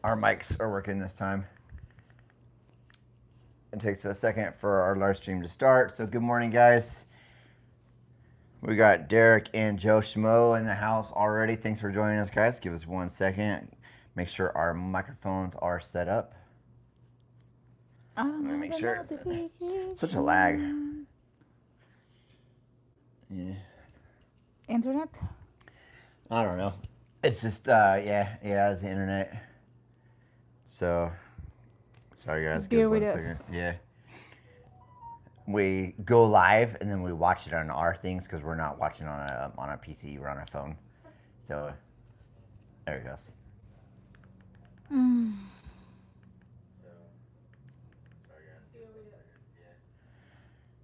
Our mics are working this time. It takes a second for our live stream to start. So good morning, guys. We got Derek and Joe Schmo in the house already. Thanks for joining us, guys. Give us 1 second. Make sure our microphones are set up. Let me make sure. Such a lag. Yeah. Internet? I don't know. It's just it's the internet. So sorry guys, Bear give us with 1 us. second. Yeah. We go live and then we watch it on our things because we're not watching on a PC. We're on a phone. So there it goes.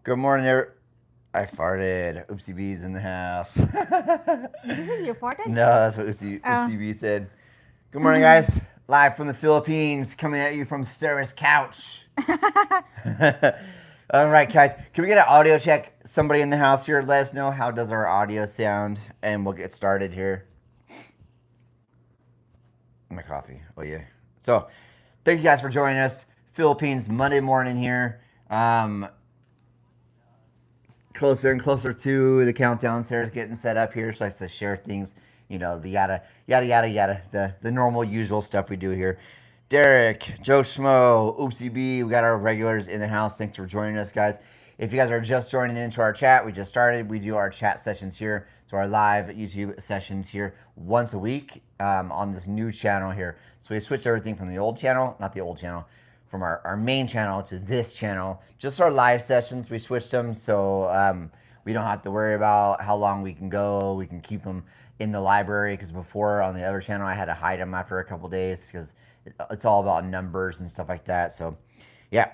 Good morning, I farted. Oopsie B's in the house. Did you say you farted? No, that's what Oopsie B said. Good morning, guys. Live from the Philippines, coming at you from Sarah's couch. All right, guys. Can we get an audio check? Somebody in the house here, let us know how does our audio sound, and we'll get started here. My coffee. Oh yeah. So, thank you guys for joining us. Philippines Monday morning here. Closer and closer to the countdown. Sarah's getting set up here. She likes to share things, the yada yada, the normal usual stuff we do here. Derek, Joe Schmo, Oopsie B, we got our regulars in the house. Thanks for joining us, guys. If you guys are just joining into our chat, we just started. We do our chat sessions here, so our live YouTube sessions here once a week on this new channel here. So we switched everything from the old channel, not the old channel, from our main channel to this channel. Just our live sessions, we switched them so we don't have to worry about how long we can go. We can keep them in the library because before on the other channel I had to hide them after a couple days because it's all about numbers and stuff like that. So yeah,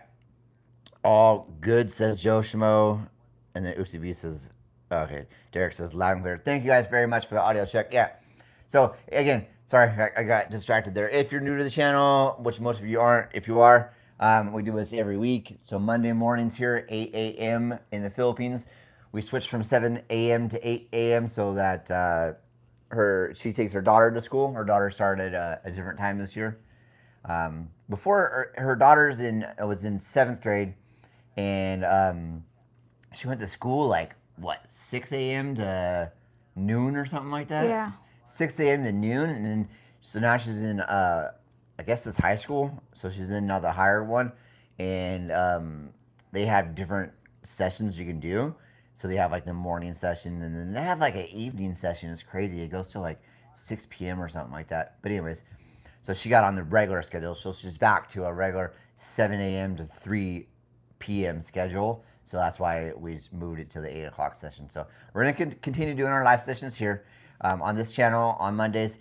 all good, says Joe Schmo. And then Oopsie B says, okay, Derek says loud and clear. Thank you guys very much for the audio check. Yeah. So again, sorry, I got distracted there. If you're new to the channel, which most of you aren't, if you are, we do this every week. So Monday mornings here, 8 a.m. in the Philippines. We switched from 7 a.m. to 8 a.m. so that she takes her daughter to school. Her daughter started a different time this year. Before her daughter's was in 7th grade, and she went to school like 6 a.m. to noon or something like that. Yeah. 6 a.m. to noon, and then so now she's in I guess it's high school, so she's in now the higher one, and they have different sessions you can do. So they have like the morning session, and then they have like an evening session. It's crazy. It goes till like 6 p.m. or something like that. But anyways, so she got on the regular schedule, so she's back to a regular 7 a.m. to 3 p.m. schedule. So that's why we moved it to the 8 o'clock session. So we're going to continue doing our live sessions here on this channel on Mondays.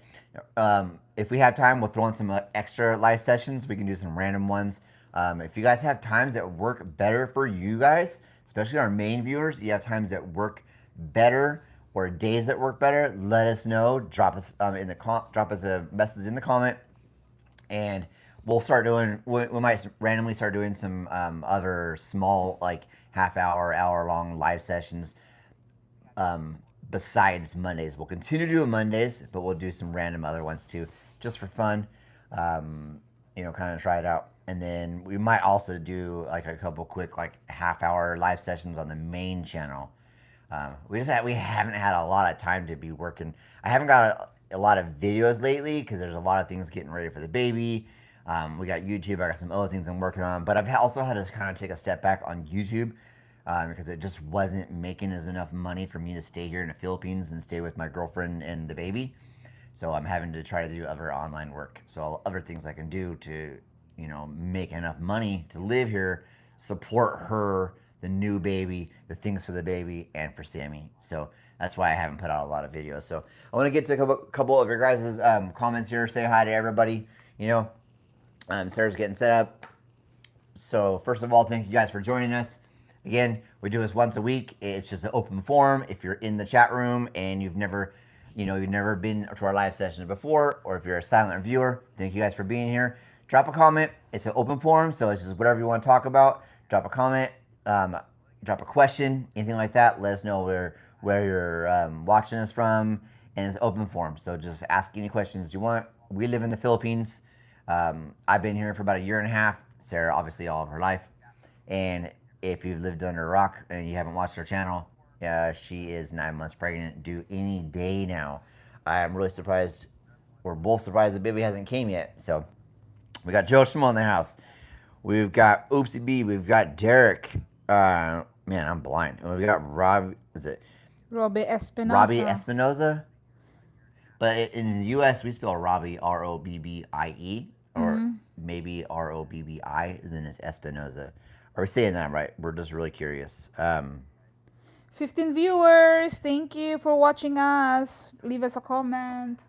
If we have time, we'll throw in some extra live sessions. We can do some random ones. If you guys have times that work better for you guys, especially our main viewers, you have times that work better or days that work better, let us know. Drop us drop us a message in the comment, and we'll start doing. We might randomly start doing some other small like hour long live sessions. Besides Mondays, we'll continue doing Mondays, but we'll do some random other ones too, just for fun. Kind of try it out. And then we might also do like a couple quick like half-hour live sessions on the main channel. We haven't had a lot of time to be working. I haven't got a lot of videos lately because there's a lot of things getting ready for the baby. We got YouTube. I got some other things I'm working on, but I've also had to kind of take a step back on YouTube because it just wasn't making as enough money for me to stay here in the Philippines and stay with my girlfriend and the baby. So I'm having to try to do other online work. So other things I can do to, make enough money to live here, support her, the new baby, the things for the baby, and for Sammy. So that's why I haven't put out a lot of videos. So I want to get to a couple of your guys' comments here. Say hi to everybody. Sarah's getting set up. So first of all, thank you guys for joining us. Again, we do this once a week. It's just an open forum. If you're in the chat room and you've never been to our live sessions before, or if you're a silent viewer, thank you guys for being here. Drop a comment. It's an open forum, so it's just whatever you want to talk about. Drop a comment, drop a question, anything like that. Let us know where you're watching us from, and it's open forum. So just ask any questions you want. We live in the Philippines. I've been here for about a year and a half. Sarah, obviously, all of her life. And if you've lived under a rock and you haven't watched her channel, she is 9 months pregnant, due any day now. I'm really surprised. We're both surprised the baby hasn't came yet. So we got Joe Schmo in the house. We've got Oopsie B. We've got Derek. Man, I'm blind. We got Rob. Is it Robbie Espinosa. Robbie Espinoza? But in the U.S., we spell Robbie Robbie, or maybe Robbi, and then it's Espinoza. Are we saying that right? We're just really curious. 15 viewers. Thank you for watching us. Leave us a comment.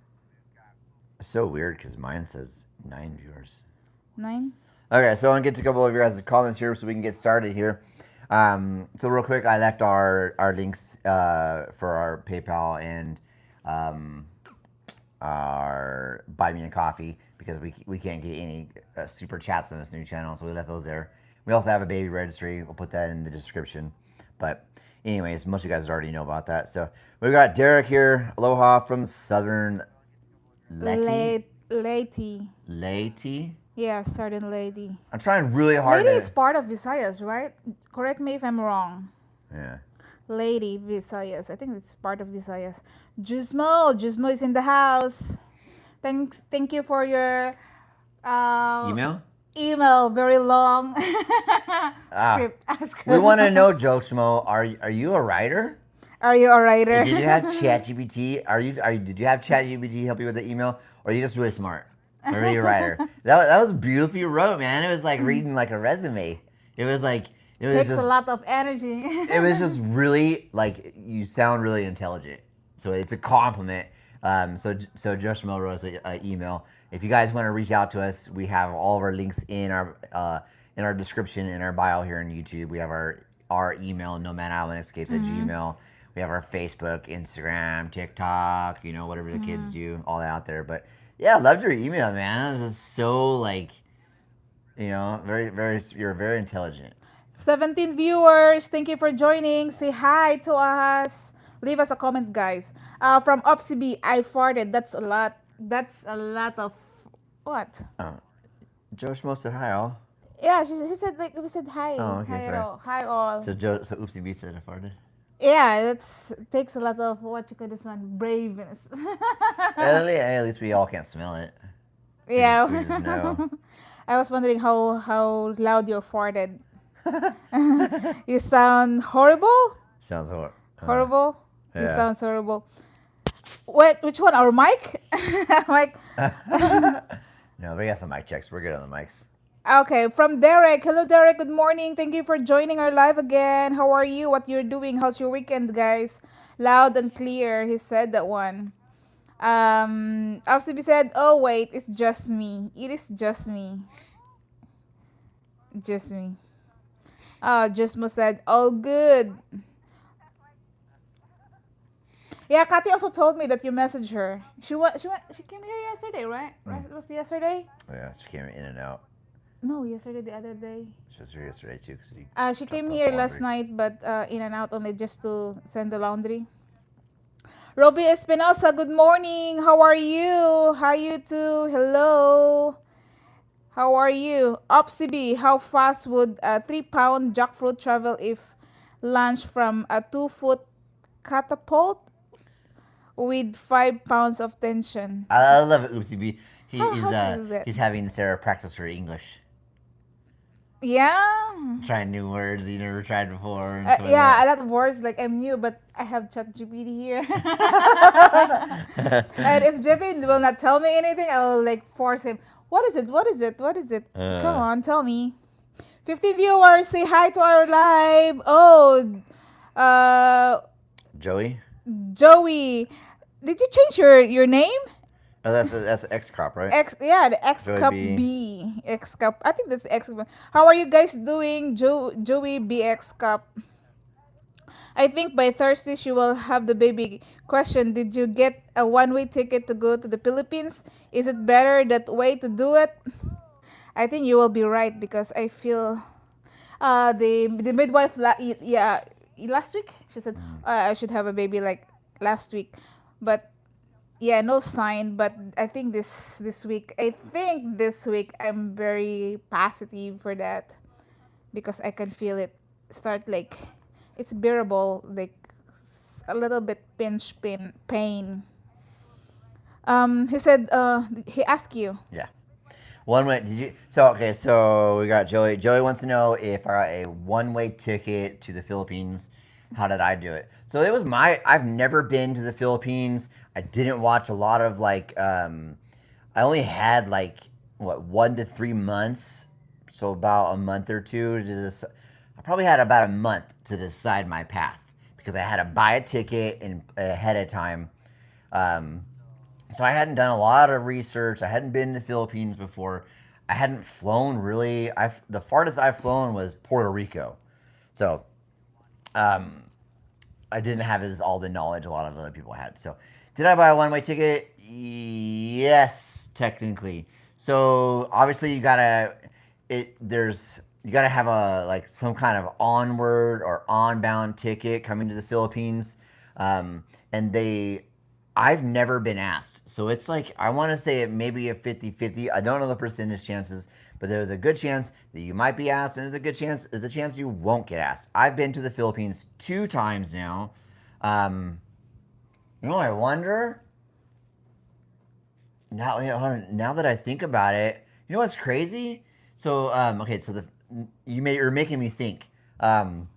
It's so weird because mine says 9 viewers. 9. Okay, so I'm gonna get to a couple of your guys' comments here so we can get started here. So real quick, I left our links for our PayPal and our Buy Me a Coffee because we can't get any super chats on this new channel, so we left those there. We also have a baby registry. We'll put that in the description. But anyways, most of you guys already know about that. So we got Derek here. Aloha from Southern Lady. Lady. Yeah, Southern Lady. I'm trying really hard. Lady is part of Visayas, right? Correct me if I'm wrong. Yeah. Lady Visayas. I think it's part of Visayas. Jusmo is in the house. Thank you for your email. Very long script. We want to know, Jokesmo, are you a writer? Are you a writer? Did you have ChatGPT? Did you have ChatGPT help you with the email, or are you just really smart? Or are you a writer? That was beautiful you wrote, man. It was like reading like a resume. It was Takes a lot of energy. It was just really like you sound really intelligent. So it's a compliment. So Josh Mo wrote us an email. If you guys want to reach out to us, we have all of our links in our description, in our bio here on YouTube. We have our email, nomadislandscapes@gmail. We have our Facebook, Instagram, TikTok, whatever the kids do, all that out there. But yeah, I loved your email, man. It was just so very, very, you're very intelligent. 17 viewers. Thank you for joining. Say hi to us. Leave us a comment, guys. From OpsiB, I farted. That's a lot. That's a lot of what? Josh Mo said hi, all. Yeah, he said we said hi. Oh, okay, hi sorry. all. Hi all. So Oopsie B said I farted. Yeah, it takes a lot of what you call this one, braveness. At least we all can't smell it. Yeah. We just know. I was wondering how loud you farted. You sound horrible. Sounds horrible. Horrible. Yeah. You sound horrible. Wait, which one? Our mic? Mic. No, we got some mic checks. We're good on the mics. Okay, from Derek. Hello, Derek. Good morning. Thank you for joining our live again. How are you? What you're doing? How's your weekend, guys? Loud and clear. He said that one. Absibi said, "Oh wait, it's just me. It is just me. Just me." Jusmo said, "All good." Yeah, Kathy also told me that you messaged her. She came here yesterday, right? Right? It was yesterday. Oh, yeah, she came in and out. No, yesterday, the other day. She was here yesterday too. She came here last night, but in and out only just to send the laundry. Robbie Espinosa, good morning. How are you? Hi, you too. Hello. How are you? OpsiB, how fast would a 3-pound jackfruit travel if launched from a 2-foot catapult with 5 pounds of tension? I love it, Oopsie B. He's having Sarah practice her English. Yeah. Trying new words you never tried before. Yeah, a lot of words like I'm new, but I have ChatGPT here. And if JP will not tell me anything, I will force him. What is it? What is it? What is it? Come on, tell me. 50 viewers, say hi to our live. Oh, Joey. Did you change your name? Oh, that's X Cop, right? The X Cup B. X Cup. I think that's X Cup. How are you guys doing, Joey BX Cup? I think by Thursday she will have the baby. Question: did you get a one-way ticket to go to the Philippines? Is it better that way to do it? I think you will be right because I feel the midwife last week she said I should have a baby last week, but yeah, no sign, but I think this week I'm very positive for that because I can feel it start like it's bearable, like a little bit pain. He said, he asked you. Yeah. One way. Did you? So okay. So we got Joey. Joey wants to know if I got a one-way ticket to the Philippines. How did I do it? So it was my. I've never been to the Philippines. I didn't watch a lot of like. I only had like what 1 to 3 months. So about a month or two to this. I probably had about a month to decide my path because I had to buy a ticket in ahead of time. Um, so I hadn't done a lot of research. I hadn't been to the Philippines before. I hadn't flown really. The farthest I've flown was Puerto Rico. So um, I didn't have all the knowledge a lot of other people had. So did I buy a one-way ticket? Yes, technically. So obviously you gotta have a like some kind of onward or onbound ticket coming to the Philippines, and I've never been asked. So it's like, I want to say it may be a 50-50. I don't know the percentage chances, but there's a good chance that you might be asked, and there's a chance you won't get asked. I've been to the Philippines 2 times now. Um, I wonder, now that I think about it, you know what's crazy? So, okay, so you're making me think. Um,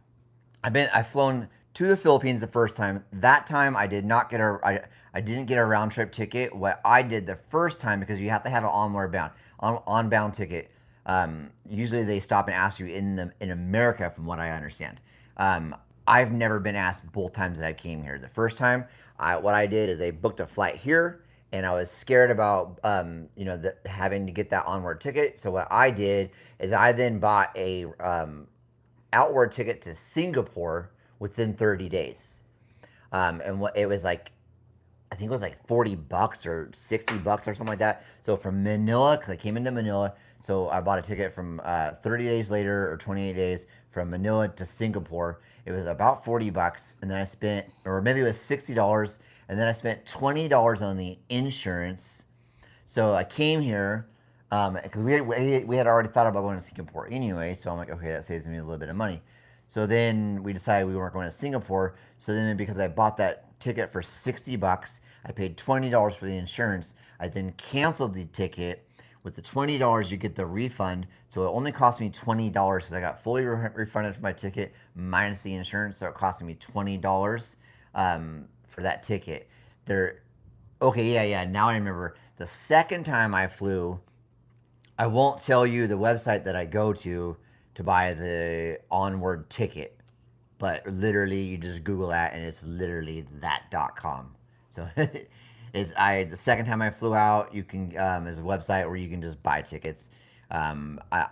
I've flown to the Philippines the first time. That time I did not get I didn't get a round trip ticket. What I did the first time, because you have to have an onbound ticket. Usually they stop and ask you in America, from what I understand. Um, I've never been asked both times that I came here. The first time, what I did is I booked a flight here, and I was scared about having to get that onward ticket. So what I did is I then bought a outward ticket to Singapore within 30 days. And what it was like, I think it was like $40 or $60 or something like that. So from Manila, because I came into Manila, so I bought a ticket from 30 days later or 28 days from Manila to Singapore. It was about $40, and then I spent, or maybe it was $60, and then I spent $20 on the insurance. So I came here because we had already thought about going to Singapore anyway. So I'm like, okay, that saves me a little bit of money. So then we decided we weren't going to Singapore. So then, because I bought that ticket for $60, I paid $20 for the insurance. I then canceled the ticket. With the $20, you get the refund. So it only cost me $20. So I got fully refunded for my ticket minus the insurance. So it cost me $20 for that ticket. There. Okay, yeah. Now I remember. The second time I flew, I won't tell you the website that I go to buy the onward ticket, but literally you just Google that and it's literally that.com. So the second time I flew out, you can there's a website where you can just buy tickets. I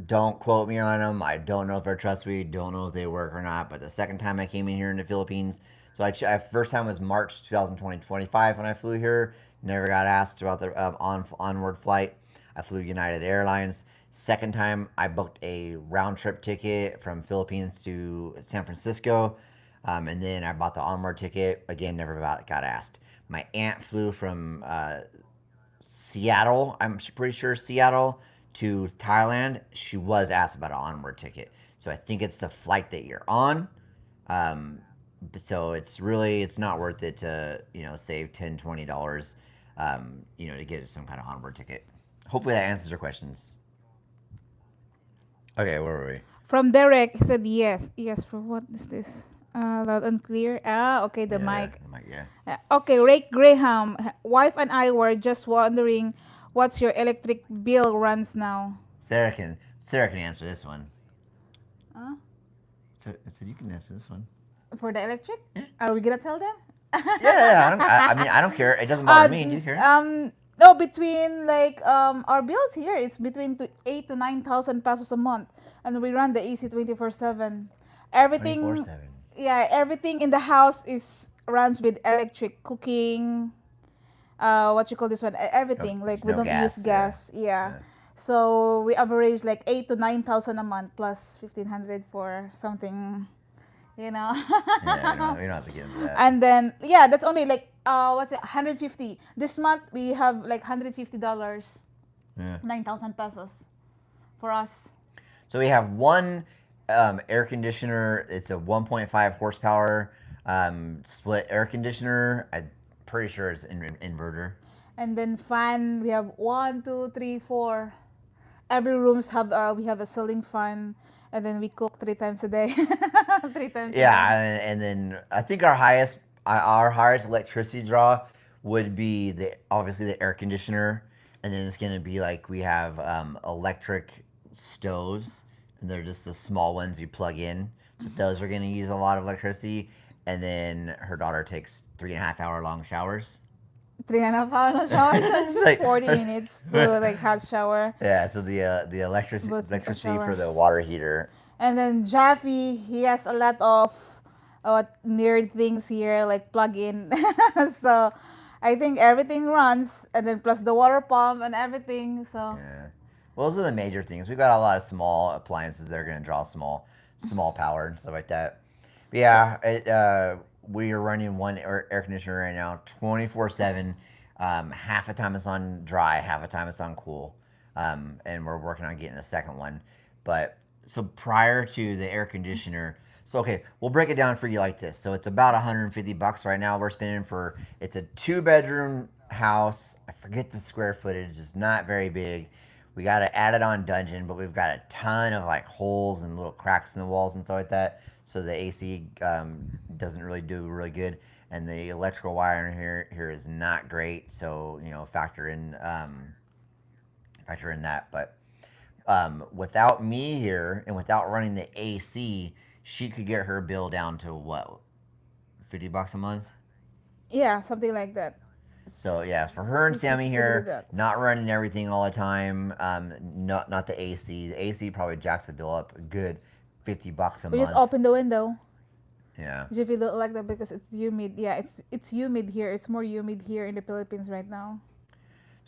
don't quote me on them. I don't know if they're trustworthy. Don't know if they work or not. But the second time I came in here in the Philippines, so first time was March 2025 when I flew here. Never got asked about the onward flight. I flew United Airlines. Second time, I booked a round trip ticket from Philippines to San Francisco, and then I bought the onward ticket. Again, never got asked. My aunt flew from Seattle. I'm pretty sure Seattle to Thailand. She was asked about an onward ticket, so I think it's the flight that you're on. Um, so it's not worth it to save $10-$20 to get some kind of onward ticket. Hopefully that answers your questions. Okay, where were we? From Derek, he said yes. Yes, for what is this? Loud and clear. Okay, the Yeah, mic. I'm like, yeah. Okay, Ray Graham, wife and I were just wondering what's your electric bill runs now. Sarah can answer this one. Huh? So I said you can answer this one. For the electric? Yeah. Are we gonna tell them? Yeah. I don't care. It doesn't bother me. Do you care? No, between like our bills here is between 8 to 9,000 pesos a month, and we run the AC 24/7. Everything, 24/7. yeah, everything in the house is runs with electric cooking. What you call this one? Everything, like we No don't use gas. Yeah. gas. Yeah. Yeah. So we average like 8 to 9,000 a month plus 1,500 for something, you know. Yeah. We don't have to get into that. And then yeah, that's only like what's it? 150. This month we have like $150, Yeah. 9,000 pesos for us. So we have one air conditioner. It's a 1.5 horsepower split air conditioner. I'm pretty sure it's an inverter. And then fan, we have one, two, three, four. Every rooms have we have a ceiling fan, and then we cook 3 times a day. 3 times a day. Yeah, and then I think our highest electricity draw would be the obviously the air conditioner, and then it's gonna be like we have electric stoves, and they're just the small ones you plug in. So those are gonna use a lot of electricity, and then her daughter takes 3.5 hour long showers. 3.5 hours showers. That's just Like 40 minutes to like hot shower, yeah, so the both a electricity for shower. the water heater. And then Jaffe, he has a lot of nerd things here, like plug in. So I think everything runs, and then plus the water pump and everything. So Yeah. Well, those are the major things. We've got a lot of small appliances that are going to draw small power and stuff like that. But so yeah, we are running one air conditioner right now, 24/7. Half the time it's on dry, half the time it's on cool, and we're working on getting a second one. But so prior to the air conditioner, so okay, we'll break it down for you like this. So it's about $150 right now. We're spending for it's a 2 bedroom house. I forget the square footage. It's not very big. We got to add it on dungeon, but we've got a ton of like holes and little cracks in the walls and stuff like that. So the AC doesn't really do really good, and the electrical wiring here is not great. So factor in that. But without me here and without running the AC, she could get her bill down to what, $50 a month. yeah, something like that. So yeah, for her and Sammy Similar here, that. not running everything all the time. Not the AC. The AC probably jacks the bill up a good $50 a We just month. open the window. Yeah. If you don't like that because it's humid. Yeah, it's humid here. It's more humid here in the Philippines right now.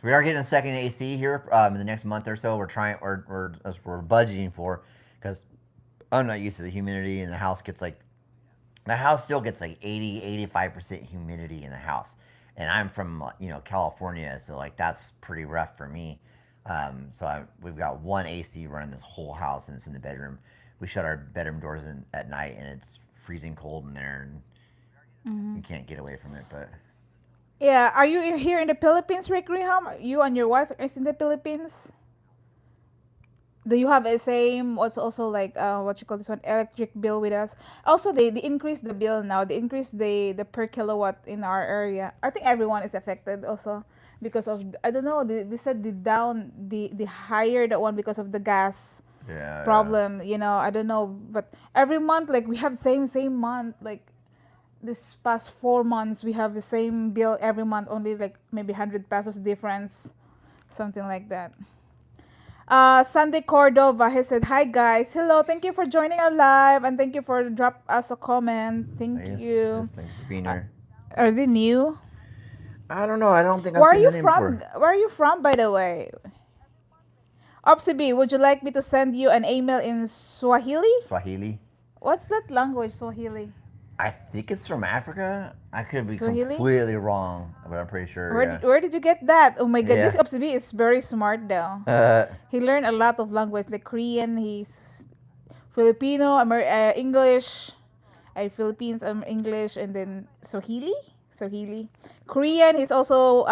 So we are getting a second AC here in the next month or so. We're budgeting for because I'm not used to the humidity, and the house still gets like 80-85% humidity in the house, and I'm from California, so like that's pretty rough for me. We've got one AC running this whole house, and it's in the bedroom. We shut our bedroom doors in at night, and it's freezing cold in there, and you can't get away from it. But Yeah, are you here in the Philippines, Rick Graham? You and your wife is in the Philippines. Do you have a same? What's also like what you call this one electric bill with us? Also, they increase the bill now. They increase the per kilowatt in our area. I think everyone is affected also because of I don't know. They said the higher that one because of the gas yeah, problem. I don't know, but every month like we have same month like this past 4 months we have the same bill every month, only like maybe 100 pesos difference, something like that. Sunday Cordova, he said, "Hi guys, hello, thank you for joining our live and thank you for drop us a comment. Thank yes, you. yes. Thank you for being Uh, here. are they new? I don't know. I don't think I've Where are seen the you name from? before. Where are you from, by the way? Opsibi, would you like me to send you an email in Swahili? Swahili. What's that language, Swahili? I think it's from Africa. I could be Swahili? completely wrong, but I'm pretty sure. Yeah. Where did you get that? Oh my god, this Yeah. Opsibi is very smart though. He learned a lot of language like Korean, he's Filipino, English, Philippines, English, and then Swahili, Korean. He's also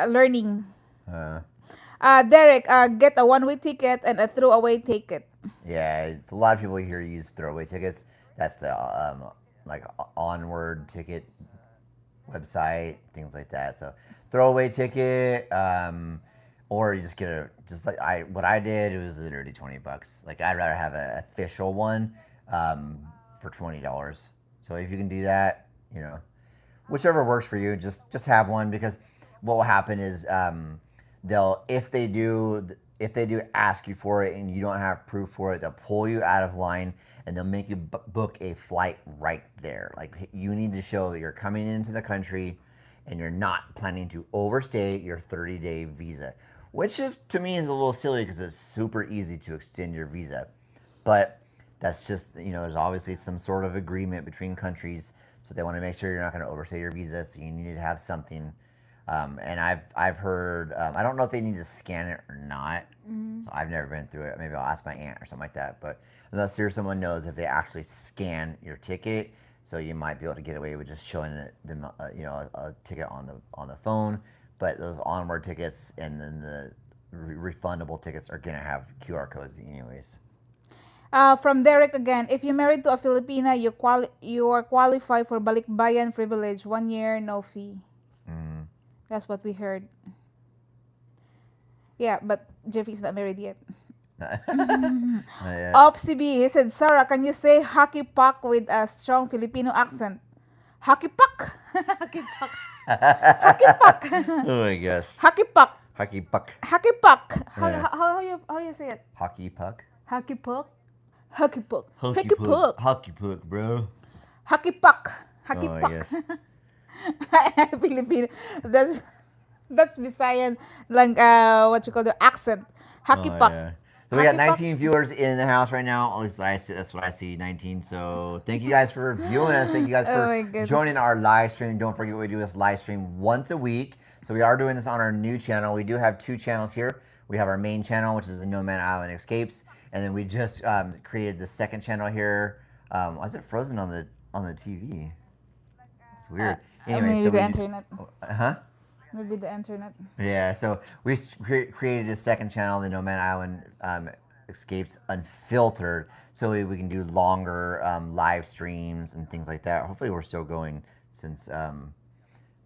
learning. uh, Derek, get a one-way ticket and a throwaway ticket. yeah. It's a lot of people here use throwaway tickets. That's the like onward ticket website, things like that. So throwaway ticket, or you just get just like what I did. It was literally $20. Like I'd rather have an official one for $20. So if you can do that, whichever works for you, just have one because what will happen is they'll if they do ask you for it and you don't have proof for it, they'll pull you out of line and they'll make you book a flight right there. Like you need to show that you're coming into the country and you're not planning to overstay your 30-day visa, which is to me is a little silly because it's super easy to extend your visa. But that's just there's obviously some sort of agreement between countries So they want to make sure you're not going to overstay your visa. So you need to have something. And I've heard I don't know if they need to scan it or not. So I've never been through it. Maybe I'll ask my aunt or something like that. But unless there's someone knows if they actually scan your ticket, so you might be able to get away with just showing them a ticket on the phone. But those onward tickets and then the refundable tickets are gonna have QR codes anyways. From Derek again, if you're married to a Filipina, you are qualified for balikbayan privilege. 1 year, no fee. Mm. That's what we heard. Yeah, but Jeffy's not married yet. Yeah. Opsi B, he said, Sarah, can you say hockey puck with a strong Filipino accent? Hockey puck. Hockey puck. Hockey puck. Oh my gosh. Hockey puck. Hockey puck. Hockey puck. Yeah. How you say it? Hockey puck. Hockey puck. Hockey puck. Hockey Hockey puck. Hockey puck, bro. Hockey puck. Hockey Oh my puck. gosh. Filipino. That's Visayan lang what you call the accent. Hockey Oh, puck. yeah. So we got Hockey puck. 19 viewers in the house right now. At least that's what I see, 19. So thank you guys for viewing us. Thank you guys Oh for my goodness. joining our live stream. Don't forget we do this live stream once a week. So we are doing this on our new channel. We do have two channels here. We have our main channel, which is the Nomad Island Escapes, and then we just created the second channel here. Why is it frozen on the TV? It's weird. Anyway, maybe so the we internet. huh? Maybe the internet. Yeah, so we created a second channel, the Nomad Island Escapes Unfiltered, so we can do longer live streams and things like that. Hopefully, we're still going since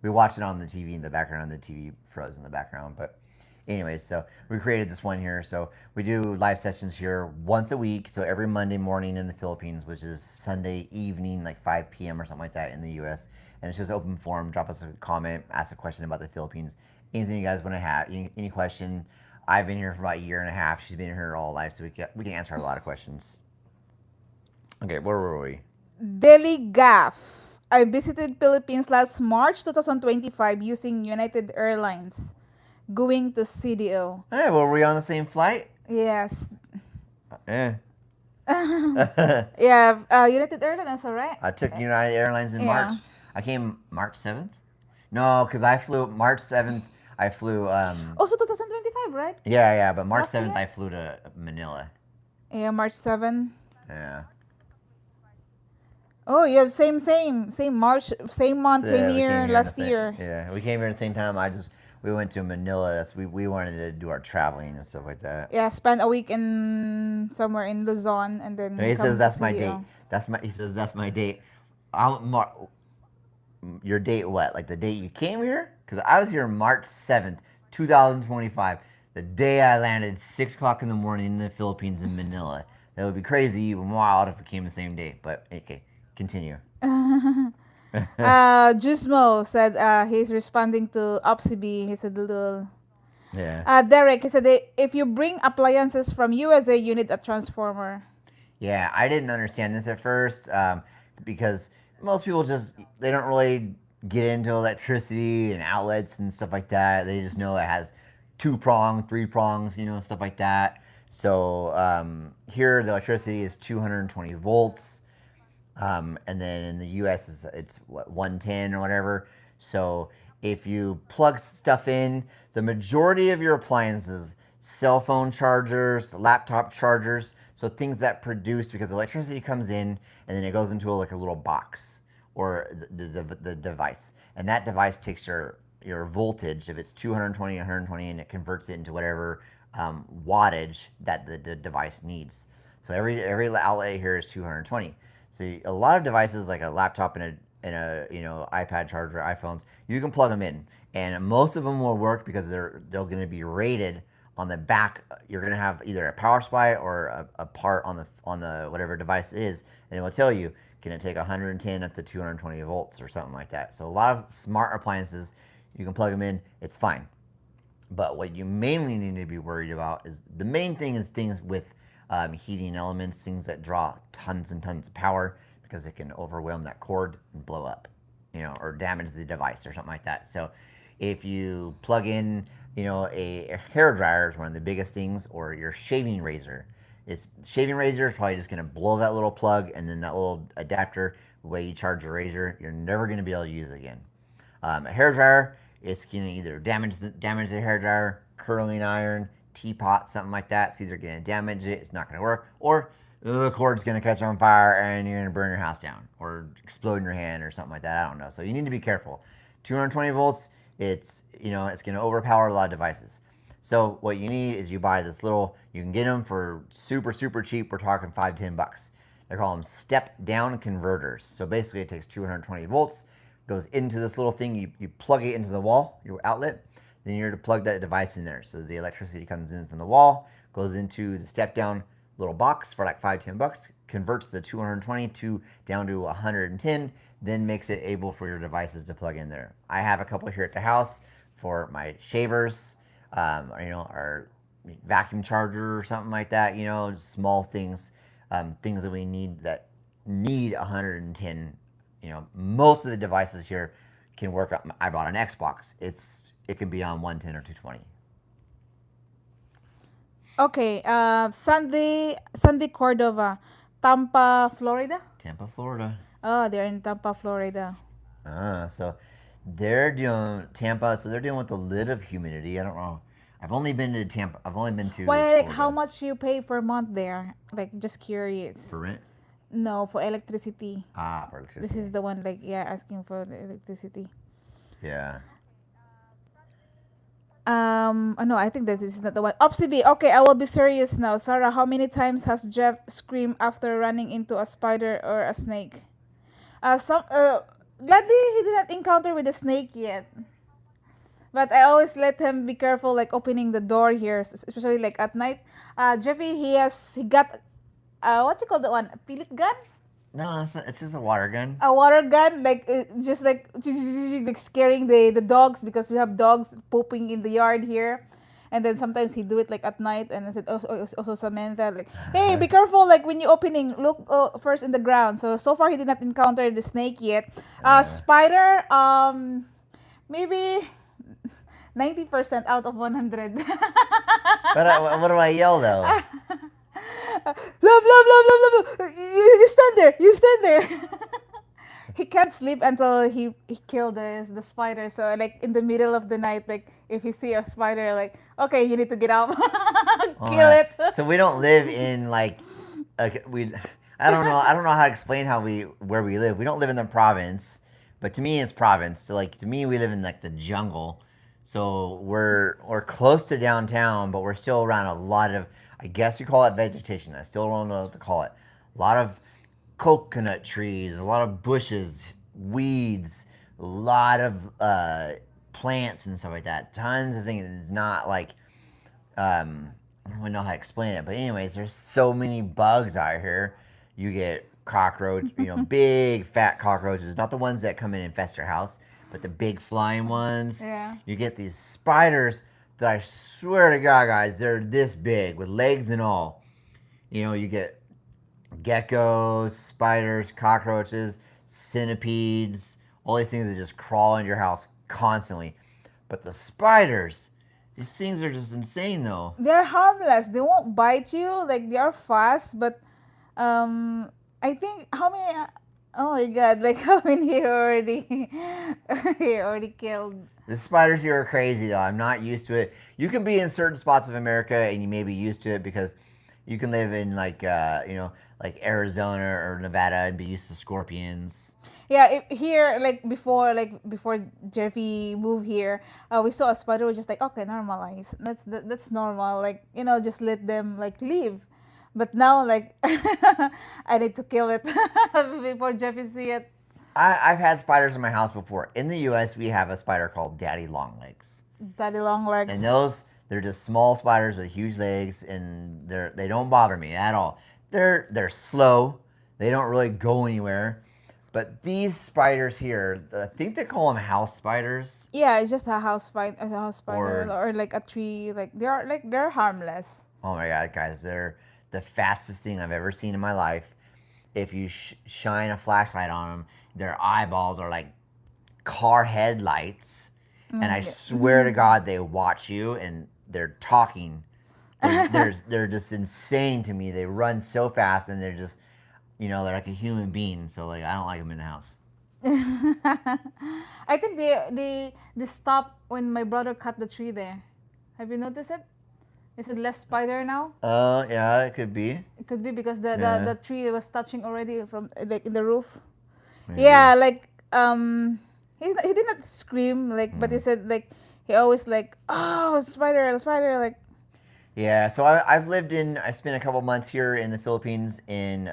we watched it on the TV in the background. The TV froze in the background, but anyways, so we created this one here. So we do live sessions here once a week. So every Monday morning in the Philippines, which is Sunday evening, like 5 p.m. or something like that in the U.S. And it's just open forum. Drop us a comment, ask a question about the Philippines. Anything you guys want to have, any question. I've been here for about a year and a half. She's been here all life, so we can answer a lot of questions. Okay, where were we? Delhi Gaff. I visited Philippines last March 2025 using United Airlines, going to CDO. Hey, were we on the same flight? Yes. Eh. Yeah, United Airlines, all right? I took United Airlines in Yeah. March. I came March 7th? No, because I flew March 7th. I flew, Also 2025, right? yeah, but March Last 7th year? I flew to Manila. Yeah, March 7. Yeah. Oh, you have same March, same month, So, same we came year, here in last the same- year. Yeah, we came here at the same time. We went to Manila. We wanted to do our traveling and stuff like that. Yeah, spend a week in somewhere in Luzon and then He come says to that's my date. CDO. He says that's my date. Your date what? Like the date you came here? Because I was here March 7th, 2025. The day I landed, 6 o'clock in the morning in the Philippines in Manila. That would be crazy, even wild if it came the same day. But okay, continue. Jusmo said he's responding to Opsibi. He said little. Yeah. Derek, he said if you bring appliances from USA, you need a transformer. Yeah, I didn't understand this at first because most people they don't really get into electricity and outlets and stuff like that. They just know it has 2 prongs, 3 prongs, stuff like that. So here the electricity is 220 volts. And then in the US it's what, 110 or whatever. So if you plug stuff in, the majority of your appliances, cell phone chargers, laptop chargers, so things that produce, because electricity comes in and then it goes into like a little box or the device, and that device takes your voltage, if it's 220, 120, and it converts it into whatever wattage that the device needs. So every outlet here is 220. So a lot of devices like a laptop and a iPad charger, iPhones, you can plug them in, and most of them will work because they're going to be rated on the back. You're going to have either a power supply or a part on the whatever device is, and it will tell you, can it take 110 up to 220 volts or something like that. So a lot of smart appliances, you can plug them in, it's fine. But what you mainly need to be worried about is the main thing is things with heating elements, things that draw tons and tons of power, because it can overwhelm that cord and blow up, or damage the device or something like that. So if you plug in, a hair dryer is one of the biggest things, or your shaving razor. Shaving razor is probably just going to blow that little plug, and then that little adapter the way you charge a razor, you're never going to be able to use it again. A hair dryer, it's going to either damage the hair dryer, curling iron, teapot, something like that. It's either going to damage it, it's not going to work, or the cord's going to catch on fire and you're going to burn your house down or explode in your hand or something like that. I don't know. So you need to be careful. 220 volts, it's it's going to overpower a lot of devices. So what you need is you buy this little. You can get them for super cheap. We're talking $5-10. They call them step down converters. So basically, it takes 220 volts, goes into this little thing. You plug it into the wall, your outlet. Then you're to plug that device in there. So the electricity comes in from the wall, goes into the step down little box for like $5-10, converts the 220 to down to 110, then makes it able for your devices to plug in there. I have a couple here at the house for my shavers, our vacuum charger or something like that. Small things, things that we need that need 110. Most of the devices here can work. I bought an Xbox. It can be on 110 or 220. Okay, Sandy Cordova, Tampa, Florida. Tampa, Florida. Oh, they're in Tampa, Florida. So they're doing Tampa. So they're dealing with a little humidity. I don't know. I've only been to Tampa. I've only been to Why, like, Florida. how much you pay per month there? Like, just curious. For rent? No, for electricity. For electricity. This is the one, like, yeah, asking for the electricity. Yeah. No, I think that this is not the one. Opsi B, okay, I will be serious now. Sarah, how many times has Jeff screamed after running into a spider or a snake? Gladly he did not encounter with a snake yet. But I always let him be careful, like opening the door here, especially like at night. Jeffy, he got, what you call that one? A pellet gun? No, it's not, it's just a water gun. A water gun, like just like scaring the dogs, because we have dogs pooping in the yard here. And then sometimes he do it like at night, and I said also Samantha, like, hey, be careful, like when you opening, look first in the ground. So far he did not encounter the snake yet. Spider, maybe 90% out of 100. But what do I yell though? Love. You stand there. He can't sleep until he killed the spider. So like in the middle of the night, like if he see a spider, like, okay, you need to get out, kill it. So we don't live in like we. I don't know how to explain where we live. We don't live in the province, but to me it's province. So like to me we live in like the jungle. So we're close to downtown, but we're still around a lot of, I guess you call it vegetation. I still don't know what to call it. A lot of coconut trees, a lot of bushes, weeds, a lot of plants and stuff like that. Tons of things. It's not like, I don't really know how to explain it. But anyways, there's so many bugs out here. You get cockroach, big fat cockroaches. Not the ones that come and infest your house, but the big flying ones. Yeah. You get these spiders that I swear to God, guys, they're this big with legs and all. You get geckos, spiders, cockroaches, centipedes, all these things that just crawl into your house constantly. But the spiders, these things are just insane though. They're harmless. They won't bite you. Like they are fast, but I think how many? Oh my God! Like how many he already killed? The spiders here are crazy though. I'm not used to it. You can be in certain spots of America and you may be used to it because you can live in like like Arizona or Nevada and be used to scorpions. Yeah, here before Jeffy moved here, we saw a spider. We're just like, okay, normalize. That's normal. Like just let them like live. But now like I need to kill it before Jeffy see it. I've had spiders in my house before. In the U.S., we have a spider called daddy longlegs. Daddy long legs. And they're just small spiders with huge legs, and they don't bother me at all. They're slow. They don't really go anywhere. But these spiders here, I think they call them house spiders. Yeah, it's just a house spider or like a tree. Like they're harmless. Oh my God, guys, they're the fastest thing I've ever seen in my life. If you shine a flashlight on them, their eyeballs are like car headlights. And I swear to God, they watch you and they're talking. They're just insane to me. They run so fast and they're like a human being, so like I don't like them in the house. I think they stopped when my brother cut the tree there. Have you noticed it? Is it less spider now? Oh, yeah, it could be. It could be because the Yeah, tree was touching already from like in the roof. maybe. Yeah, like he did not scream like, but he Mm. said like he always like, oh, spider, spider, like. Yeah, so I spent a couple months here in the Philippines in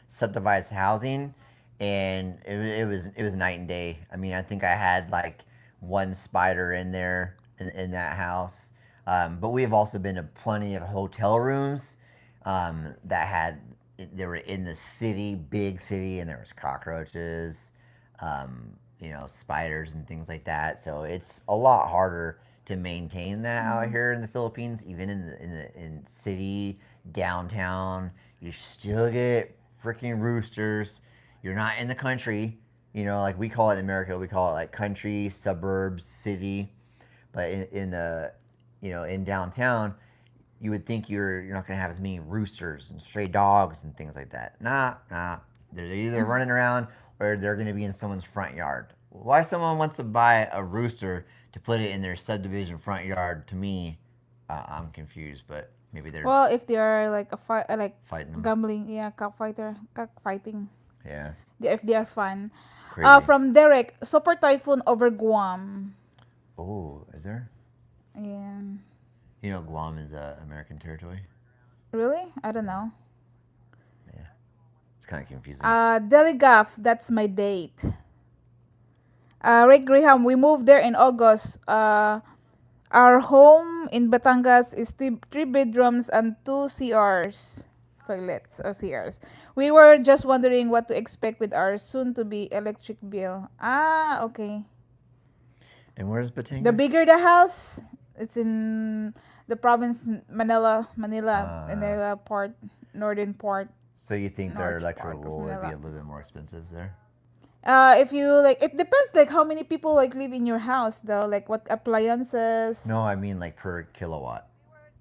subdivided housing, and it was night and day. I mean, I think I had like one spider in there in that house, but we have also been to plenty of hotel rooms that had they were in the city, big city, and there was cockroaches, spiders and things like that. So it's a lot harder to maintain that out Mm. here in the Philippines, even in city downtown. You still get freaking roosters. You're not in the country. Like we call it in America, we call it like country, suburbs, city. But in the in downtown, you would think you're not gonna have as many roosters and stray dogs and things like that. Nah, nah. They're either running around or they're gonna be in someone's front yard. Why someone wants to buy a rooster to put it in their subdivision front yard? To me, I'm confused. But maybe they're Well, if they are like a fight, like fighting them. gambling, yeah, cockfighting. Yeah, If they are fun. crazy. From Derek, super typhoon over Guam. Oh, is there? Yeah. Guam is American territory. Really? I don't know. Yeah, it's kind of confusing. Delegaf, that's my date. Rick Graham, we moved there in August. Our home in Batangas is three bedrooms and two CRs. Toilets or CRs. We were just wondering what to expect with our soon to be electric bill. Ah, okay. And where's The Batangas? bigger the house, it's in the province Uh, Manila part, northern part, so you think their north electrical part of would be Manila. a little bit more expensive there? If you like, it depends like how many people like live in your house though, like what appliances. No, I mean like per kilowatt.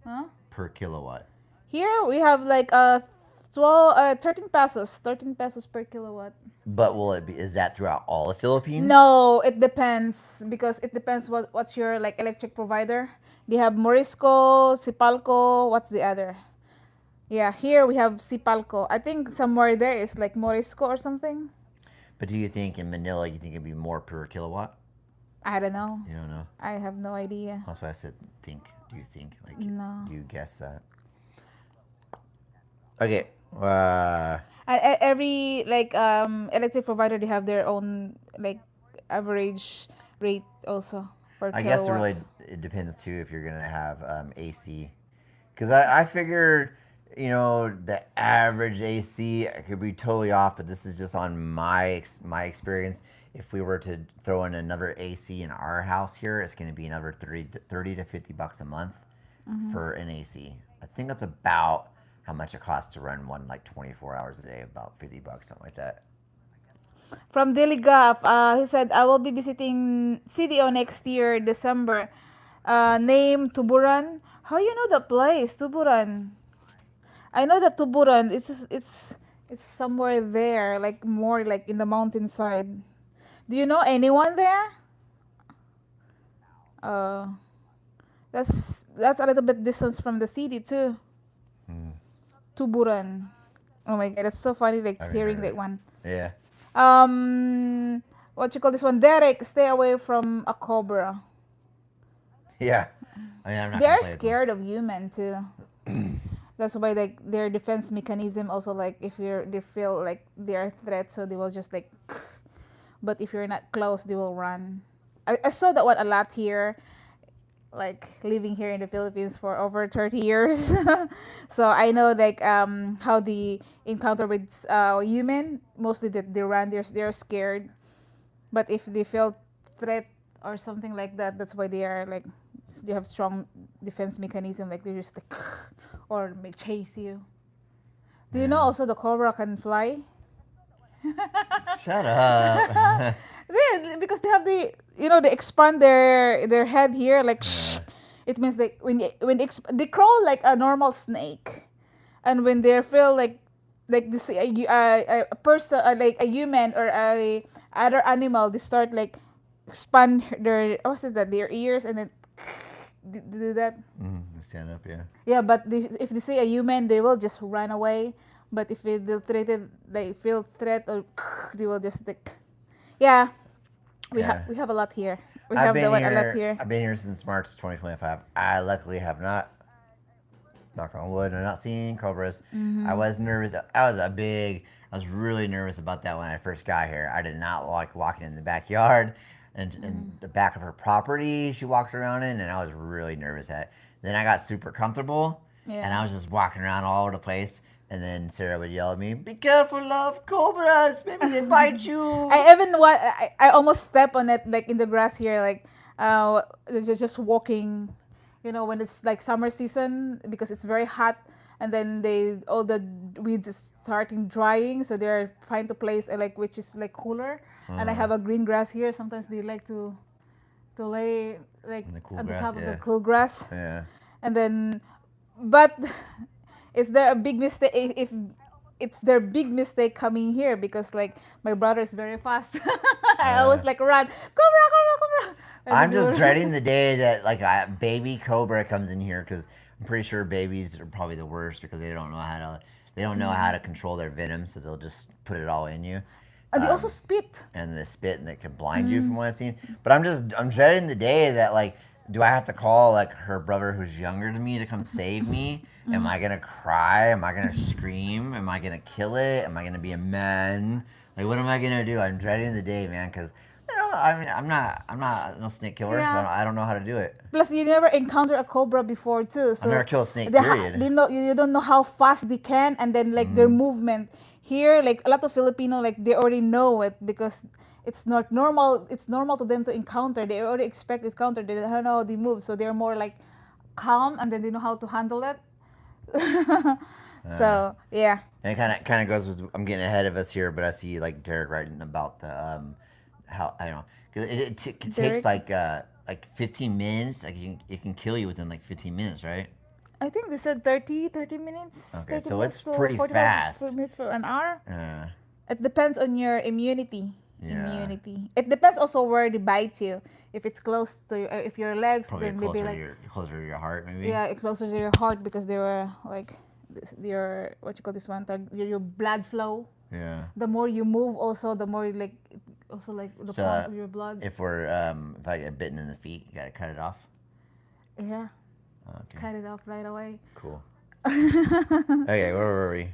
Huh? Per kilowatt. Here we have like 13 pesos per kilowatt. But will it be? Is that throughout all the Philippines? No, it depends because it depends what's your like electric provider. They have Morisco, Sipalco, what's the other? Yeah, here we have Sipalco. I think somewhere there is like Morisco or something. But do you think in Manila you think it'd be more per kilowatt? I don't know. You don't know. I have no idea. That's why I said think. Do you think? Like, No. do you guess that? Okay. Uh, Every like electric provider they have their own like average rate also for I guess kilowatts. it depends too if you're gonna have AC. Because I figured, the average AC, I could be totally off, but this is just on my experience. If we were to throw in another AC in our house here, it's going to be another 30 to $50 a month for an AC. I think that's about how much it costs to run one like 24 hours a day, about $50, something like that. From Diligaf, he said I will be visiting CDO next year December. Nice. Name Tuburan. How you know the place Tuburan? I know that Tuburan. It's somewhere there, like more like in the mountainside. Do you know anyone there? Uh, that's a little bit distance from the city too. Hmm. Tuburan. Oh my god, that's so funny like I haven't heard hearing of that it. one. Yeah. What you call this one? Derek, stay away from a cobra. Yeah. I mean, I'm not They going to are play with them. scared of human too. That's why like their defense mechanism also like if they feel like they are a threat, so they will just like. But if you're not close, they will run. I saw that one a lot here, like living here in the Philippines for over 30 years. So I know like how the encounter with human mostly that they run, they're scared. But if they feel threat or something like that, that's why they are like they have strong defense mechanism. Like they just like or may chase you. Do you know Yeah. also the cobra can fly? Shut up. Then because they have the they expand their head here like Yeah. it means like when they crawl like a normal snake, and when they feel like like this a person like a human or a other animal, they start like expand their what's it that their ears and then do that. Stand up, yeah. Yeah, but if they see a human, they will just run away. But if they'll treated they feel threat or they will just like yeah. Yeah. We have a lot here. We have the one a lot here. I've been here since March 2025. I luckily have not, knock on wood, I'm not seeing cobras. I was nervous. I was really nervous about that when I first got here. I did not like walking in the backyard and the back of her property she walks around in, and I was really nervous at it. Then I got super comfortable, and Yeah. I was just walking around all over the place. And then Sarah would yell at me, "Be careful, love, cobras! Maybe they bite you." I almost step on it like in the grass here like just walking, you know, when it's like summer season because it's very hot and then they all the weeds is starting drying so they're trying to place like which is like cooler and I have a green grass here. Sometimes they like to lay like In the cool at the grass, top of the yeah. cool grass Yeah. and then but is there a big mistake if it's their big mistake coming here because like my brother is very fast. I always like run cobra cobra cobra and I'm then they just will- dreading the day that like a baby cobra comes in here because I'm pretty sure babies are probably the worst because they don't know how to control their venom, so they'll just put it all in you. and they also spit. And the spit and it can blind you from what I've seen. But I'm dreading the day that like, do I have to call like her brother who's younger than me to come save me? Am I gonna cry? Am I gonna scream? Am I gonna kill it? Am I gonna be a man? Like, what am I gonna do? I'm dreading the day, man, because you know, I mean, I'm not no snake killer, so Yeah. I don't know how to do it. Plus, you never encounter a cobra before too, so never killed a snake, they period. they know you don't know how fast they can, and then like their movement here, like a lot of Filipino, like they already know it because it's not normal. It's normal to them to encounter. They already expect encounter. They don't know how they move, so they're more like calm, and then they know how to handle it. So yeah, And it kind of goes with I'm getting ahead of us here, but I see like Derek writing about the how I don't know because it takes Derek? like 15 minutes. Like it can kill you within like 15 minutes, right? I think they said 30 minutes. Okay, 30 so minutes it's to pretty 45 fast. minutes for an hour. Uh, It depends on your immunity. Yeah. Immunity. It depends also where they bite you. If it's close to if your legs, Probably then maybe like closer to your heart, maybe. yeah, it closer to your heart because they were like your what you call this one, your blood flow. Yeah. The more you move, also the more like also like the So pump of your blood. if I get bitten in the feet, you gotta cut it off. Yeah, Okay. cut it off right away. Cool. Okay, where were we?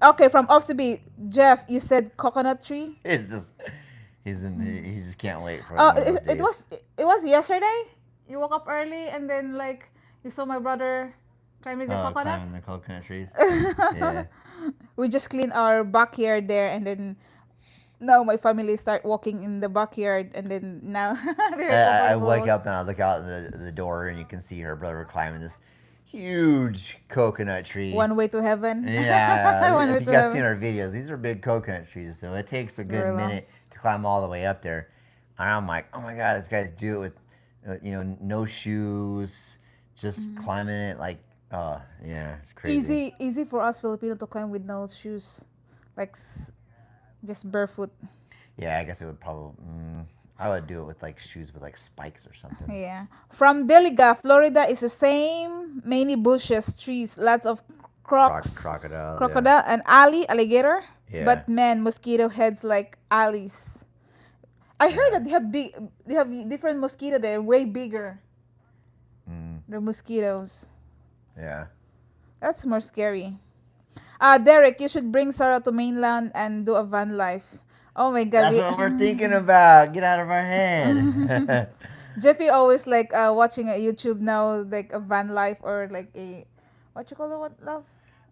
Okay, from Obsidy, Jeff, you said coconut tree. It's just he just can't wait for Oh, one of those it days. was yesterday. You woke up early and then like you saw my brother climbing the coconut. Climbing the coconut trees. Yeah. We just clean our backyard there and then now my family start walking in the backyard and then now they're I comfortable. wake up and I look out the door and you can see her brother climbing this huge coconut tree. One way to heaven. Yeah, One way if you to guys seen heaven. our videos, these are big coconut trees, so it takes a good Very long. minute to climb all the way up there. And I'm like, oh my god, this guy's do it with, no shoes, just climbing it like, oh yeah, it's crazy. Easy for us Filipino to climb with no shoes, like just barefoot. Yeah, I guess it would probably. I would do it with like shoes with like spikes or something. Yeah. From Deliga, Florida is the same. Many bushes, trees, lots of crocs, Crocodile. crocodile, and alligator. Yeah. But man, mosquito heads like alleys. I heard that they have different mosquito. They're way bigger. The mosquitoes. Yeah. That's more scary. Derek, you should bring Sarah to mainland and do a van life. Oh my God. That's what we're thinking about. Get out of our head. Jeffy always like watching a YouTube now, like a van life or like a what you call it? What love?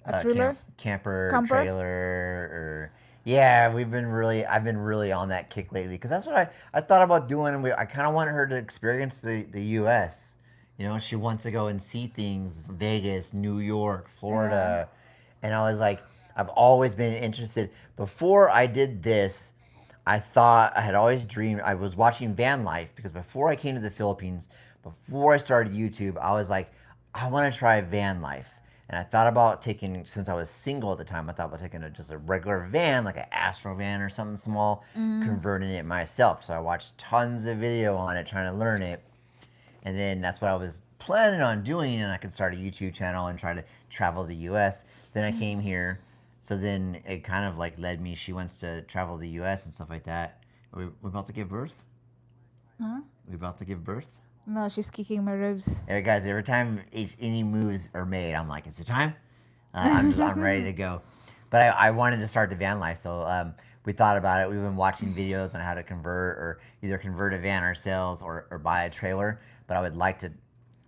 A thriller? Camper, Camper? trailer, or yeah, I've been really on that kick lately because that's what I thought about doing. I kind of want her to experience the U.S. She wants to go and see things, Vegas, New York, Florida, and I was like, I've always been interested. Before I did this, I thought I had always dreamed. I was watching van life because before I came to the Philippines, before I started YouTube, I was like, I want to try van life. And I thought about taking, since I was single at the time, I thought about taking just a regular van, like an Astro van or something small, Mm. converting it myself. So I watched tons of video on it, trying to learn it. And then that's what I was planning on doing, and I could start a YouTube channel and try to travel the U.S. Then I came here, so then it kind of like led me. She wants to travel the U.S. and stuff like that. We're about to give birth. Huh? We're about to give birth. No, she's kicking my ribs. Hey guys, every time any moves are made, I'm like, it's the time. I'm ready to go. But I wanted to start the van life, so we thought about it. We've been watching videos on how to convert, or either convert a van ourselves, or buy a trailer. But I would like to.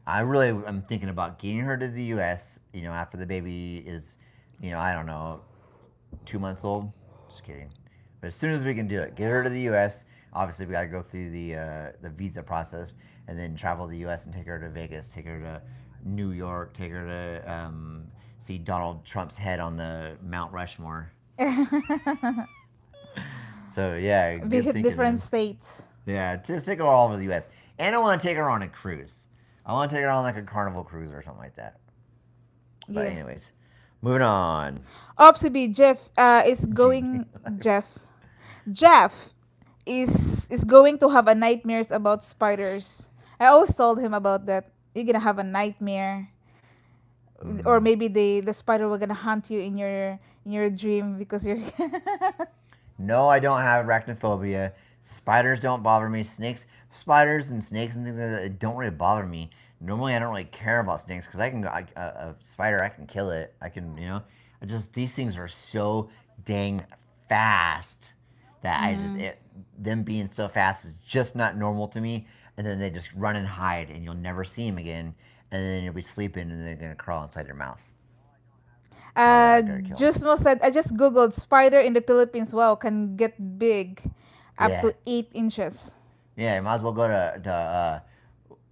I really am thinking about getting her to the U.S. After the baby is, I don't know, 2 months old. Just kidding. But as soon as we can do it, get her to the U.S. Obviously, we got to go through the visa process, and then travel to the U.S. and take her to Vegas, take her to New York, take her to see Donald Trump's head on the Mount Rushmore. So yeah, good Visit thinking, different man. states. Yeah, just take her all over the U.S. And I want to take her on a cruise. I want to take her on like a Carnival cruise or something like that. But Yeah. anyways, moving on. Opsiby Jeff is Gee. going Jeff is going to have a nightmares about spiders. I always told him about that. You're gonna have a nightmare, or Mm. maybe the spider will gonna hunt you in your dream because you're. No, I don't have arachnophobia. Spiders don't bother me. Spiders, and snakes and things like that don't really bother me. Normally, I don't really care about snakes because a spider, I can kill it. I can, I just these things are so dang fast that Mm. them being so fast is just not normal to me. And then they just run and hide, and you'll never see them again. And then you'll be sleeping, and they're gonna crawl inside your mouth. So I gotta kill them. Jusmo said, I just googled spider in the Philippines. Wow, can get big, up Yeah, to 8 inches. yeah. You might as well go to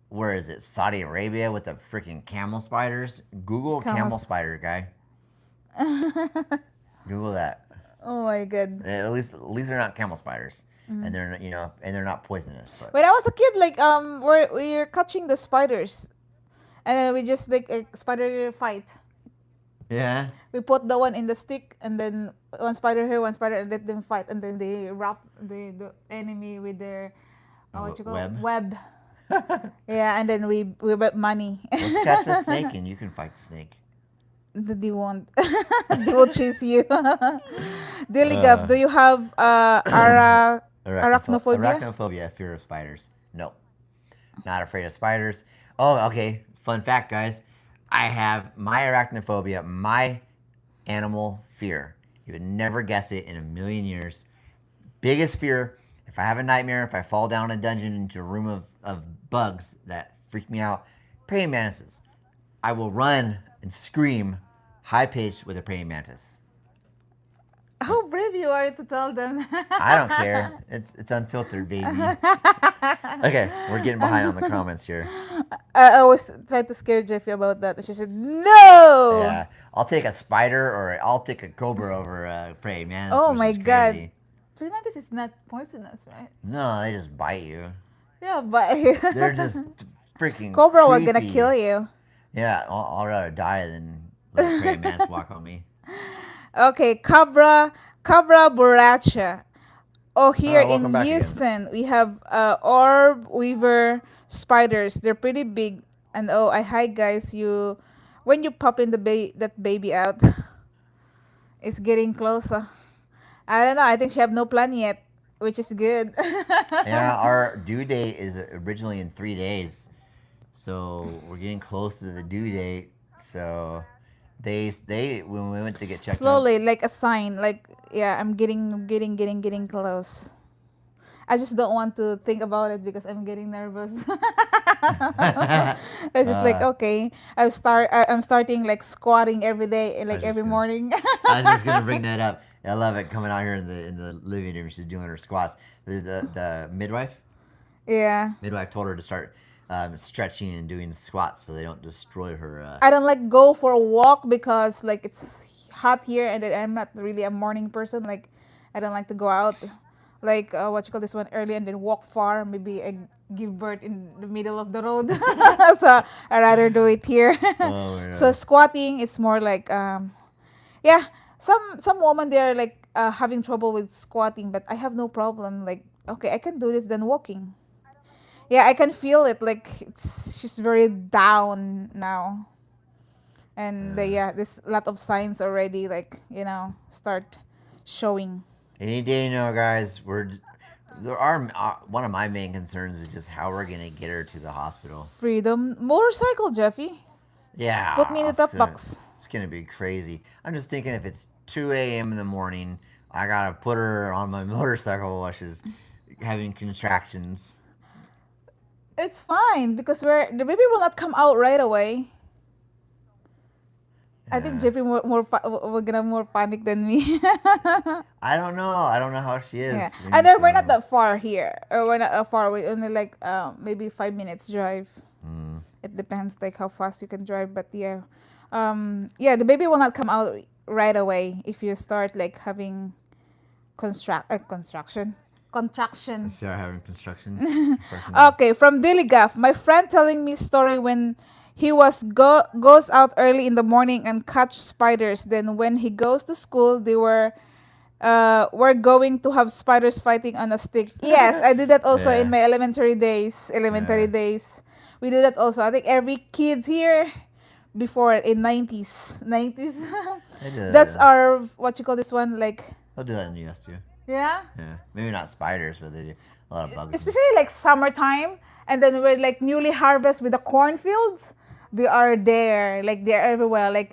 where is it? Saudi Arabia with the freaking camel spiders. Google camel Camels. spider guy. Google that. Oh my god. At least they're not camel spiders, and they're not poisonous. But When I was a kid, like we're catching the spiders, and then we just like a spider fight. yeah, We put the one in the stick, and then one spider here, one spider, and let them fight, and then they wrap the enemy with their what you call web. web. Yeah, and then we bet money. Let's catch the snake, and you can fight the snake. They won't. They will chase you. Diligaf, Uh, do you have arachnophobia? Arachnophobia, fear of spiders. No, not afraid of spiders. Oh, okay. Fun fact, guys. I have my arachnophobia, my animal fear. You would never guess it in a million years. Biggest fear, if I have a nightmare, if I fall down a dungeon into a room of bugs that freak me out, praying mantises. I will run and scream high pitched with a praying mantis. How brave you are to tell them. I don't care. It's unfiltered, baby. Okay, we're getting behind on the comments here. I was trying to scare Jeffy about that. She said, "No." Yeah, I'll take a spider or I'll take a cobra over a praying mantis, Oh which my is god. crazy. Primatis is not poisonous, right? No, they just bite you. Yeah, but They're just freaking Cobra were gonna creepy. kill you. Yeah, I'll rather die than let a praying mantis walk on me. Okay, Cabra Borracha. Oh, here Oh, welcome in back again. Houston, we have orb weaver spiders. They're pretty big. And oh, I hi guys. You, when you pop in that baby out, it's getting closer. I don't know. I think she have no plan yet, which is good. Yeah, our due date is originally in 3 days, so we're getting close to the due date. So they when we went to get checked up. Slowly, like a sign. Like yeah, I'm getting close. I just don't want to think about it because I'm getting nervous. It's just like uh, okay, I'm starting like squatting every day, I like was every just gonna morning. I was just gonna bring that up. I love it coming out here in the living room. She's doing her squats. The Yeah, midwife told her to start stretching and doing squats so they don't destroy her. I don't like go for a walk because like it's hot here, and then I'm not really a morning person. Like I don't like to go out, like what you call this one early and then walk far. Maybe give birth in the middle of the road. So I rather do it here. Oh my So god. squatting is more like yeah, some women they're like having trouble with squatting, but I have no problem. Like okay, I can do this than walking. Yeah, I can feel it. Like it's she's very down now, and Uh, yeah, there's a lot of signs already. Like start showing. any day now, guys. There are one of my main concerns is just how we're gonna get her to the hospital. Freedom motorcycle, Jeffy. Put me in Yeah, the top box. it's gonna be crazy. I'm just thinking if it's 2 a.m. in the morning, I gotta put her on my motorcycle while she's having contractions. It's fine because the baby will not come out right away. I think Yeah. Jeffy we're gonna more panic than me. I don't know. I don't know how she Yeah, is. and then we're not So, that far here, or we're not that far. We only like maybe 5 minutes drive. mm, It depends like how fast you can drive, but yeah, yeah, the baby will not come out right away if you start like having construction contraction. start having construction. Okay, from Diligaf, my friend telling me story when he goes out early in the morning and catch spiders. Then when he goes to school, they were going to have spiders fighting on a stick. Yes, I did that also in Yeah. my elementary days. Yeah. We did that also. I think every kids here before in 90s. I do That's that. our what you call this one like They'll do that in the US too. yeah. Yeah. Maybe not spiders, but they do a lot of bugs. Especially like summertime, and then we're like newly harvest with the cornfields. They are there, like they're everywhere, like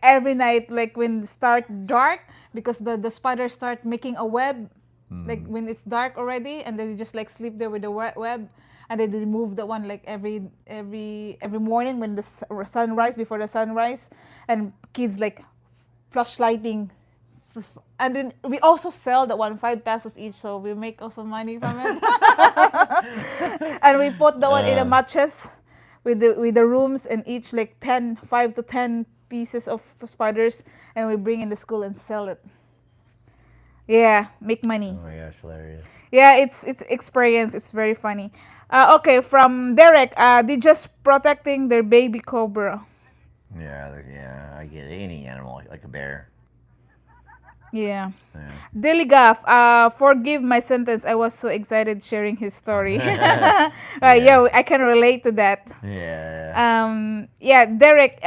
every night, like when it start dark, because the spiders start making a web, like Mm. when it's dark already, and then you just like sleep there with the web, and then they remove the one like every morning when the sunrise before the sunrise, and kids like flashlighting. And then we also sell that one 5 pesos each, so we make also money from it. And we put the one in a Uh, matches with the rooms, and each like 5 to 10 pieces of spiders, and we bring in the school and sell it. Yeah, make oh money. my gosh, hilarious. Yeah, it's experience. It's very funny. Okay, from Derek, they just protecting their baby cobra. Yeah, yeah, I get it. Any animal, like a bear. Yeah. Yeah. Deligaf, forgive my sentence. I was so excited sharing his story. Yeah. Yeah, I can relate to that. Yeah. Yeah, Derek.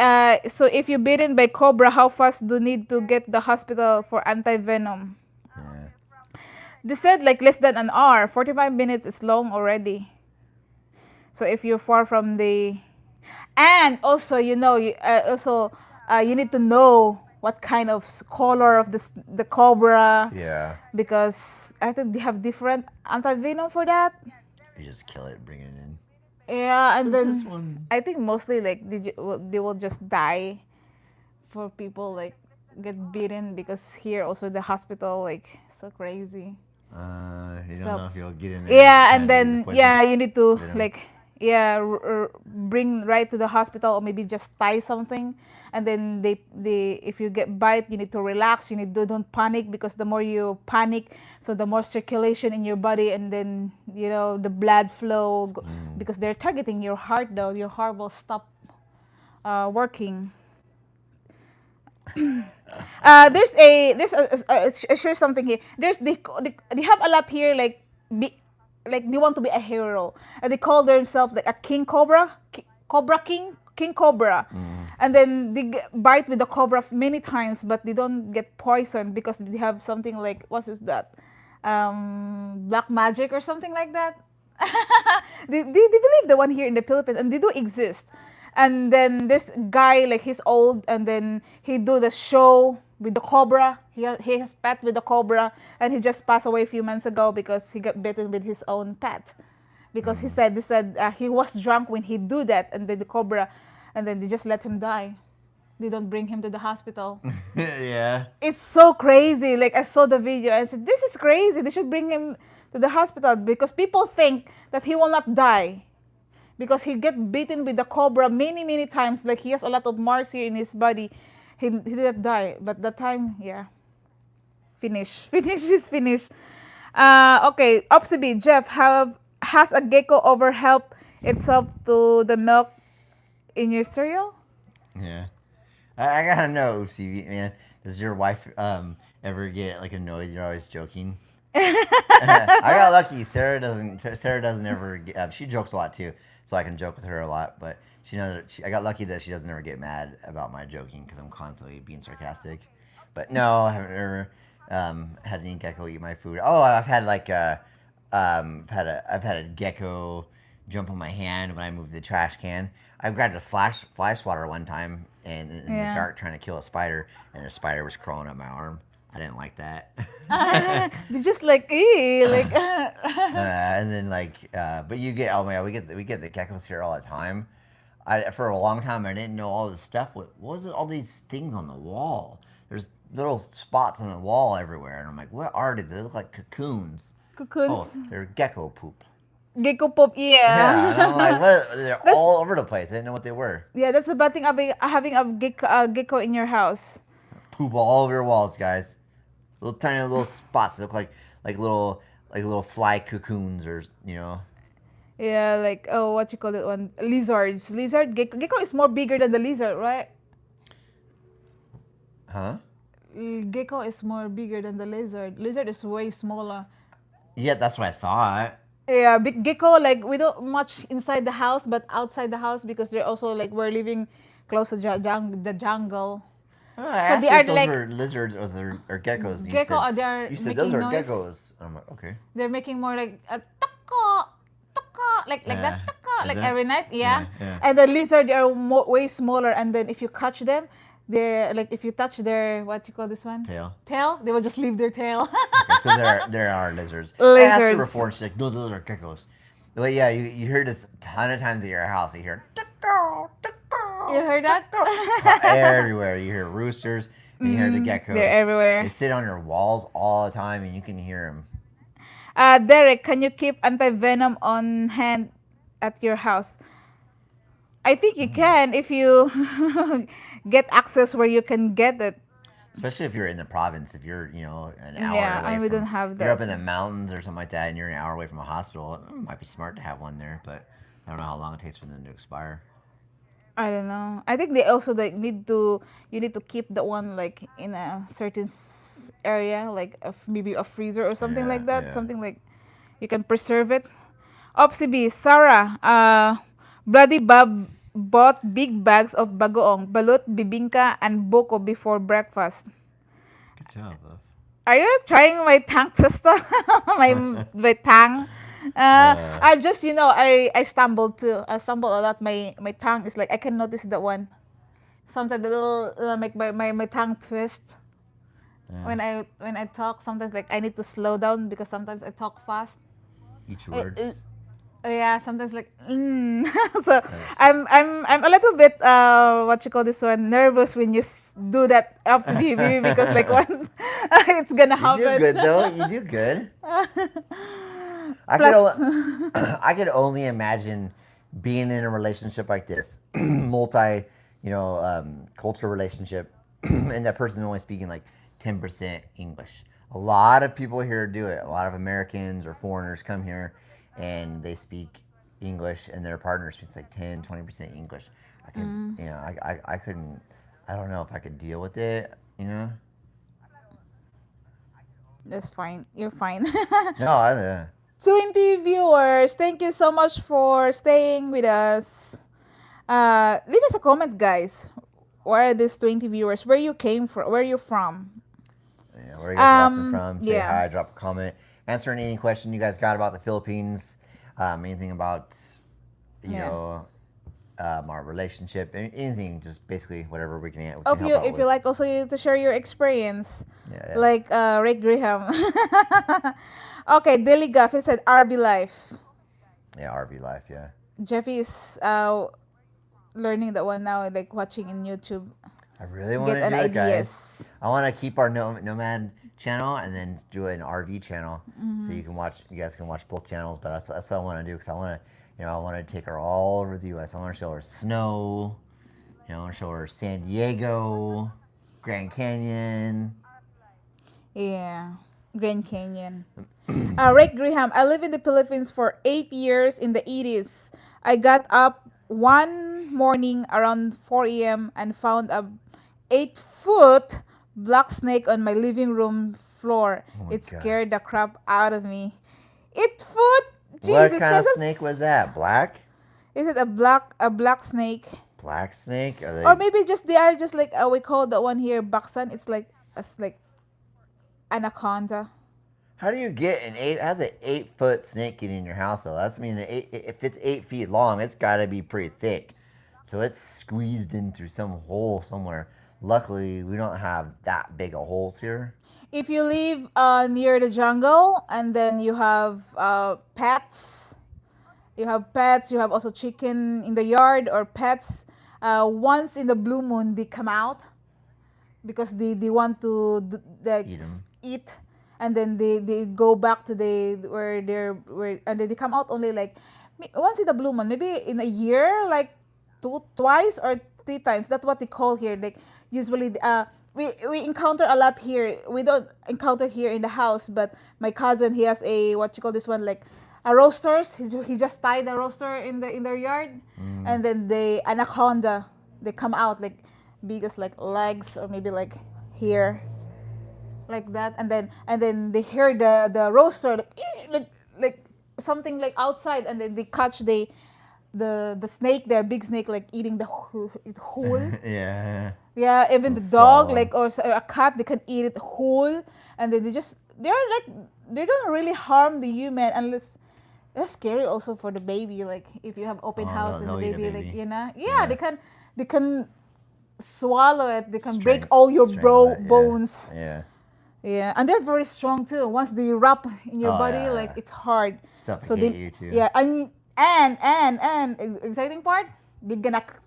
So if you're bitten by cobra, how fast do you need to get the hospital for anti-venom? Yeah. They said like less than an hour. 45 minutes is long already. So if you're far from and also you need to know what kind of color of the cobra, Yeah. because I think they have different anti-venom for that. You just kill it, bring it in. Yeah, and What's this then one? I think mostly like they will just die for people like get bitten, because here also the hospital like so crazy. You don't So know if you'll get in there in yeah, and time to get the then poison yeah, you need to venom. like bring right to the hospital, or maybe just tie something, and then they if you get bite, you need to relax. You need to don't panic, because the more you panic, so the more circulation in your body, and then the blood flow, because they're targeting your heart. Though your heart will stop working. There's share something here. They have a lot here, like they want to be a hero, and they call themselves like a king cobra, cobra king cobra, and then they bite with the cobra many times, but they don't get poisoned because they have something like, what is that, black magic or something like that. They believe the one here in the Philippines, and they do exist. And then this guy, like he's old, and then he do the show with the cobra. He has pet with the cobra, and he just passed away a few months ago because he got bitten with his own pet. Because he said he was drunk when he do that, and then the cobra, and then they just let him die. They don't bring him to the hospital. Yeah. It's so crazy. Like I saw the video and I said, this is crazy. They should bring him to the hospital, because people think that he will not die, because he get bitten with the cobra many times. Like he has a lot of marks here in his body. He didn't die, but that time, yeah, finish. Finish is finish. Okay, Opsibi, Jeff, has a gecko ever help itself to the milk in your cereal? Yeah. I gotta know, Oopsie, man. Does your wife ever get like annoyed? You're always joking. I got lucky. Sarah doesn't. Sarah doesn't ever. She jokes a lot too, so I can joke with her a lot. But she knows. I got lucky that she doesn't ever get mad about my joking because I'm constantly being sarcastic. But no, I haven't ever had any gecko eat my food. Oh, I've had like I've had a gecko jump on my hand when I moved the trash can. I grabbed a fly swatter one time and in the Yeah. dark trying to kill a spider, and a spider was crawling up my arm. I didn't like that. They just like, like. And then but you get, oh my god, we get the geckos here all the time. I For a long time I didn't know all this stuff. What was it? All these things on the wall. There's little spots on the wall everywhere, and I'm like, what are these? They look like cocoons. Cocoons. Oh, they're gecko poop. Gecko pop, Yeah, and I'm yeah. like, what? They're That's all over the place. I didn't know what they were. yeah. That's the bad thing about having a gecko in your house. Poop all over your walls, guys. Little tiny little spots. They look like little fly cocoons, or you know. Yeah, like oh, what you call it one? Lizards. Gecko is more bigger than the lizard, right? Huh? Gecko is more bigger than the lizard. Lizard is way smaller. Yeah, that's what I thought. Yeah, big gecko like we don't much inside the house, but outside the house because they're also like we're living close to the jungle. Oh, I So they asked you are if those like were lizards or geckos. gecko. They're You said those making are noise. geckos. I'm like, okay. They're making more like a taka, taka, like that taka, Is like that? every night. Yeah, Yeah. yeah. And the lizard they are way smaller. And then if you catch them, they're like if you touch their what you call this one Tail. tail, they will just leave their tail. Okay, so there are lizards. I asked her Lizards. before, and she's like, no, those are geckos. But yeah, you hear this a ton of times at your house. You hear gecko, You gecko, heard that? gecko. Everywhere. You hear roosters and you hear the geckos. They're everywhere. They sit on your walls all the time, and you can hear them. Derek, can you keep anti-venom on hand at your house? I think you can if you get access where you can get it. Especially if you're in the province, if you're, an hour Yeah, away and we from, don't have you're up that. in the mountains or something like that, and you're an hour away from a hospital, it might be smart to have one there, but I don't know how long it takes for them to expire. I don't know. I think they also like you need to keep the one like in a certain area, like maybe a freezer or something Yeah, like that. yeah. Something like you can preserve it. Opsi B, Sarah, Bloody Bob bought big bags of bagoong, balut, bibingka, and boko before breakfast. Good job, love. Are you trying my tongue twister? my my tongue. Uh, I just I stumbled too. I stumbled a lot. My tongue is like I can notice that one. Sometimes a little make my tongue twist yeah. when I talk. Sometimes like I need to slow down because sometimes I talk fast. Each I, words. yeah, sometimes like so That is, I'm a little bit what you call this one nervous when you do that FCBB because like one it's gonna you do happen. good though. You do good. I could, Plus, I could only imagine being in a relationship like this, multi, cultural relationship, and that person only speaking like 10% English. A lot of people here do it. A lot of Americans or foreigners come here, and they speak English, and their partner speaks like 10, 20% English. I could, I couldn't. I don't know if I could deal with it. that's fine. You're fine. No, 20 viewers. Thank you so much for staying with us. Leave us a comment, guys. Where are these 20 viewers? Where you came from? Where you from? yeah, where are you guys watching from? Say Yeah. hi, drop a comment, answering any question you guys got about the Philippines, anything about, you Yeah. know, our relationship, anything, just basically whatever we can If help you out if you with. like also you to share your experience, Yeah, yeah. like Rick Graham. Okay, Dilly Gaff, he said RV life. Yeah, RV life, yeah. Jeffy is learning that one now, like watching in YouTube. I really want Get to an do it, guys. ideas. I want to keep our Nomad channel and then do an RV channel, so you guys can watch both channels. But that's what I want to do because I want to, I want to take her all over the U.S. I want to show her snow, I want to show her San Diego, Grand Canyon. Yeah. Grand Canyon. Rick Graham, I live in the Philippines for 8 years in the 80s. I got up one morning around 4 a.m. and found a 8-foot black snake on my living room floor. Oh my It god. scared the crap out of me. 8 foot? What Jesus kind of Christ! snake was that? Black? Is it a black snake? Black snake? Are Or they maybe just they are just like we call the one here baksan. It's like anaconda. How do you get an eight? How's an 8 foot snake get in your house though? That's mean if it's 8 feet long, it's got to be pretty thick. So it's squeezed in through some hole somewhere. Luckily, we don't have that big of holes here. If you live near the jungle and then you have pets, you have also chicken in the yard or pets. Once in the blue moon, they come out because they want to like Eat them. eat, and then they go back to the where they're where and then they come out only like once in the blue moon, maybe in a year, like twice or 3 times. That's what they call here. Like usually, we encounter a lot here. We don't encounter here in the house, but my cousin, he has a what you call this one, like a roasters. He just tied a roaster in their yard, and then the anaconda, they come out like big as like legs or maybe like here like that, and then they hear the roaster like like something like outside, and then they catch the snake, the big snake, like eating the whole. Yeah. Yeah, even The the dog, solid. like or a cat, they can eat it whole, and then they're like they don't really harm the human unless. That's scary also for the baby. Like if you have open Oh, house and the they'll eat a baby, like baby. yeah, Yeah. they can swallow it. They can break Strang- all your strangle it. bones. Yeah. Yeah, and they're very strong too. Once they wrap in your Oh, body, yeah, like yeah. it's hard. So Suffocate they, you too. yeah, and exciting part,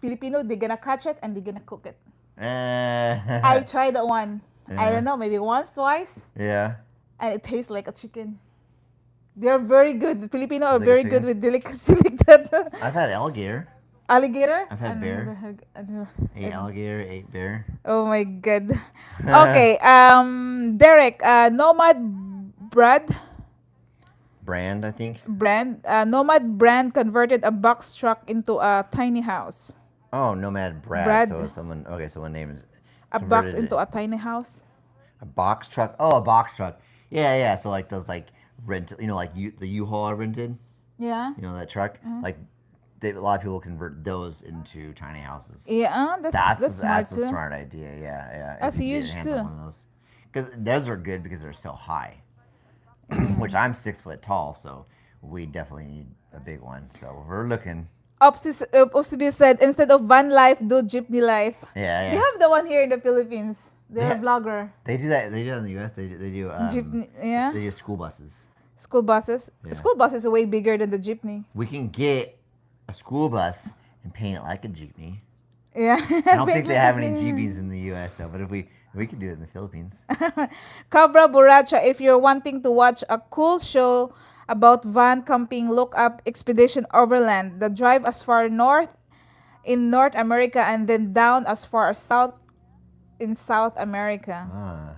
Filipino, they're gonna catch it and they're gonna cook it. I tried that one. I don't know, maybe once, twice, Yeah. and it tastes like a chicken. They're very good. The Filipino are It's like a very good chicken? with delicacy like that. I've had alligator. Alligator? I've had I bear. never heard. Ate alligator. Ate bear. Oh my god. Okay. Derek. Nomad Brad. Brand, I think. Nomad brand converted a box truck into a tiny house. Oh, Nomad Brad. Brad. So someone. Okay, someone named A box converted into it. a tiny house. A box truck. Oh, a box truck. Yeah, yeah. So like those like rent. Like the U-Haul I rented. Yeah. You know that truck. Like a lot of people convert those into tiny houses. Yeah, that's smart That's a too. smart idea. Yeah, yeah. That's If you get huge hands on too. one of those, because those are good because they're so high. Which I'm 6 foot tall, so we definitely need a big one. So we're looking. Opsibi said, instead of van life, do jeepney life. Yeah, They yeah. have the one here in the Philippines. They're a Yeah. vlogger. They do that. They do it in the U.S. They do. Jeepney, yeah. They do school buses. School buses. Yeah. School bus is way bigger than the jeepney. We can get a school bus and paint it like a jeepney. Yeah. I don't think they have any jeepeys in the U.S. though, but if we could do it in the Philippines. Cabra Borracha, if you're wanting to watch a cool show about van camping, look up Expedition Overland. The drive as far north in North America and then down as far as south in South America. Ah,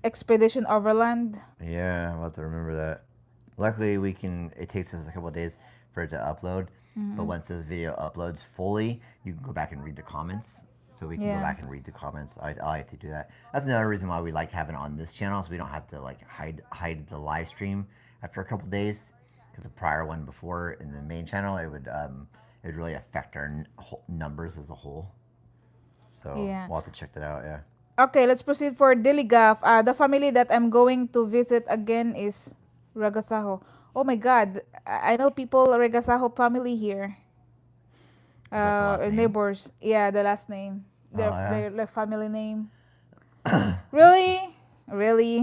Expedition Overland. yeah, I'll have to remember that. Luckily, we can. It takes us a couple of days for it to upload, but once this video uploads fully, you can go back and read the comments. So we can Yeah. go back and read the comments. I like to do that. That's another reason why we like having it on this channel, so we don't have to like hide the live stream after a couple days. Because the prior one before in the main channel, it would really affect our numbers as a whole. So Yeah. we'll have to check that out. Yeah. Okay, let's proceed for Diligaf. The family that I'm going to visit again is Ragasaho. Oh my God, I know people Ragasaho family here. Is that the last name? Neighbors. Yeah, the last name. Their, Oh, yeah? their family name. Really? Really?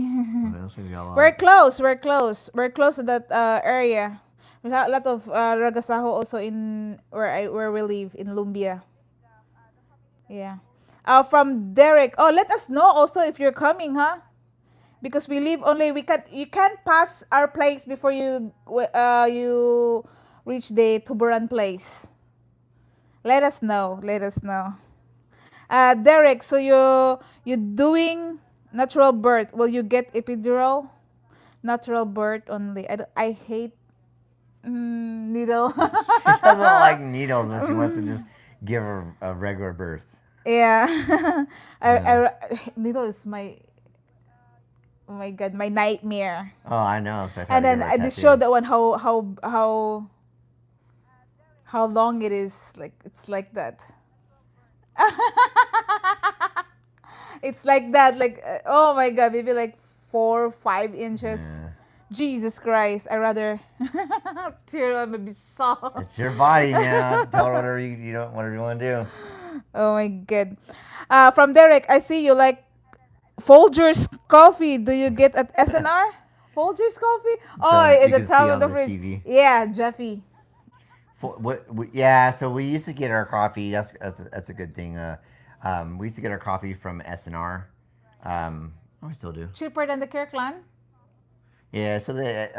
What else have we got? We're close. We're close. We're close to that area. We have a lot of Ragasaho also in where we live in Lumbia. Yeah. From Derek. Oh, let us know also if you're coming, huh? Because we live only you can't pass our place before you reach the Tuburan place. Let us know. Let us know. Derek, so you're doing Natural birth. Will you get epidural? Natural birth only. I hate needle. She doesn't like needles, but she wants to just give her a regular birth. Yeah. Yeah. Needle is my, oh my god, my nightmare. Oh, I know, because I tried And to give then her a I just showed tattoo. that one how long it is. Like it's like that. It's like that. Like oh my god, maybe like 4 5 inches. Yeah. Jesus Christ! I rather tear on my bisol. It's your body, man. Tell her whatever you don't whatever you want to do. Oh my god. From Derek, I see you like Folgers coffee. Do you get at SNR? Folgers coffee? Oh, So at you the can see top of on the the fridge. TV. Yeah, Jeffy. Yeah, so we used to get our coffee. That's a good thing. We used to get our coffee from SNR. Oh, we still do. Cheaper than the Kirkland. Yeah, so the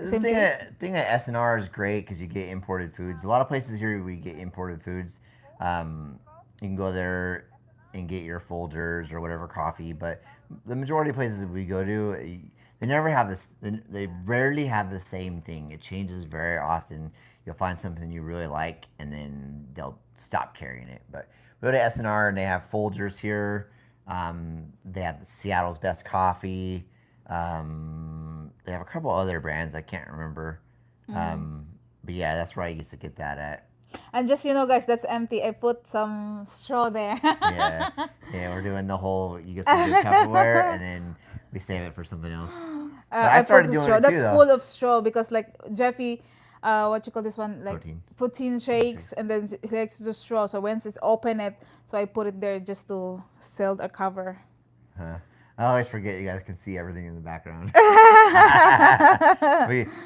Same taste. thing at SNR is great because you get imported foods. A lot of places here we get imported foods. You can go there and get your Folgers or whatever coffee, but the majority of places that we go to, they never have this. They rarely have the same thing. It changes very often. You'll find something you really like, and then they'll stop carrying it. But we go to SNR and they have Folgers here. They have Seattle's Best Coffee. They have a couple other brands I can't remember. But yeah, that's where I used to get that at. And just guys, that's empty. I put some straw there. Yeah, yeah, we're doing the whole. You get some good Tupperware, and then we save it for something else. But I I put started the doing straw. it too, That's though. full of straw because like Jeffy, what you call this one, like Protein. protein shakes, and then he likes the straw. So once it's open it, so I put it there just to seal the cover. Huh. I always forget you guys can see everything in the background.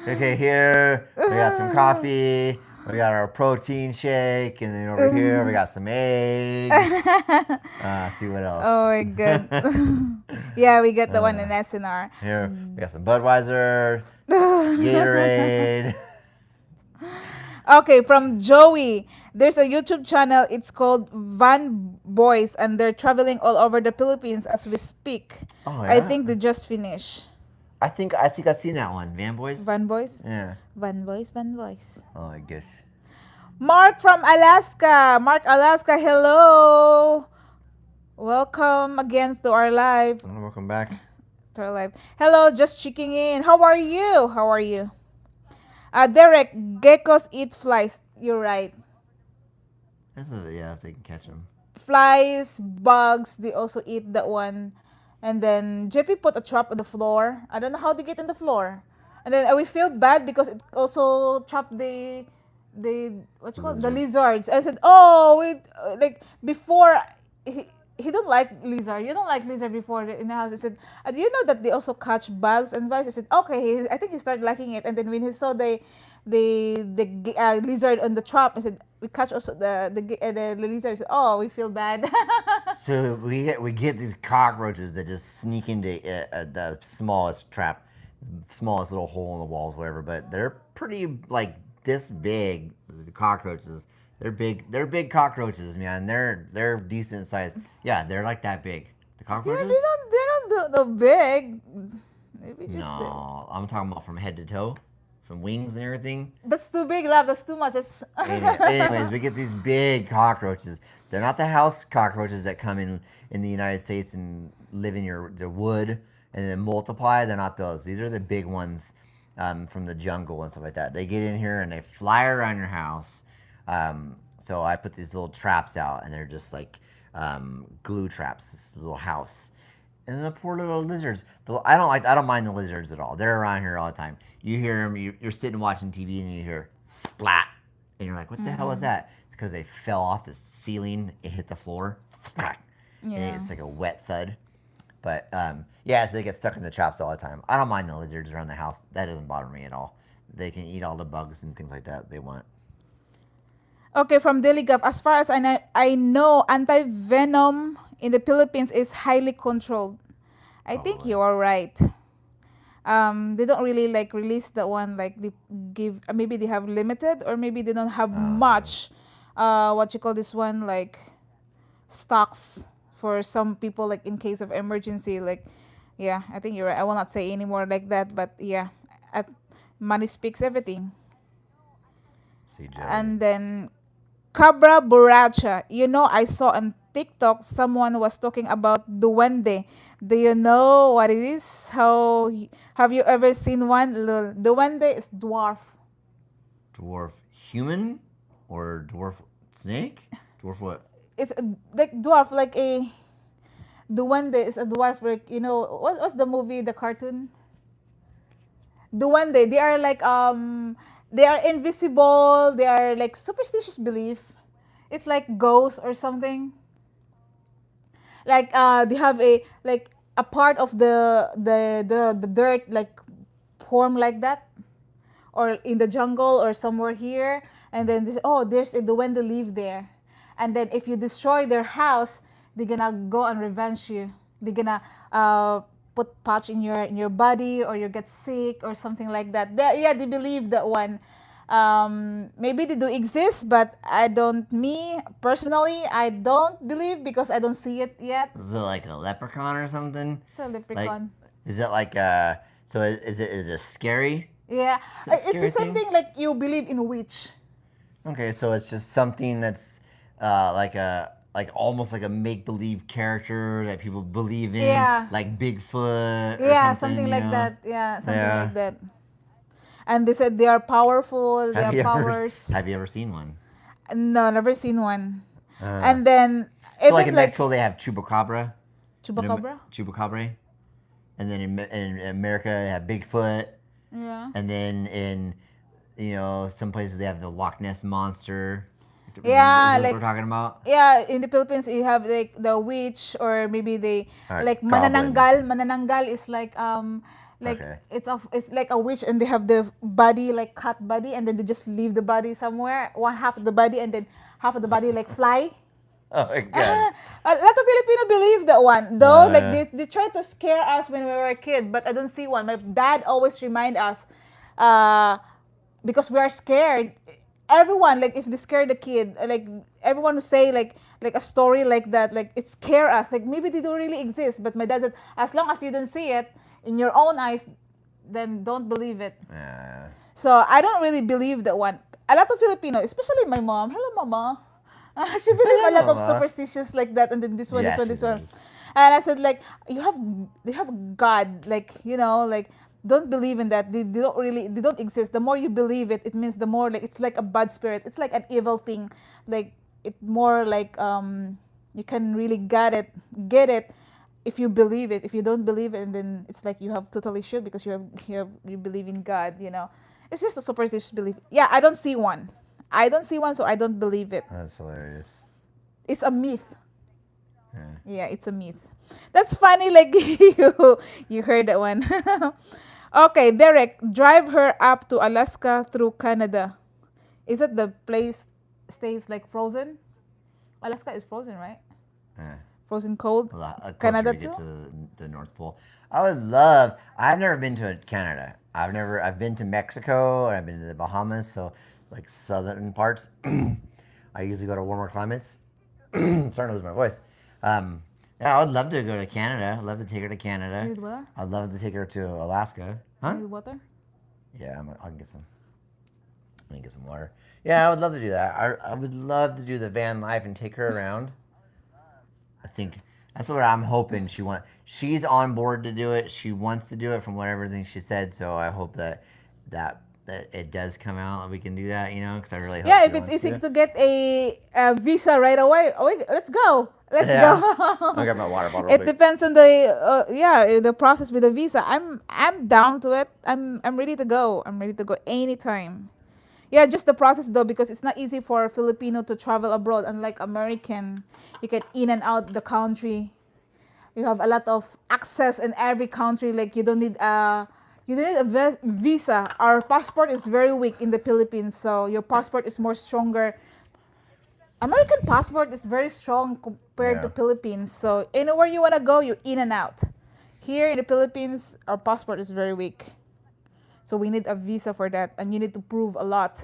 Okay, here we got some coffee. We got our protein shake, and then over here we got some eggs. See what else? Oh my god. Yeah, we get the one in SNR. Here we got some Budweiser, Gatorade. Okay, from Joey. There's a YouTube channel. It's called Van Boys, and they're traveling all over the Philippines as we speak. Oh I yeah. think they just finished. I think I've seen that one. Van Boys. Van Boys? Yeah. Van Boys, Van Boys. Oh, I guess. Mark from Alaska. Mark, Alaska, hello. Welcome again to our live. Welcome back. To our live. Hello, just checking in. How are you? How are you? Derek, geckos eat flies. You're right. Yeah, if they can catch them. Flies, bugs, they also eat that one. And then JP put a trap on the floor. I don't know how they get in the floor. And then we feel bad because it also trapped the what you call it? The lizards. I said, oh wait, like before he don't like lizard. You don't like lizard before in the house. I said, do you know that they also catch bugs and flies? I said, okay. I think he started liking it. And then when he saw the lizard on the trap, I said, we catch also the lizard. I said, oh, we feel bad. So we get these cockroaches that just sneak into the smallest trap, smallest little hole in the walls, whatever. But they're pretty like this big. The cockroaches. They're big. They're big cockroaches, man. They're decent size. Yeah, they're like that big. The cockroaches. They're not the big. Maybe just No, I'm talking about from head to toe, from wings and everything. that's too big, love. That's too much. That's Anyways, we get these big cockroaches. They're not the house cockroaches that come in the United States and live in the wood and then multiply. They're not those. These are the big ones from the jungle and stuff like that. They get in here and they fly around your house. So I put these little traps out, and they're just like glue traps. This little house. And the poor little lizards. I don't mind the lizards at all. They're around here all the time. You hear them. You're sitting watching TV and you hear splat, and you're like, "What the hell was that?" It's because they fell off the ceiling. It hit the floor. Splat. Yeah. And it's like a wet thud. But yeah, so they get stuck in the traps all the time. I don't mind the lizards around the house. That doesn't bother me at all. They can eat all the bugs and things like that they want. Okay, from Deligaf, as far as I know, anti-venom in the Philippines is highly controlled. I think you are right. They don't really like release the one like they give. Maybe they have limited, or maybe they don't have much. What you call this one like stocks for some people, like in case of emergency. Like, yeah, I think you're right. I will not say anymore like that, but yeah, at, money speaks everything. CJ. And then Cabra Borracha. You know, I saw on TikTok someone was talking about duende. Do you know what it is? Have you ever seen one? Duende is dwarf. Dwarf human or dwarf snake? Dwarf what? It's like dwarf, like a duende is a dwarf. Like, you know, what's the movie, the cartoon? Duende. They are like they are invisible. They are like superstitious belief. It's like ghosts or something. Like they have a like a part of the dirt, like form like that, or in the jungle or somewhere here, and then this, oh, there's a duende live there, and then if you destroy their house, they're gonna go and revenge you. They're gonna put patch in your body, or you get sick or something like that. Yeah, they believe that one. Maybe they do exist, but I don't. Me personally, I don't believe because I don't see it yet. Is it like a leprechaun or something? It's a Like, leprechaun. is it like so is it scary? Yeah, Is it a it's the scary same thing? thing like you believe in witch. Okay, so it's just something that's like almost like a make believe character that people believe in, Yeah. like Bigfoot or Yeah, something, something you like know? that. Yeah, something Yeah. like that. And they said they are powerful, they Have are you ever powers. have you ever seen one? No, never seen one. Uh, And then so like even in like Mexico they have chupacabra, chupacabra. chupacabra, and then in America they have Bigfoot, Yeah. and then in some places they have the Loch Ness monster. Is Yeah, this what we're like talking about? yeah, in the Philippines you have like the witch, or maybe they like Goblin. manananggal. Manananggal is like Okay. it's like a witch, and they have the body like cut body, and then they just leave the body somewhere, one half of the body, and then half of the body like fly. Oh my god. A lot of Filipino believe that one, though. Like Yeah. they try to scare us when we were a kid, but I don't see one. My dad always remind us, uh, because we are scared. Everyone, like if they scare the kid, like everyone will say like a story like that, like it scare us. Like maybe they don't really exist, but my dad said, as long as you don't see it in your own eyes, then don't believe it. Yeah. So I don't really believe that one. A lot of Filipino, especially my mom. Hello, mama. She believe a Hello, lot of Mama. superstitious like that, and then this one, this Yeah, one, she this one. does. And I said like they have God, like like don't believe in that. They don't really they don't exist. The more you believe it, it means the more like it's like a bad spirit. It's like an evil thing. Like it more like you can really get it if you believe it. If you don't believe it, and then it's like you have totally should, because you believe in God. It's just a superstitious belief. Yeah, I don't see one. I don't see one, so I don't believe it. That's hilarious. It's a myth. Yeah. Yeah, it's a myth. That's funny. Like you heard that one. Okay, Derek, drive her up to Alaska through Canada. Is it the place stays like frozen? Alaska is frozen, right? Yeah. Frozen cold. A lot closer Canada we get too? to the North Pole. I would love. I've never been to Canada. I've been to Mexico and I've been to the Bahamas. So like southern parts. I usually go to warmer climates. Starting to lose my voice. Yeah, I would love to go to Canada. I'd love to take her to You Canada. need water? I'd love to take her to Alaska. You Huh? need water? Yeah, I can get some. I can get some water. Yeah, I would love to do that. I would love to do the van life and take her around. I think that's what I'm hoping she wants. She's on board to do it. She wants to do it from whatever thing she said. So I hope that it does come out and we can do that. Because I really hope Yeah, she if it's wants easy to. to get a visa right away, oh, let's go. Let's Yeah. go. I got my water bottle. It depends on the process with the visa. I'm down to it. I'm ready to go. I'm ready to go anytime. Yeah, just the process though, because it's not easy for a Filipino to travel abroad. Unlike American, you can in and out the country. You have a lot of access in every country. Like you don't need a visa. Our passport is very weak in the Philippines, so your passport is more stronger. American passport is very strong compared to Yeah. Philippines. So anywhere you wanna go, you in and out. Here in the Philippines, our passport is very weak. So we need a visa for that, and you need to prove a lot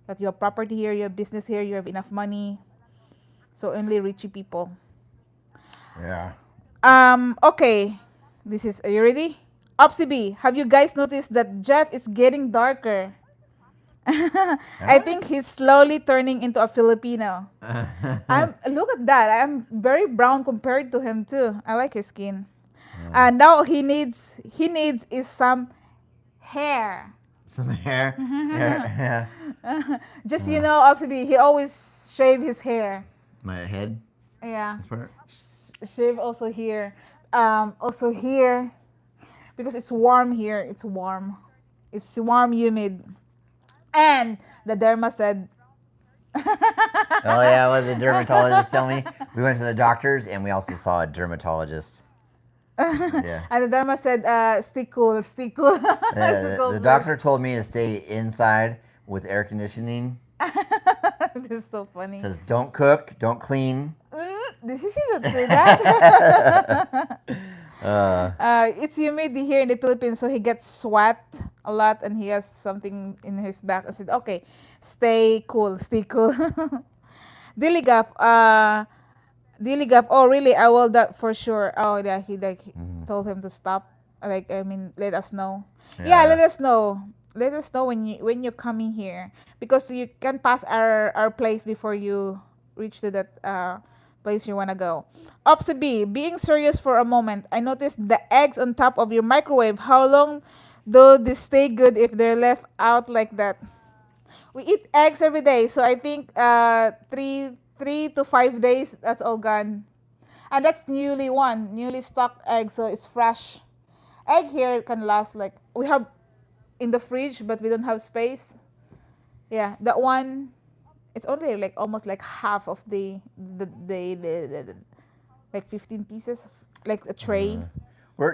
that you have property here, you have business here, you have enough money. So only rich people. Yeah. Okay. This is, are you ready? Opsy B, have you guys noticed that Jeff is getting darker? I Huh? think he's slowly turning into a Filipino. Look at that. I'm very brown compared to him too. I like his skin. Yeah. And now he needs is some hair. Some hair. Yeah. Just Uh, Opsy, he always shave his hair. my head. Yeah. This part. Shave also here. Also here because it's warm here. It's warm. It's warm, humid. And the derma said, Oh yeah, what did the dermatologist tell me? We went to the doctors and we also saw a dermatologist. Yeah. and the Dharma said, stay cool, stay cool. It's a The cold version. doctor told me to stay inside with air conditioning. This is so funny. Says don't cook, don't clean. This he should not say that. uh, It's humid here in the Philippines, so he gets sweat a lot and he has something in his back. I said, okay, stay cool, stay cool. Diligaf, oh really? I will that for sure. Oh yeah, he like he told him to stop. Like I mean, let us know. Yeah, let yeah. us know. Let us know when you're coming here because you can pass our place before you reach to that place you wanna go. Opsi B, being serious for a moment. I noticed the eggs on top of your microwave. How long do they stay good if they're left out like that? We eat eggs every day, so I think 3 to 5 days. That's all gone, and that's newly stocked egg, so it's fresh. Egg here can last like we have in the fridge, but we don't have space. Yeah, that one. It's only like almost like half of the like 15 pieces, like a tray.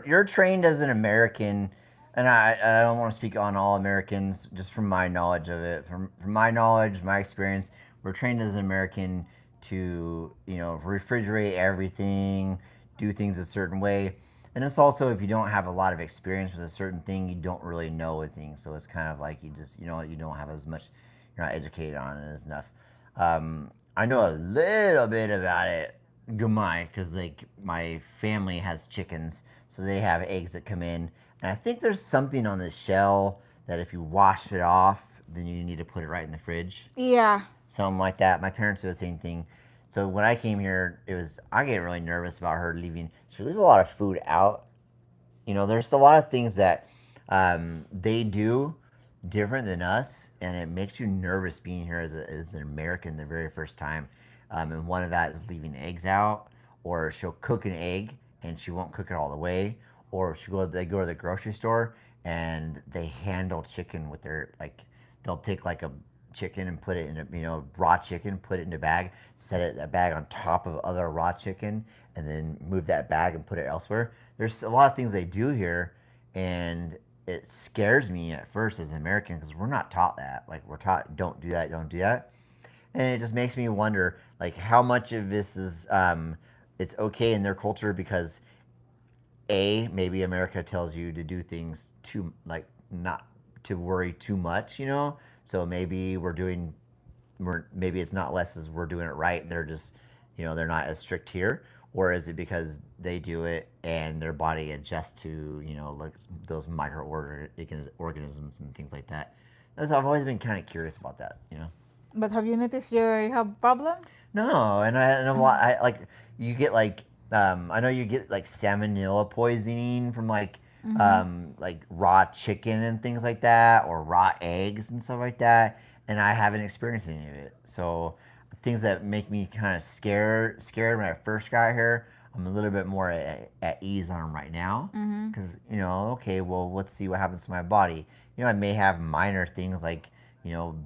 You're trained as an American, and I don't want to speak on all Americans, just from my knowledge of it. From my knowledge, my experience, we're trained as an American to refrigerate everything, do things a certain way, and it's also if you don't have a lot of experience with a certain thing, you don't really know a thing. So it's kind of like you just you don't have as much, you're not educated on it as enough. I know a little bit about it, Gumai, because like my family has chickens, so they have eggs that come in, and I think there's something on the shell that if you wash it off, then you need to put it right in the fridge, Yeah. something like that. My parents do the same thing. So when I came here, I get really nervous about her leaving. She leaves a lot of food out. There's a lot of things that they do different than us, and it makes you nervous being here as an American the very first time. And one of that is leaving eggs out, or she'll cook an egg and she won't cook it all the way, or they go to the grocery store and they handle chicken with their like they'll take like a chicken and put it in a raw chicken, put it in a bag, set it that bag on top of other raw chicken, and then move that bag and put it elsewhere. There's a lot of things they do here, and it scares me at first as an American because we're not taught that. Like we're taught don't do that, don't do that, and it just makes me wonder like how much of this is it's okay in their culture because maybe America tells you to do things too like not to worry too much, so maybe it's not less as we're doing it right. They're just, they're not as strict here. Or is it because they do it and their body adjusts to, like those microorganisms and things like that? I've always been kind of curious about that. But have you noticed you have problem? No, and a lot. You get I know you get like salmonella poisoning from like raw chicken and things like that, or raw eggs and stuff like that. And I haven't experienced any of it. So things that make me kind of scared when I first got here, I'm a little bit more at ease on them right now. Because okay, well, let's see what happens to my body. I may have minor things like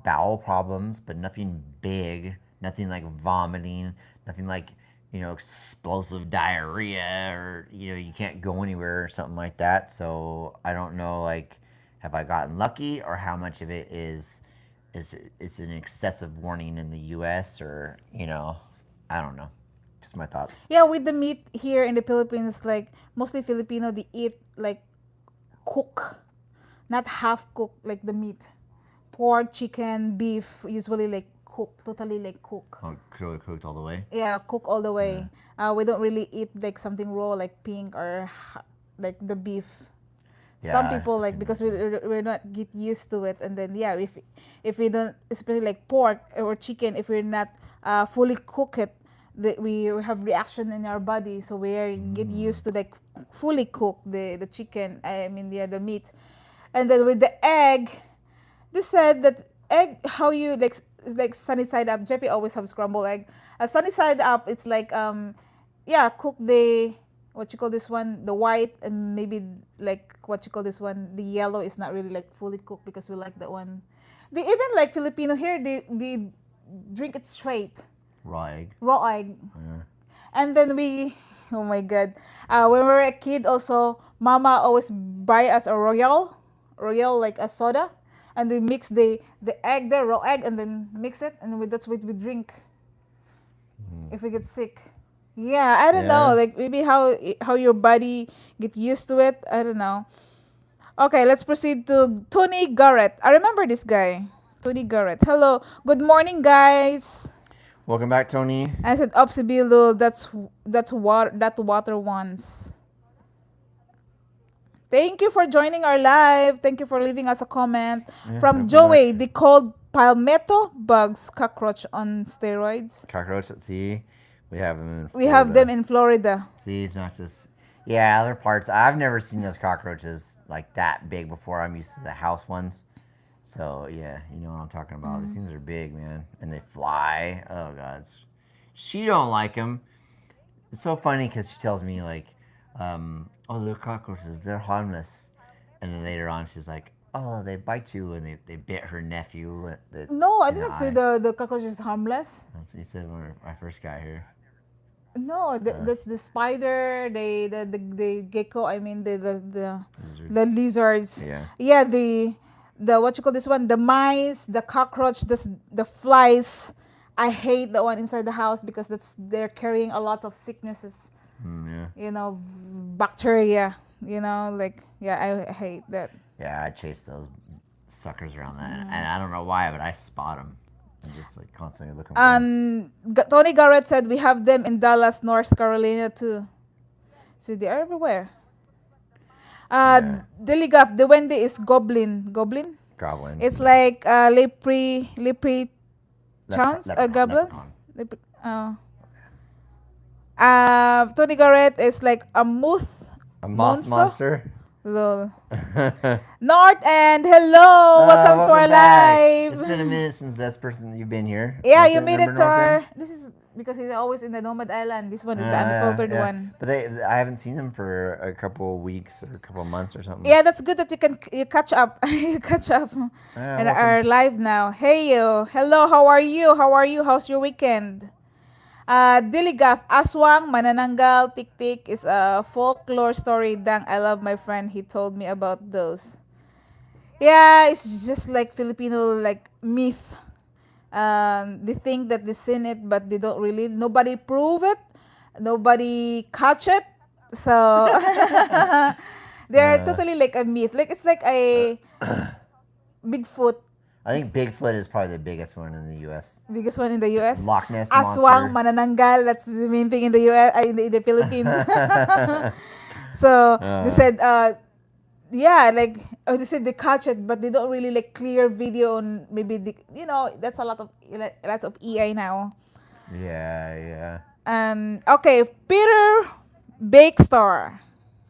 bowel problems, but nothing big, nothing like vomiting, nothing like explosive diarrhea, or you can't go anywhere or something like that. So I don't know, like, have I gotten lucky, or how much of it is an excessive warning in the U.S., or I don't know. Just my thoughts. Yeah, with the meat here in the Philippines, like mostly Filipino, they eat like cook, not half cook like the meat. Pork, chicken, beef, usually like cook, totally like cook. Oh, cooked all the way. Yeah, cook all the way. We don't really eat like something raw like pink or like the beef. Some Yeah, people I've like seen because that too. we're not get used to it, and then yeah, if we don't, especially like pork or chicken, if we're not fully cook it, that we have reaction in our body, so we are get used to like fully cook the chicken. I mean the meat, and then with the egg, they said that egg how you like it's like sunny side up. Jeppy always have scrambled egg. A sunny side up, it's like yeah, cook the what you call this one, the white, and maybe like what you call this one, the yellow is not really like fully cooked because we like that one. They even like Filipino here, they drink it straight, Raw egg. raw egg. Yeah. And then we, oh my god, when we were a kid, also Mama always buy us a royal like a soda, and they mix the egg, the raw egg, and then mix it, and that's what we drink if we get sick. Yeah, I don't know, Yeah. like maybe how your body get used to it. I don't know. Okay, let's proceed to Tony Garrett. I remember this guy, Tony Garrett. Hello, good morning, guys. Welcome back, Tony. I said, Opsibilu, that's what that water wants. Thank you for joining our live. Thank you for leaving us a comment. Yeah, From welcome Joey, back. they called palmetto bugs cockroach on steroids. Cockroach at sea. We have them in We have them Florida. in Florida. See, it's not just. Yeah, other parts. I've never seen those cockroaches like that big before. I'm used to the house ones. So yeah, you know what I'm talking about. These things are big, man, and they fly. Oh god, she don't like them. It's so funny because she tells me like, "Oh, they're cockroaches. They're harmless," and then later on she's like, "Oh, they bite you," and they bit her nephew No, I in the didn't say eye. the cockroach is harmless. That's what he said when I first got here. No, that's the spider, the gecko. I mean Lizard. the lizards. Yeah. Yeah, the what you call this one? The mice, the cockroach, the flies. I hate the one inside the house because they're carrying a lot of sicknesses. Yeah. You know, bacteria. You know, like yeah, I hate that. Yeah, I chase those suckers around that, and I don't know why, but I spot them. I'm just like constantly looking for them. Tony Garrett said we have them in Dallas, North Carolina too. See, they are everywhere. Yeah. Diligaf, the Wendy is goblin. Goblin? Goblin. It's like lepre chance or goblins. Leprechaun. Tony Garrett is like a moth A moth monster. Lol. North and hello, welcome to our back. live. It's been a minute since this person you've been here. Yeah, North you End, made remember it to North our. End? This is because he's always in the Nomad Island. This one is the Yeah, unfiltered yeah. one. But I haven't seen them for a couple weeks or a couple months or something. Yeah, that's good that you catch up. You catch up Yeah, and welcome. are live now. Hey yo, hello. How are you? How are you? How's your weekend? Diligaf, Aswang, Manananggal, Tik-Tik is a folklore story. Dang, I love my friend. He told me about those. Yeah, it's just like Filipino like myth. They think that they seen it, but they don't really. Nobody prove it. Nobody catch it. So they're totally like a myth. Like it's like a Bigfoot, I think Bigfoot is probably the biggest one in the U.S. biggest one in the U.S. Loch Ness Aswang, monster. Manananggal. That's the main thing in the U.S. In the Philippines. So they said, yeah, like they said they catch it, but they don't really like clear video on maybe that's a lot of lots of EI now. Yeah. Okay, Peter Bakestar.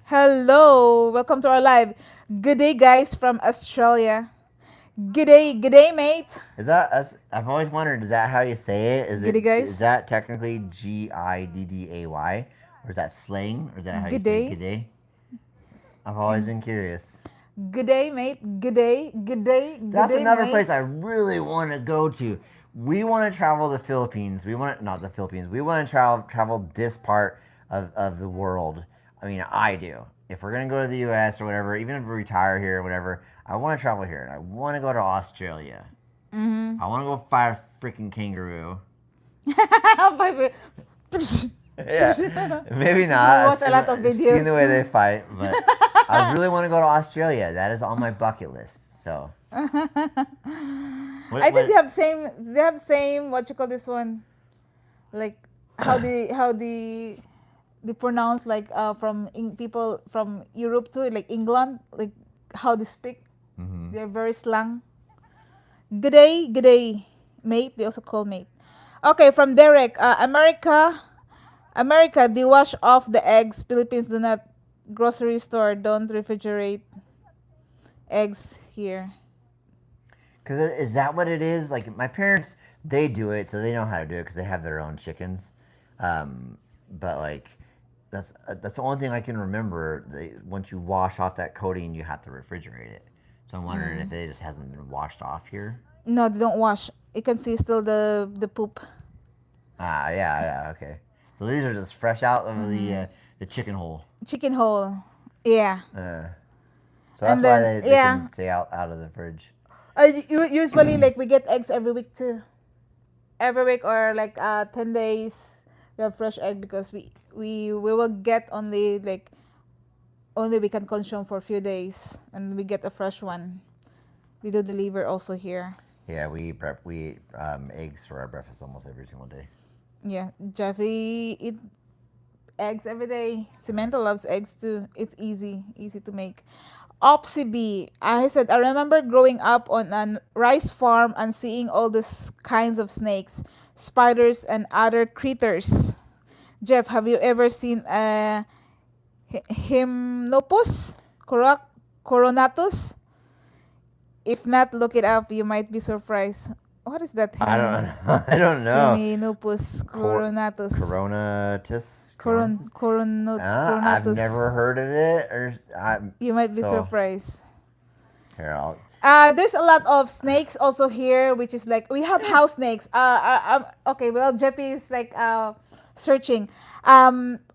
Hello, welcome to our live. Good day, guys from Australia. Good day, mate. Is that? I've always wondered. Is that how you say it? Is it? G'day, guys. Is that technically Gidday, or is that slang, or is that how you say G'day. g'day? I've always been curious. Good day, mate. Good day. That's another mate. place I really want to go to. We want to travel the Philippines. We want not the Philippines. We want to travel this part of the world. I mean, I do. If we're gonna go to the U.S. or whatever, even if we retire here or whatever, I want to travel here. And I want to go to Australia. I want to go fight a freaking kangaroo. Yeah, maybe not. watch a lot of I've videos. seen the way they fight, but I really want to go to Australia. That is on my bucket list. So What I think what? they have same what you call this one, like how they pronounce like people from Europe too, like England, like how they speak. Hmm. They're very slang. Good day, mate. They also call mate. Okay, from Derek, America, they wash off the eggs. Philippines do not. Grocery store don't refrigerate eggs here. Because is that what it is? Like my parents, they do it, so they know how to do it because they have their own chickens. But like that's the only thing I can remember. Once you wash off that coating, you have to refrigerate it. So I'm wondering if it just hasn't been washed off here. No, they don't wash. You can see still the poop. Ah, yeah, yeah, okay. So these are just fresh out of the chicken hole. Chicken hole. Yeah. Uh, so that's And why then they yeah, can stay out of the fridge. usually like we get eggs every week too. Every week or like 10 days we have fresh egg because we will get only we can consume for a few days and we get a fresh one. They do deliver also here. Yeah, we eat eggs for our breakfast almost every single day. Yeah, Jeffy eat eggs every day. Samantha loves eggs too. It's easy to make. Opsy B, I said I remember growing up on a rice farm and seeing all those kinds of snakes, spiders, and other critters. Jeff, have you ever seen a hymnopus? Coronatus? If not, look it up. You might be surprised. What is that I don't know. I don't know. Hymnopus coronatus? Coronatus. Coronatus. I've Coronatus. never heard of it, or You might be so surprised. here I'll. There's a lot of snakes also here, which is like we have house snakes. Okay, well, Jeppy is like searching.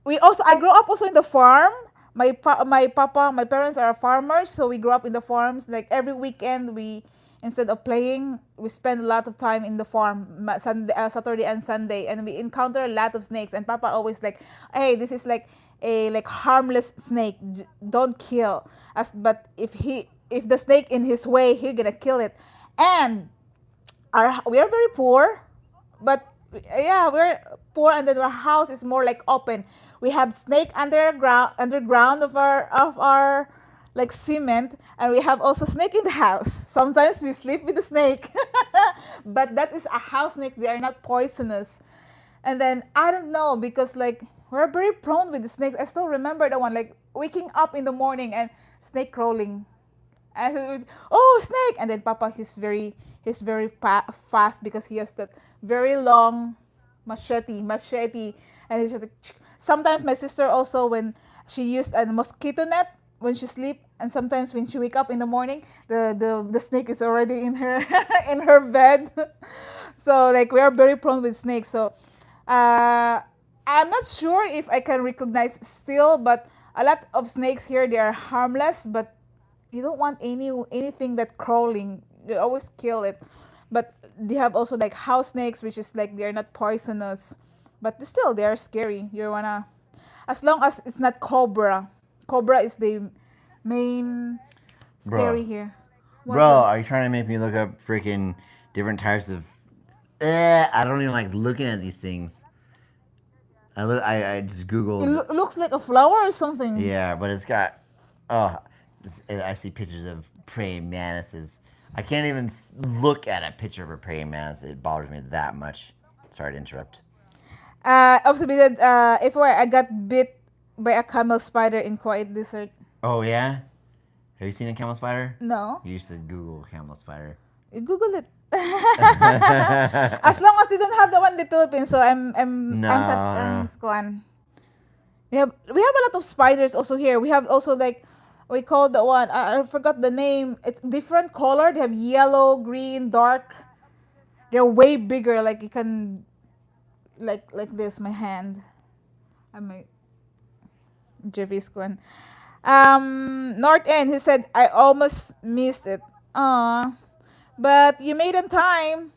We also I grew up also in the farm. My parents are farmers, so we grew up in the farms. Like every weekend, we instead of playing, we spend a lot of time in the farm, Saturday and Sunday, and we encounter a lot of snakes. And Papa always like, hey, this is like a like harmless snake. Don't kill. But if the snake in his way, he's gonna kill it. And we are very poor, but yeah, we're poor, and then our house is more like open. We have snake underground of our like cement, and we have also snake in the house. Sometimes we sleep with the snake, but that is a house snake. They are not poisonous. And then I don't know because like we're very prone with the snakes. I still remember the one like waking up in the morning and snake crawling. And it was, oh, snake! And then Papa, he's very fast because he has that very long machete, and he's just like, sometimes my sister also when she used a mosquito net when she sleep, and sometimes when she wake up in the morning, the snake is already in her in her bed. So like we are very prone with snakes. So I'm not sure if I can recognize still, but a lot of snakes here they are harmless, but you don't want anything that crawling. You always kill it. But they have also like house snakes, which is like they're not poisonous, but still they are scary. You wanna, as long as it's not cobra. Cobra is the main scary Bro, here. What? bro, What? are you trying to make me look up freaking different types of? I don't even like looking at these things. I just It googled. looks like a flower or something. Yeah, but it's got. Oh, I see pictures of praying mantises. I can't even look at a picture of a praying mantis. It bothers me that much. Sorry to interrupt. Also, if I got bit by a camel spider in quiet desert. Oh yeah, have you seen a camel spider? No, You used to Google camel spider. Google it. As long as they don't have the one in the Philippines, so I'm squan. We have a lot of spiders also here. We have also like we call the one I forgot the name. It's different color. They have yellow, green, dark. They're way bigger. Like you can like this. My hand. I my Jeffy squan. North End. He said I almost missed it. But you made in time.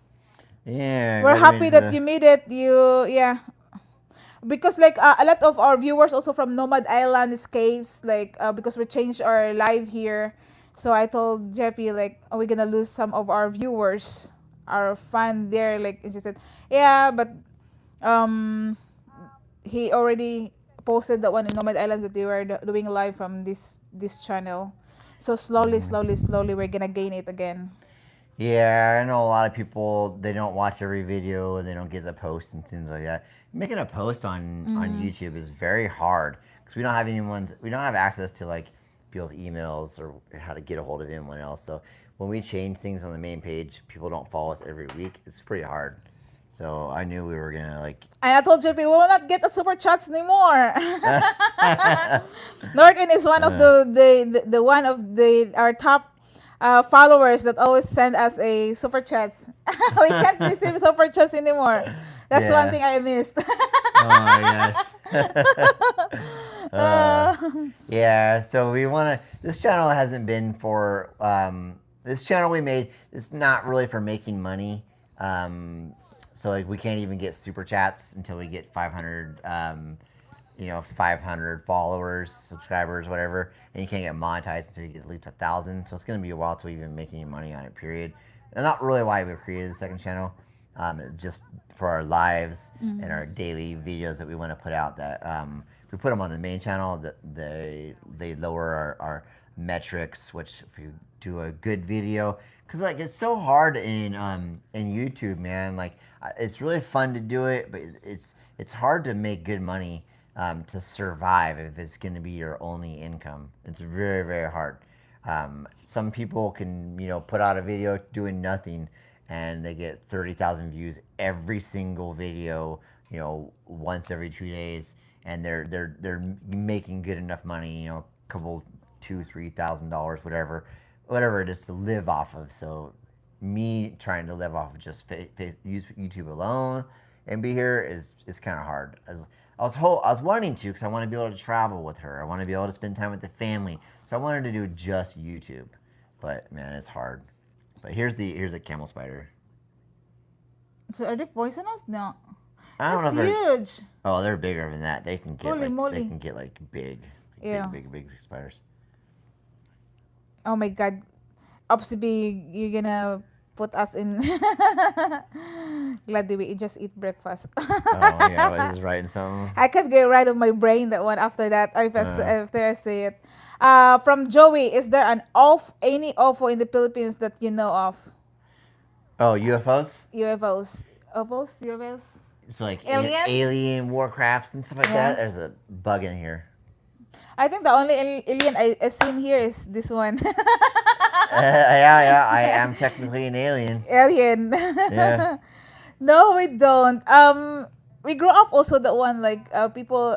Yeah, We're glad you happy made that the. you made it. Yeah, because like a lot of our viewers also from Nomad Island escapes like because we changed our live here, So I told Jeffy, like, are we gonna lose some of our viewers, our fan there? Like, and she said, yeah, but um, he already posted that one in Nomad Islands that they were doing live from this channel. So slowly, Mhm. slowly, slowly, we're gonna gain it again. Yeah, I know a lot of people. They don't watch every video. They don't get the posts and things like that. Making a post on Mm. YouTube is very hard because we don't have anyone's. We don't have access to like people's emails or how to get a hold of anyone else. So when we change things on the main page, people don't follow us every week. It's pretty hard. So I knew we were gonna like. And I told Jeffy, we will not get the super chats anymore. Norton is one of uh, the one of the our top followers that always send us a super chats. We can't receive super chats anymore. That's one yeah. thing I missed. Oh my gosh. uh, uh, yeah, so we want to. This channel hasn't been for. This channel we made. It's not really for making money. So like we can't even get super chats until we get 500. 500 followers, subscribers, whatever, and you can't get monetized until you get at least 1,000. So it's gonna be a while till we even make any money on it. Period. And not really why we created the second channel. Just for our lives and our daily videos that we want to put out. That if we put them on the main channel, that they lower our metrics. Which if you do a good video, because like it's so hard in YouTube, man. Like it's really fun to do it, but it's hard to make good money to survive if it's going to be your only income. It's very very hard. Some people can put out a video doing nothing and they get 30,000 views every single video, once every 2 days, and they're making good enough money, a couple $2,000-3,000, whatever it is to live off of. So me trying to live off of just use YouTube alone and be here is kind of hard. I was wanting to because I want to be able to travel with her. I want to be able to spend time with the family. So I wanted to do just YouTube, but man, it's hard. But here's a camel spider. so are they poisonous? No. I don't That's know if they're. huge. Oh, they're bigger than that. Holy They moly. can get like big, Yeah. big spiders. Oh my god. Obviously, you're gonna put us in. Glad that we just eat breakfast. Oh yeah, what is this writing something? I can't get rid of my brain that one after that. Uh, After I say it. From Joey, is there any OFO in the Philippines that you know of? oh, UFOs. UFOs. UFOs? UFOs? So like Aliens? alien warcrafts and stuff like Yeah. that. There's a bug in here. I think the only alien I seen here is this one. Yeah, I am technically an alien. Alien. Yeah. No, we don't. We grew up also that one like people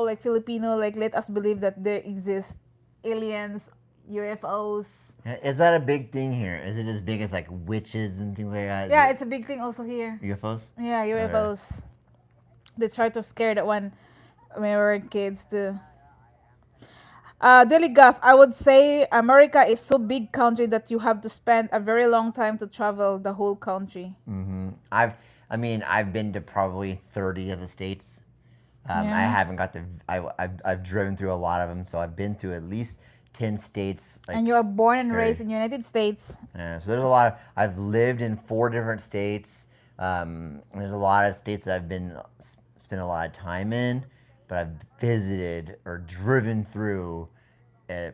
like Filipino like let us believe that there exist aliens, UFOs. Is that a big thing here? Is it as big as like witches and things like that? Is Yeah, it it's a big thing also here. UFOs? Yeah, UFOs. They try to scare that one when we were kids too. Daily Guff, I would say America is so big country that you have to spend a very long time to travel the whole country. Mm-hmm. I've been to probably 30 of the states. I Yeah. haven't got I've driven through a lot of them, so I've been through at least 10 states. Like, And you are born and very, raised in United States. so there's a lot of, I've lived in 4 different states. There's a lot of states that I've spent a lot of time in, but I've visited or driven through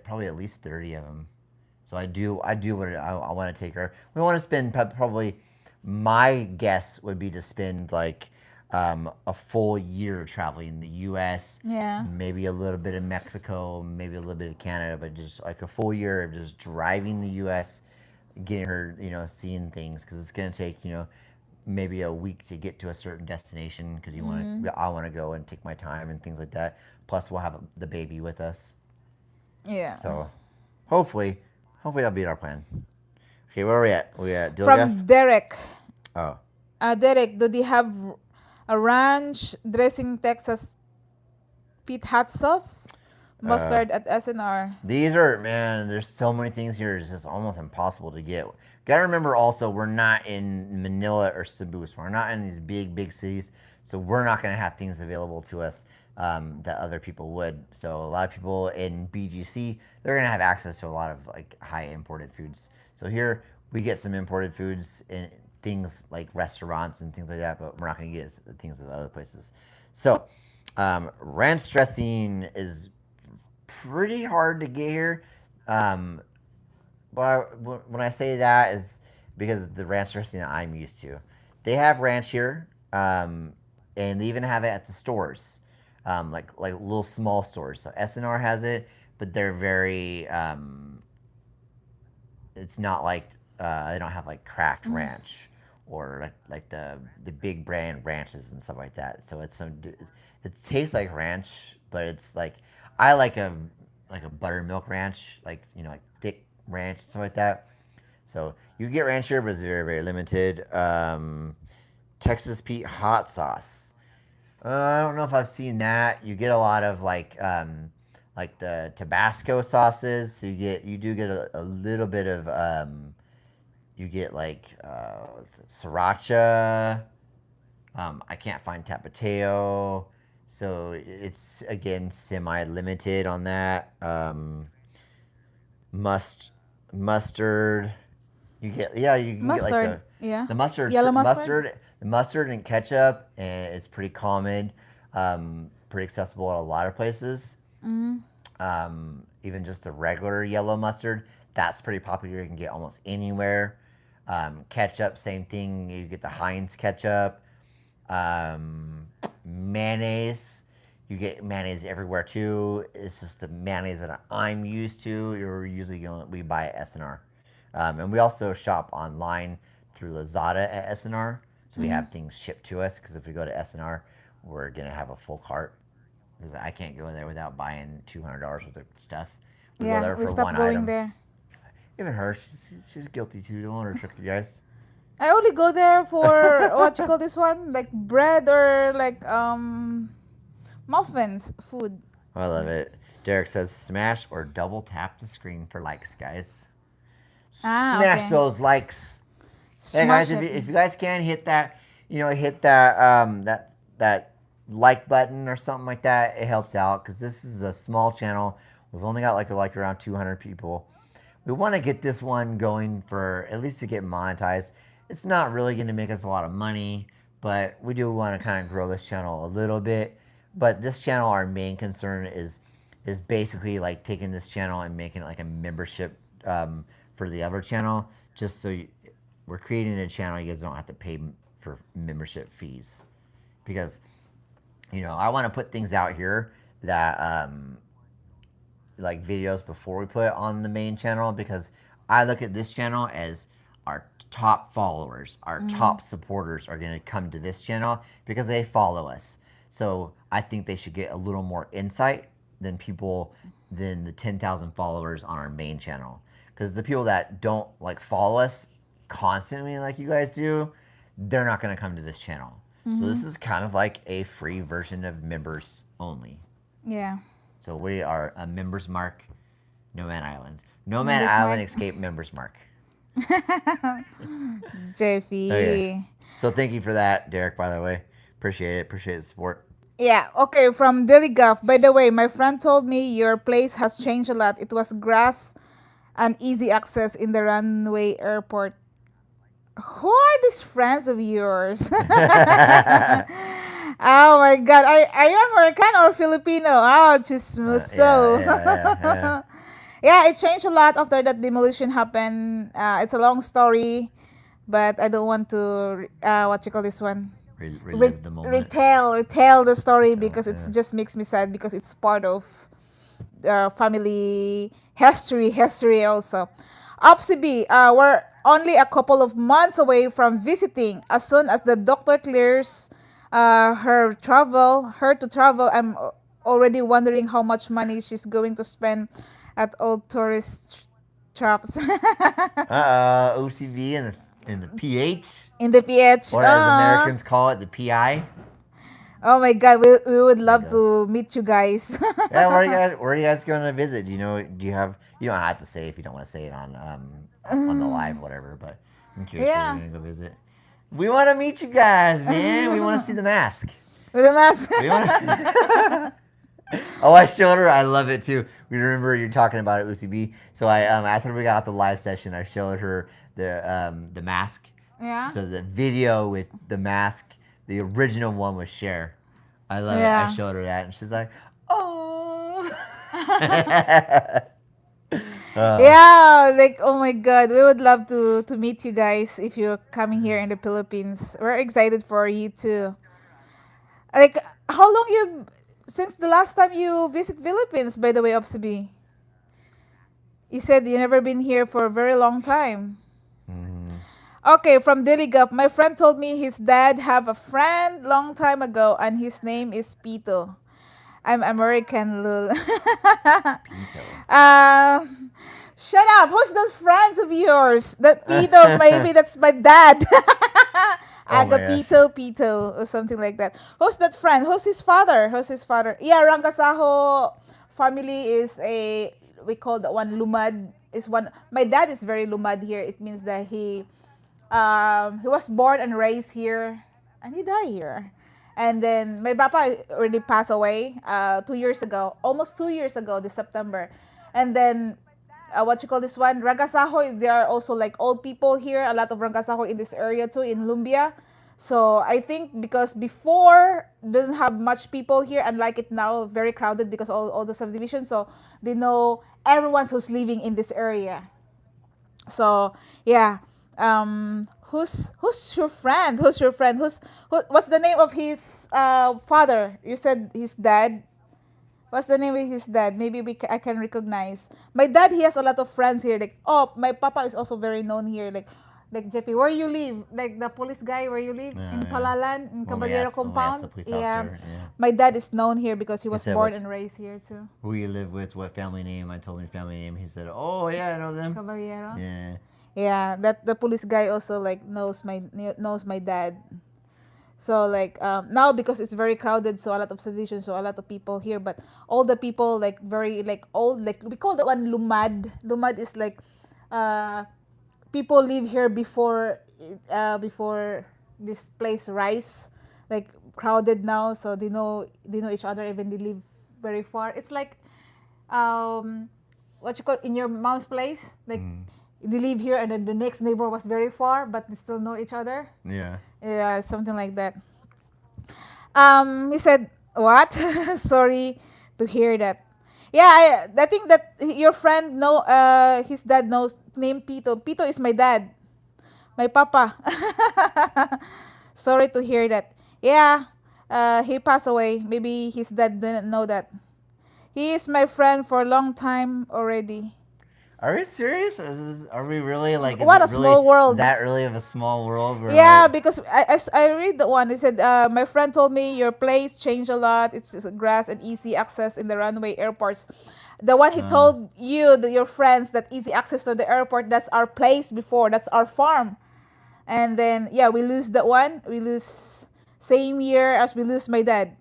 probably at least 30 of them. So I do want to, I want to take her. We want to spend probably, my guess would be to spend like a full year traveling the U.S., Yeah. maybe a little bit of Mexico, maybe a little bit of Canada, but just like a full year of just driving the U.S., getting her, seeing things, because it's gonna take, maybe a week to get to a certain destination, because I want to go and take my time and things like that. Plus, we'll have the baby with us, Yeah. so hopefully that'll be our plan. Okay, where are we at? We at Dilgaf? From Derek. Oh. Derek, do they have a ranch dressing Texas Pete hot sauce? Mustard at SNR. These are, man, there's so many things here. It's just almost impossible to get. Gotta remember also, we're not in Manila or Cebu. We're not in these big cities. So we're not going to have things available to us that other people would. So a lot of people in BGC, they're going to have access to a lot of like high imported foods. So here we get some imported foods and things like restaurants and things like that, but we're not going to get things of other places. So ranch dressing is pretty hard to get here. Um, when I say that is because the ranch dressing that I'm used to. They have ranch here, and they even have it at the stores, like little small stores. So SNR has it, but they're very. It's not like they don't have like Kraft Ranch or like the big brand ranches and stuff like that. So it's some. It tastes like ranch, but it's like I like a buttermilk ranch, like like thick ranch and stuff like that. So you get ranch here, but it's very very limited. Texas Pete hot sauce. I don't know if I've seen that. You get a lot of like the Tabasco sauces. So you do get a little bit of you get like sriracha. I can't find tapatio, so it's again semi limited on that. Must mustard. You get you can get like Mustard. Yeah. the mustard Yellow mustard. mustard the mustard and ketchup, and it's pretty common, pretty accessible at a lot of places. Even just the regular yellow mustard, that's pretty popular. You can get almost anywhere. Ketchup, same thing. You get the Heinz ketchup. Mayonnaise, you get mayonnaise everywhere too. It's just the mayonnaise that I'm used to. You're usually we buy at SNR, and we also shop online through Lazada at SNR. So we have things shipped to us because if we go to SNR, we're gonna have a full cart. Because I can't go there without buying $200 worth of stuff. We go Yeah, there we for stopped one going item. there. Even her, she's guilty too. Don't let her trick you guys. I only go there for what you call this one, like bread or like muffins, food. I love it. Derek says smash or double tap the screen for likes, guys. Ah, Smash okay. those likes. Hey guys, Smash it. if you guys can hit that, hit that that like button or something like that, it helps out because this is a small channel. We've only got like around 200 people. We want to get this one going for at least to get monetized. It's not really going to make us a lot of money, but we do want to kind of grow this channel a little bit. But this channel, our main concern is basically like taking this channel and making it like a membership for the other channel, just so we're creating a channel you guys don't have to pay for membership fees, because I want to put things out here that like videos before we put it on the main channel, because I look at this channel as our top followers, our top supporters are going to come to this channel because they follow us. So I think they should get a little more insight than than the 10,000 followers on our main channel. Because the people that don't like follow us constantly like you guys do, they're not going to come to this channel. So this is kind of like a free version of members only. Yeah. So we are a members mark, Nomad Island. Nomad Members Island mark. Escape members mark. Jeffy. Okay. So thank you for that, Derek, by the way. Appreciate it. Appreciate the support. Yeah, okay, from Dillyguff. By the way, my friend told me your place has changed a lot. It was grass and easy access in the runway airport. Who are these friends of yours? Oh my god, are you American or Filipino? Oh, chismoso. Yeah. Yeah, it changed a lot after that demolition happened. It's a long story, but I don't want to what you call this one, Relive the moment. retell the story because it Yeah. just makes me sad because it's part of family history also. Opsi B, we're only a couple of months away from visiting. As soon as the doctor clears her to travel, I'm already wondering how much money she's going to spend at old tourist traps. OCV and the PH, In the PH. or as Americans call it, the PI. Oh my god, we would love Yes. to meet you guys. Yeah, where are you guys going to visit? Do you have? You don't have to say if you don't want to say it on the live, whatever. But I'm curious where Yeah. you're gonna go visit. We want to meet you guys, man. We want to see the mask. With a mask. We want to. Oh, I showed her. I love it too. We remember you talking about it, Lucy B. So I after we got off the live session, I showed her the mask. Yeah. So the video with the mask, the original one was Cher. I love it. I Yeah. showed her that, and she's like, "Oh." Yeah, like oh my god, we would love to meet you guys if you're coming here in the Philippines. We're excited for you too. Like how long you since the last time you visit Philippines, by the way, Opsibi? You said you never been here for a very long time. Mhm. Okay, from Diligap, my friend told me his dad have a friend long time ago and his name is Pito. I'm American, lul. Pito. uh, shut up. Who's those friends of yours? That Pito, maybe that's my dad. Oh my gosh. Agapito, Pito, or something like that. Who's that friend? Who's his father? Who's his father? Yeah, Rangasaho family is a, we call that one Lumad. Is one. My dad is very Lumad here. It means that he was born and raised here, and he died here. And then my papa already passed away 2 years ago, almost 2 years ago, this September. And then what you call this one, Ragasaho, there are also like old people here, a lot of Ragasaho in this area too, in Lumbia. So I think because before doesn't have much people here, unlike it now, very crowded because all the subdivisions. So they know everyone who's living in this area. So yeah, who's your friend? Who's your friend? What's the name of his father? You said his dad. What's the name of his dad? Maybe I can recognize. My dad, he has a lot of friends here. Like, oh, my papa is also very known here. Like Jeffy, where you live? Like the police guy, where you live? Yeah, In yeah. Palalan, in Caballero When we asked the compound. police Yeah. officer, yeah. My dad is known here because he He was said, born what, and raised here too. who you live with, what family name. I told him family name. He said, "Oh yeah, I know them." Caballero. Yeah. Yeah, that the police guy also like knows my dad. So like now because it's very crowded, so a lot of subdivisions, so a lot of people here, but all the people like very like old, like we call that one lumad. Lumad is like uh people live here before this place rise, like crowded now, so they know each other, even they live very far. It's like um what you call in your mom's place, like Mm. they live here and then the next neighbor was very far, but they still know each other. Yeah. Yeah, something like that. He said, "What? Sorry to hear that." Yeah, I think that your friend know. His dad knows. Name Pito. Pito is my dad, my papa. Sorry to hear that. Yeah, he passed away. Maybe his dad didn't know that. He is my friend for a long time already. Are we serious? Are we really like? Is What it a really small world. that really of a small world? Where Yeah, like, because I read the one. It said, my friend told me your place changed a lot. It's just grass and easy access in the runway airports. The one he told you, that your friends, that easy access to the airport, that's our place before. That's our farm. And then, yeah, we lose that one. We lose same year as we lose my dad.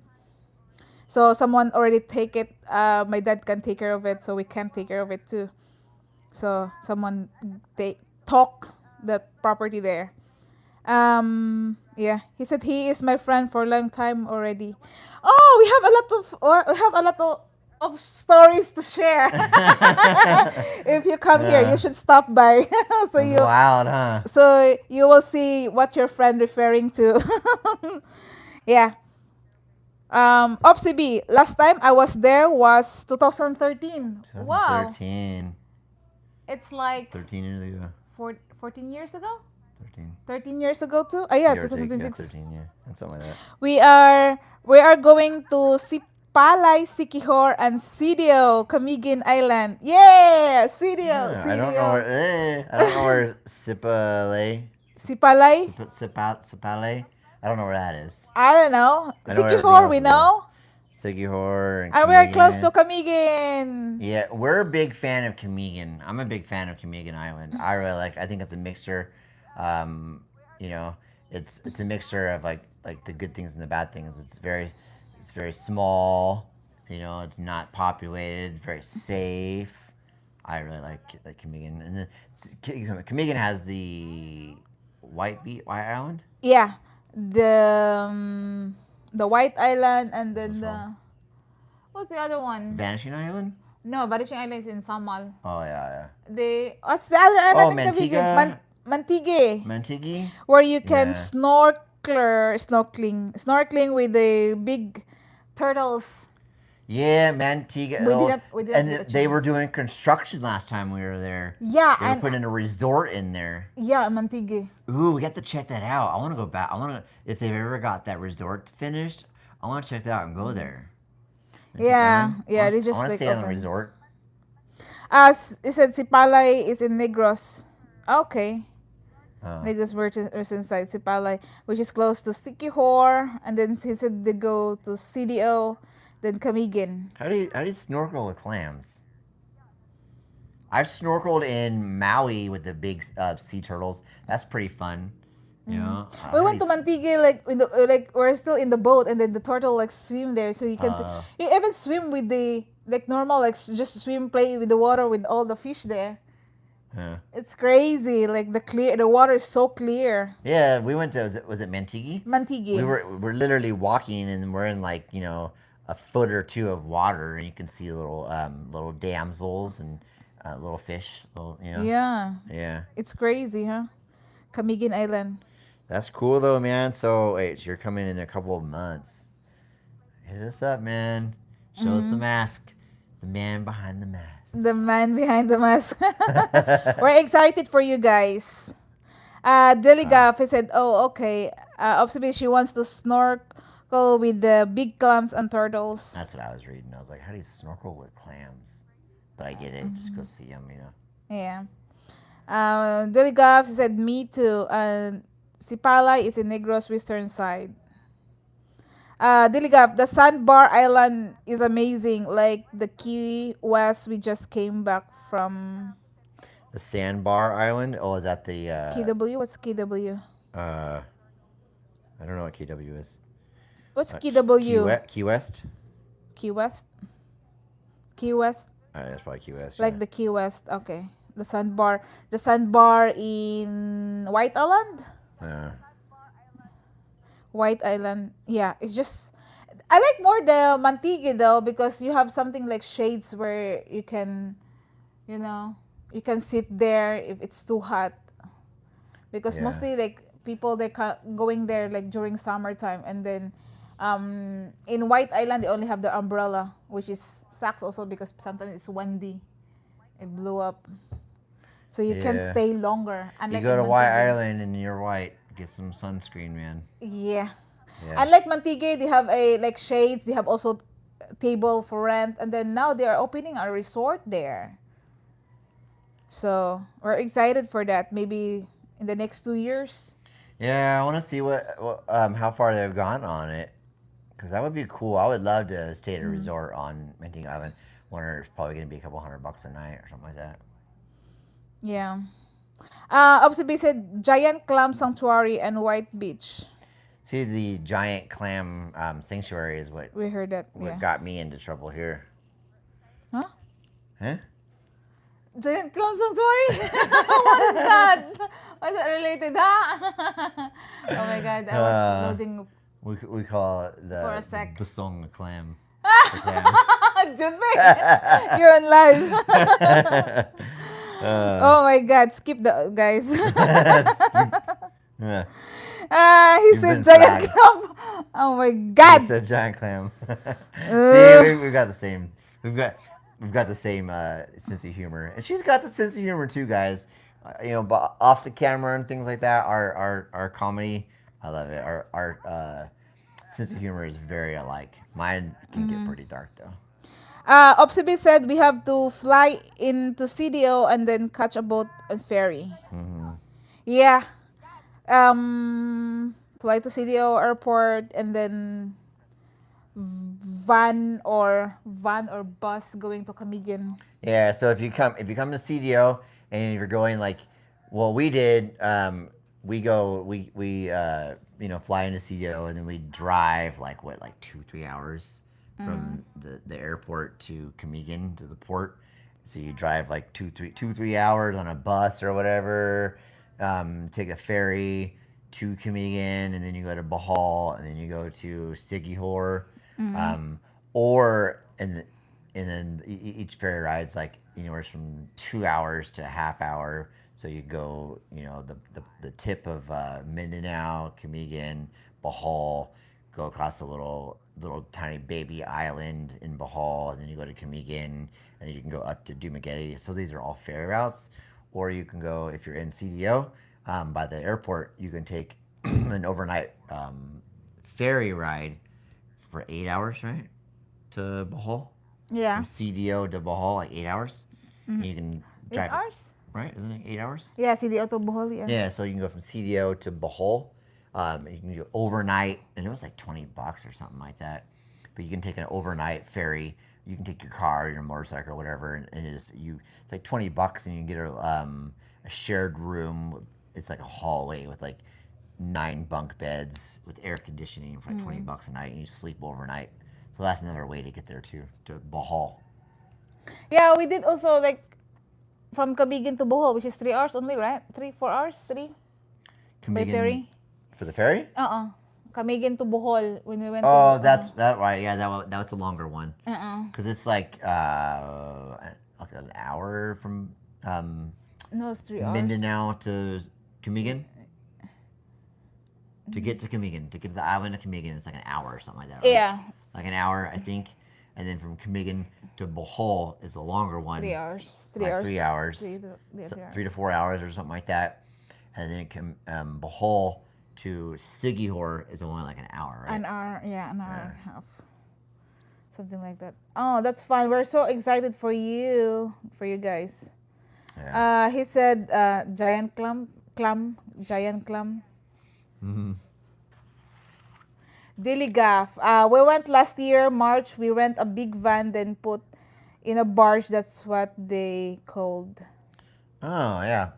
So someone already take it. My dad can take care of it, so we can take care of it too. So someone they talk that property there. Yeah, he said he is my friend for a long time already. Oh, we have a lot of stories to share. If you come here, you yeah, should stop by. so that's you wild, huh? so you will see what your friend referring to. Yeah. Opsi B, last time I was there was 2013. Wow. 2013, It's like 13 years ago. 14 years ago? 13. 13 years ago too? Ah, yeah, Give or take, yeah, 2026. 13, yeah, and something like that. We are going to Sipalay, Sikihor, and Sidio, Camiguin Island. Yeah, Sidio, Yeah, I don't know where. Sidio. I don't know where Sipalay, Sipalay? Sipalay. I don't know where that is. I don't know. I know where everything Sikihor, else we is though. know. Sigihor and And we're close to Camiguin. Camiguin. Yeah, we're a big fan of Camiguin. I'm a big fan of Camiguin Island. I really like. I think it's a mixture. Um, you know, it's a mixture of like the good things and the bad things. It's very small. You know, it's not populated. Very safe. I really like Camiguin. And then Camiguin has the White Island. Yeah, the the White Island, and What's then this one? what's the other one? Vanishing Island? No, Vanishing Island is in Samal. Oh yeah, The what's the other yeah. island Oh, in the begin? Mantiga, Mantigue, Mantigi. where you can Yeah. snorkeling with the big turtles. Yeah, Mantiga. We Oh, didn't we didn't and get a they were chance. doing construction last time we were there. Yeah, They were and putting a resort in there. yeah, Mantigue. Ooh, we got to check that out. I want to go back. I want to, if they've ever got that resort finished, I want to check that out and go there. Mantiga Yeah, Island. yeah, they I just want to like stay on the open. resort. It said Sipalay is in Negros. Okay. Oh. Negros Merchant side, Sipalay, which is close to Sikihor, and then he said they go to CDO, then Camiguin. How do you snorkel with clams? I've snorkeled in Maui with the big sea turtles. That's pretty fun. You know. We How do went to Mantigue like in the like we're still in the boat, and then the turtle like swim there, so you can see, you even swim with the like normal like just swim play with the water with all the fish there. yeah. It's crazy, like the water is so clear. Yeah, we went to was it Mantigi? We Mantigue. were literally walking and we're in like a foot or two of water and you can see little damsels and little fish, Yeah, yeah. it's crazy, huh? Camiguin Island. That's cool though, man. So wait, you're coming in a couple of months. Hit us up, man. Show us the mask. The man behind the mask. The man behind the mask. We're excited for you guys. Deligaf, he said, oh, okay. Obviously, she wants to snorkel with the big clams and turtles. That's what I was reading. I was like, how do you snorkel with clams? But I get it. Just go see them. Yeah. Deligaf, he said, me too. Sipalay is in Negros western side. Deligaf, the Sandbar Island is amazing. Like the Key West, we just came back from The Sandbar Island. Oh, is that the KW. What's KW? I don't know what KW is. What's Key KW? Key West. Key West? Key West? That's probably Key West. Like Yeah. the Key West. Okay. The Sandbar. The Sandbar in White Island? White Island. Yeah, it's just I like more the Mantigue though because you have something like shades where you can, you know, you can sit there if it's too hot. Because Yeah. mostly like people they're going there like during summertime, and then in White Island they only have the umbrella, which is sucks also because sometimes it's windy. It blew up. So you can Yeah. stay longer. You Unlike go in to White Mantigue. Island and you're white. Get some sunscreen, man. Yeah. Yeah. Unlike Mantigue, they have a like shades. They have also table for rent, and then now they are opening a resort there. So we're excited for that. Maybe in the next 2 years. Yeah, I want to see how far they've gone on it, because that would be cool. I would love to stay at a resort on Minting Island. Wonder it's probably gonna be a couple $100 a night or something like that. Yeah. Obviously, said Giant Clam Sanctuary and White Beach. See, the giant clam sanctuary is what We heard that. what Yeah. got me into trouble here. Huh? Huh? Giant Clam Sanctuary? What is that? What's that related, huh? Oh my God, I was loading We call it the For a sec. basong clam. The clam. Jupik, you're on live. Oh my God, skip the guys. Yeah. He You've said been giant flagged. clam. Oh my He God. said giant clam. Uh. See, we've got the same. We've got the same sense of humor, and she's got the sense of humor too, guys. But off the camera and things like that. Our comedy, I love it. Our sense of humor is very alike. Mine can get pretty dark though. Opsibi said we have to fly into CDO and then catch a boat and ferry. Yeah. Fly to CDO airport and then van or bus going to Camiguin. Yeah, so if you come to CDO and you're going like, well, we did, we fly into CDO and then we drive like 2-3 hours from the airport to Camiguin to the port. So you drive like 2-3 hours on a bus or whatever, take a ferry, to Kamigan, and then you go to Bahal, and then you go to Sigihor, Mm-hmm. um, or and then each ferry ride's like anywhere from 2 hours to a half hour. So you go, the tip of Mindanao, Kamigan, Bahal, go across a little tiny baby island in Bahal, and then you go to Kamigan, and then you can go up to Dumaguete. So these are all ferry routes, or you can go if you're in CDO by the airport. You can take an overnight ferry ride for 8 hours, right, to Bahal Yeah. from CDO to Bahal, like 8 hours. Mm-hmm. And you can Eight drive it, hours? right? Isn't it 8 hours? Yeah, see the auto Bohol, yeah. Yeah, so you can go from CDO to Bahal. You can do overnight, and it was like $20 or something like that. But you can take an overnight ferry. You can take your car, your motorcycle, or whatever, and it's like $20, and you can get a shared room. It's like a hallway with like 9 bunk beds with air conditioning for like $20 a night, and you sleep overnight. So that's another way to get there too, to Bahal. Yeah, we did also like from Cavite to Bohol, which is 3 hours only, right? 3, 4 hours, three by Kamigan ferry. for the ferry. Camigan to Bohol when we went to Oh, that's that right. Yeah, that's a longer one uh because it's like an hour from no, it's 3 hours. Mindanao to Kamigan. To get to Kamigan, to get to the island of Kamigan, it's like an hour or something like that. Right? Yeah, Like an hour, I think. And then from Kamigan to Bohol is a longer one. 3 hours. Like 3 hours. Yeah, 3 to 4 hours or something like that. And then Bohol to Sigihor is only like an hour, right? An hour, yeah, an hour and a half. Something like that. Oh, that's fun. We're so excited for you guys. Yeah. He said giant giant clam. Mm-hmm. Diligaf. We went last year, March. We rent a big van, then put in a barge. That's what they called. Oh yeah,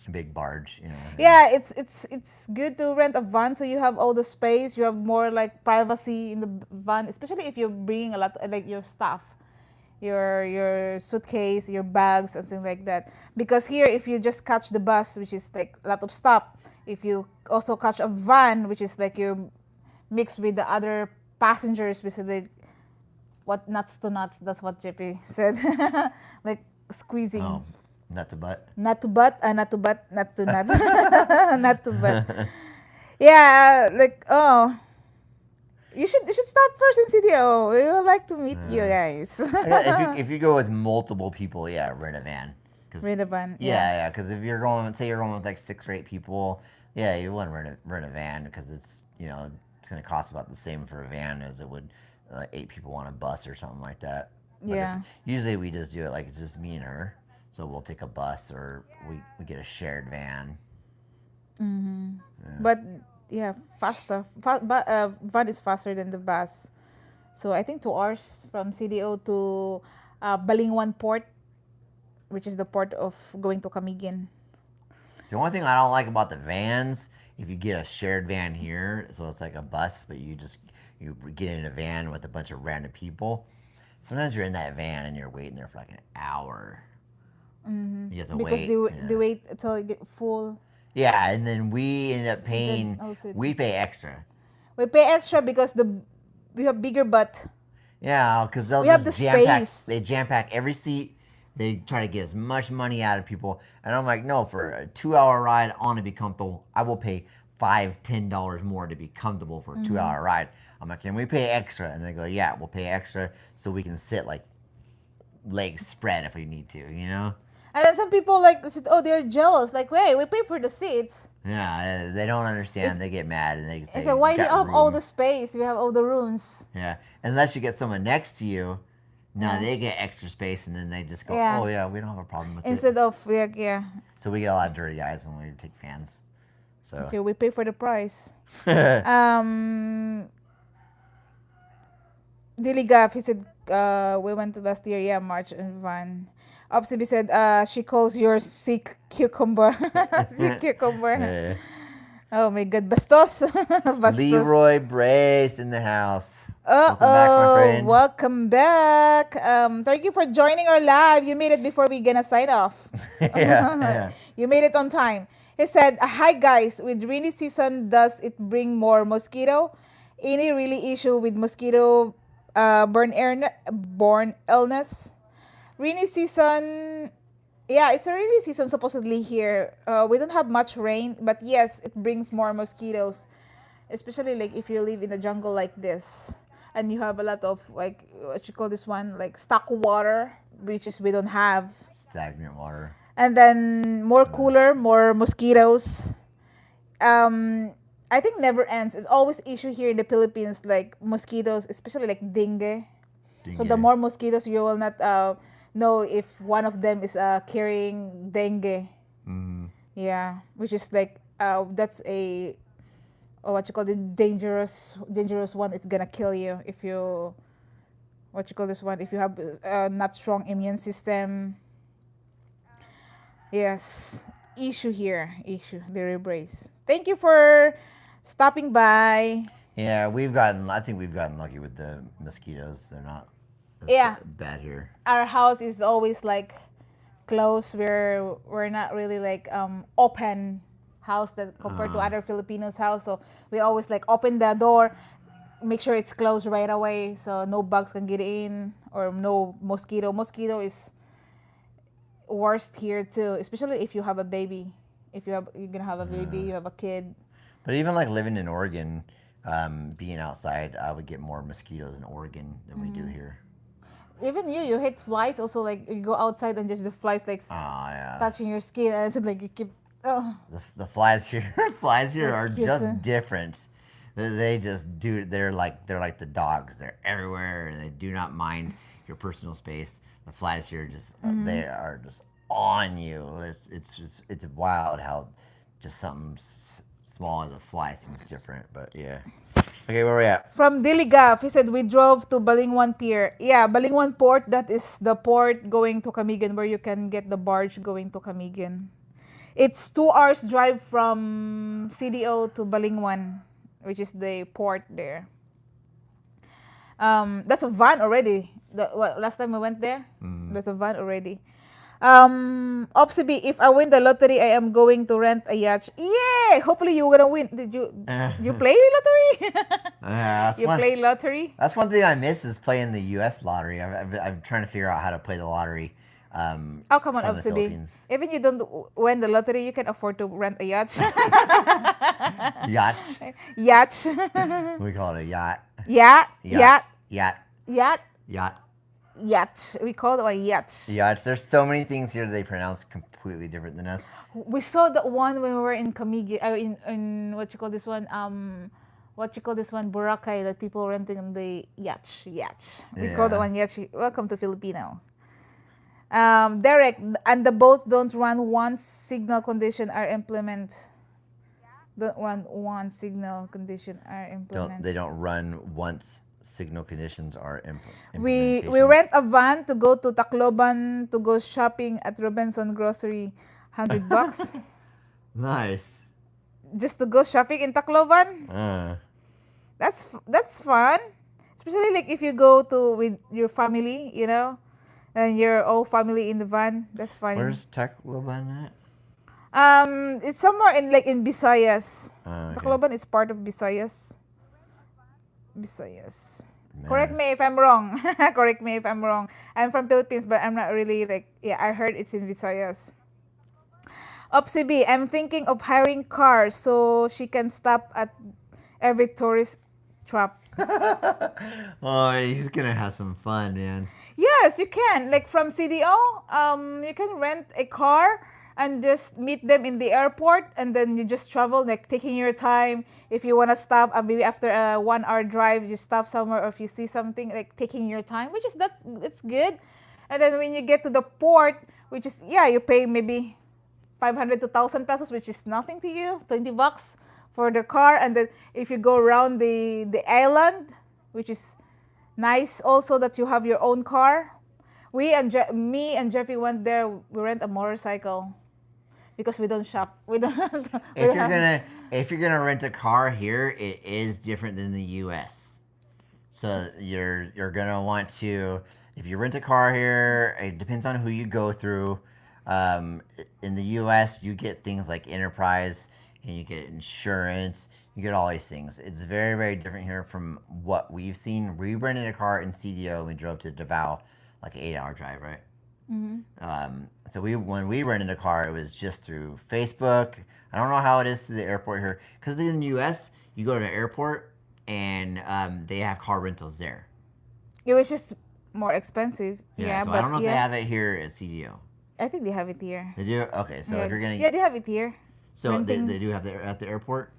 a big barge, Yeah, it's good to rent a van so you have all the space. You have more like privacy in the van, especially if you're bringing a lot like your stuff, your suitcase, your bags, something like that. Because here, if you just catch the bus, which is like a lot of stop, if you also catch a van, which is like you're mixed with the other passengers, basically what nuts to nuts. That's what JP said, like squeezing. Oh, nut to butt. Not to butt, not to butt, not to nut, not to butt. Yeah, like you should stop first in CDO. We would like to meet you guys. If you go with multiple people, yeah, rent a van. Rent a van. Yeah. Because if you're going, say you're going with like 6 or 8 people, yeah, you want to rent a van because it's it's going to cost about the same for a van as it would 8 people on a bus or something like that. But Yeah. usually we just do it like it's just me and her. So we'll take a bus or we get a shared van. But yeah, faster. But van is faster than the bus. So I think 2 hours from CDO to Balingwan Port, which is the port of going to Camigan. The only thing I don't like about the vans, if you get a shared van here, so it's like a bus, but you get in a van with a bunch of random people. Sometimes you're in that van and you're waiting there for like an hour. You have to Because wait. they wait until it get full. Yeah, and then we end up paying. also- We pay extra. We pay extra because we have bigger butt. Yeah, because they'll We have just the jam pack. space. They jam pack every seat. They try to get as much money out of people, and I'm like, no, for a 2-hour ride, I want to be comfortable. I will pay $5-10 more to be comfortable for a 2-hour ride. I'm like, can we pay extra? And they go, yeah, we'll pay extra so we can sit like legs spread if we need to, And then some people like said, oh, they're jealous. Like, wait, we pay for the seats. Yeah, they don't understand. They get mad and they say, I said, why do you "Got have all room." the space? We have all the rooms. Yeah, unless you get someone next to you, now they get extra space and then they just go, Yeah. oh yeah, we don't have a problem with it. Instead of like, yeah, So we get a lot of dirty eyes when we take fans. So we pay for the price. Diligaf, he said, we went to last year, yeah, March and van. Opsibi said, she calls yours sick cucumber. Sick cucumber. Yeah. Oh my God, bastos. Bastos. Leroy Brace in the house. Uh-oh, Welcome back, my friend. Thank you for joining our live. You made it before we gonna sign off. Yeah. You made it on time. He said, "Hi guys, with rainy season, does it bring more mosquito? Any really issue with mosquito born illness? Rainy season, yeah, it's a rainy season supposedly here. We don't have much rain, but yes, it brings more mosquitoes, especially like if you live in the jungle like this, and you have a lot of like what you call this one, like stock water, which is we don't have, Stagnant water. and then more cooler, more mosquitoes. um I think never ends. It's always issue here in the Philippines, like mosquitoes, especially like dengue. So the Dingue. more mosquitoes, you will not know if one of them is carrying dengue. Yeah, which is like that's a what you call the dangerous one. It's gonna kill you if you what you call this one, if you have not strong immune system. Yes, issue here, issue the rebrace. Thank you for stopping by. Yeah, I think we've gotten lucky with the mosquitoes. They're not as Yeah, bad here. our house is always like close. We're not really like open house that compared to other Filipinos house. So we always like open the door, make sure it's closed right away so no bugs can get in or no mosquito. Mosquito is worst here too, especially if you have a baby. If you're gonna have a baby, you have a kid. But even like living in Oregon, being outside, I would get more mosquitoes in Oregon than we do here. Even you hate flies also, like you go outside and just the flies like Oh yeah. touching your skin and it's like you keep oh. The flies here, flies here They're are cute, just huh? different. They just do. They're like the dogs. They're everywhere, and they do not mind your personal space. The flies here just they are just on you. It's wild how just something small as a fly seems different. But yeah. Okay, where we at? From Diligaf, he said we drove to Balingwan Tier. Yeah, Balingwan Port, that is the port going to Camigan where you can get the barge going to Camigan. It's 2 hours drive from CDO to Balingwan, which is the port there. That's a van already. Last time we went there, there's a van already. Opsibi, if I win the lottery, I am going to rent a yacht. Yeah, hopefully you're gonna win. Did you play lottery? That's You one. play lottery? That's one thing I miss is playing the U.S. lottery. I'm trying to figure out how to play the lottery. Oh, come on, from the Opsibi. Philippines. Even you don't win the lottery, you can afford to rent a yacht. Yacht. Yacht. We call it a yacht. Yacht. Yacht. Yacht. Yacht. Yacht. Yacht. Yacht. We call it a yacht. Yachts. There's so many things here that they pronounce completely different than us. We saw that one when we were in Camigi, in what you call this one, Boracay, that people renting the yacht. We call that Yeah. one yacht. Welcome to Filipino. Derek, and the boats don't run once signal condition are implement. Don't run one signal condition are implement. They don't run once signal conditions are We implementations. rent a van to go to Tacloban to go shopping at Robinson Grocery, $100 Nice. just to go shopping in Tacloban. That's fun, especially like if you go to with your family, and you're all family in the van. That's funny. Where's Tacloban at? It's somewhere in Visayas. Oh, okay. Tacloban is part of Visayas. Man. Correct me if I'm wrong. Correct me if I'm wrong. I'm from Philippines, but I'm not really I heard it's in Visayas. Opsi B, I'm thinking of hiring cars so she can stop at every tourist trap. Oh, he's gonna have some fun, man. Yes, you can. Like from CDO, you can rent a car and just meet them in the airport, and then you just travel, like taking your time. If you wanna stop, maybe after a 1 hour drive, you stop somewhere, or if you see something, like taking your time, which is it's good. And then when you get to the port, which is you pay maybe 500 to 1,000 pesos, which is nothing to you, $20 for the car. And then if you go around the island, which is nice also that you have your own car. Me and Jeffy went there. We rent a motorcycle because we don't shop. We don't. If you're gonna rent a car here, it is different than the U.S. So you're gonna want to, if you rent a car here, it depends on who you go through. In the U.S., you get things like enterprise, and you get insurance. You get all these things. It's very, very different here from what we've seen. We rented a car in CDO. And we drove to Davao, like an 8-hour drive, right? Mm-hmm. So when we rented a car, it was just through Facebook. I don't know how it is to the airport here, because in the U.S. you go to the airport and they have car rentals there. It was just more expensive. Yeah, Yeah, so I but don't know if they yeah, have it here at CDO. I think they have it here. They do. Okay, so if Yeah, you're gonna, yeah, they have it here. so Renting. they do have it at the airport.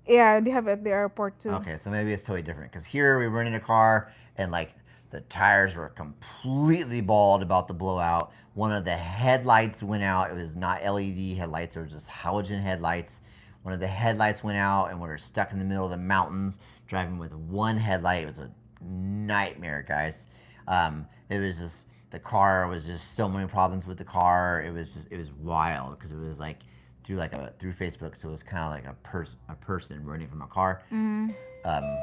Yeah, they have it at the airport too. Okay, so maybe it's totally different because here we rented a car and like the tires were completely bald about to blow out. One of the headlights went out. It was not LED headlights; it was just halogen headlights. One of the headlights went out, and we were stuck in the middle of the mountains driving with one headlight. It was a nightmare, guys. It was just the car was just so many problems with the car. It was wild because it was like through Facebook, so it was kind of like a person running from a car. Mm-hmm. Um,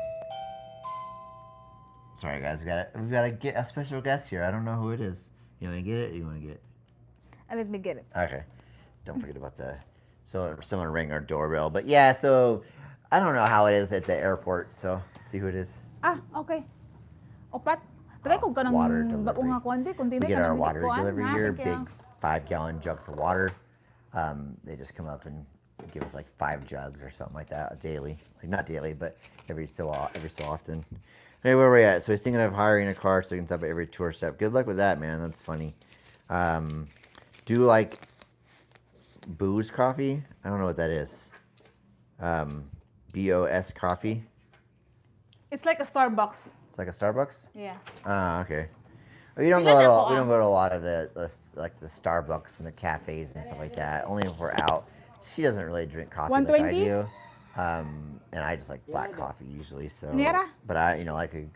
sorry guys, we gotta get a special guest here. I don't know who it is. You want to get it? Or you want to get it? And let me get it. Okay. Don't forget about the. So someone rang our doorbell, but yeah. So I don't know how it is at the airport. So let's see who it is. Ah, okay. Opat. Tagay ko ka ng Water bago delivery. nga kuan be kung We tinay get ka our ng water kuan, delivery ha, here, thank big you. 5-gallon jugs of water. They just come up and give us like 5 jugs or something like that daily. Like not daily, but every so often. Hey, where are we at? So he's thinking of hiring a car so he can stop at every tour step. Good luck with that, man. That's funny. Do you like booze coffee? I don't know what that is. BOS coffee. It's like a Starbucks. It's like a Starbucks. Yeah. Ah, okay. Well, we don't go to a lot of the like the Starbucks and the cafes and stuff like that. Only if we're out. She doesn't really drink coffee like I 120? do. And I just like black coffee usually. So, Nera? but I like a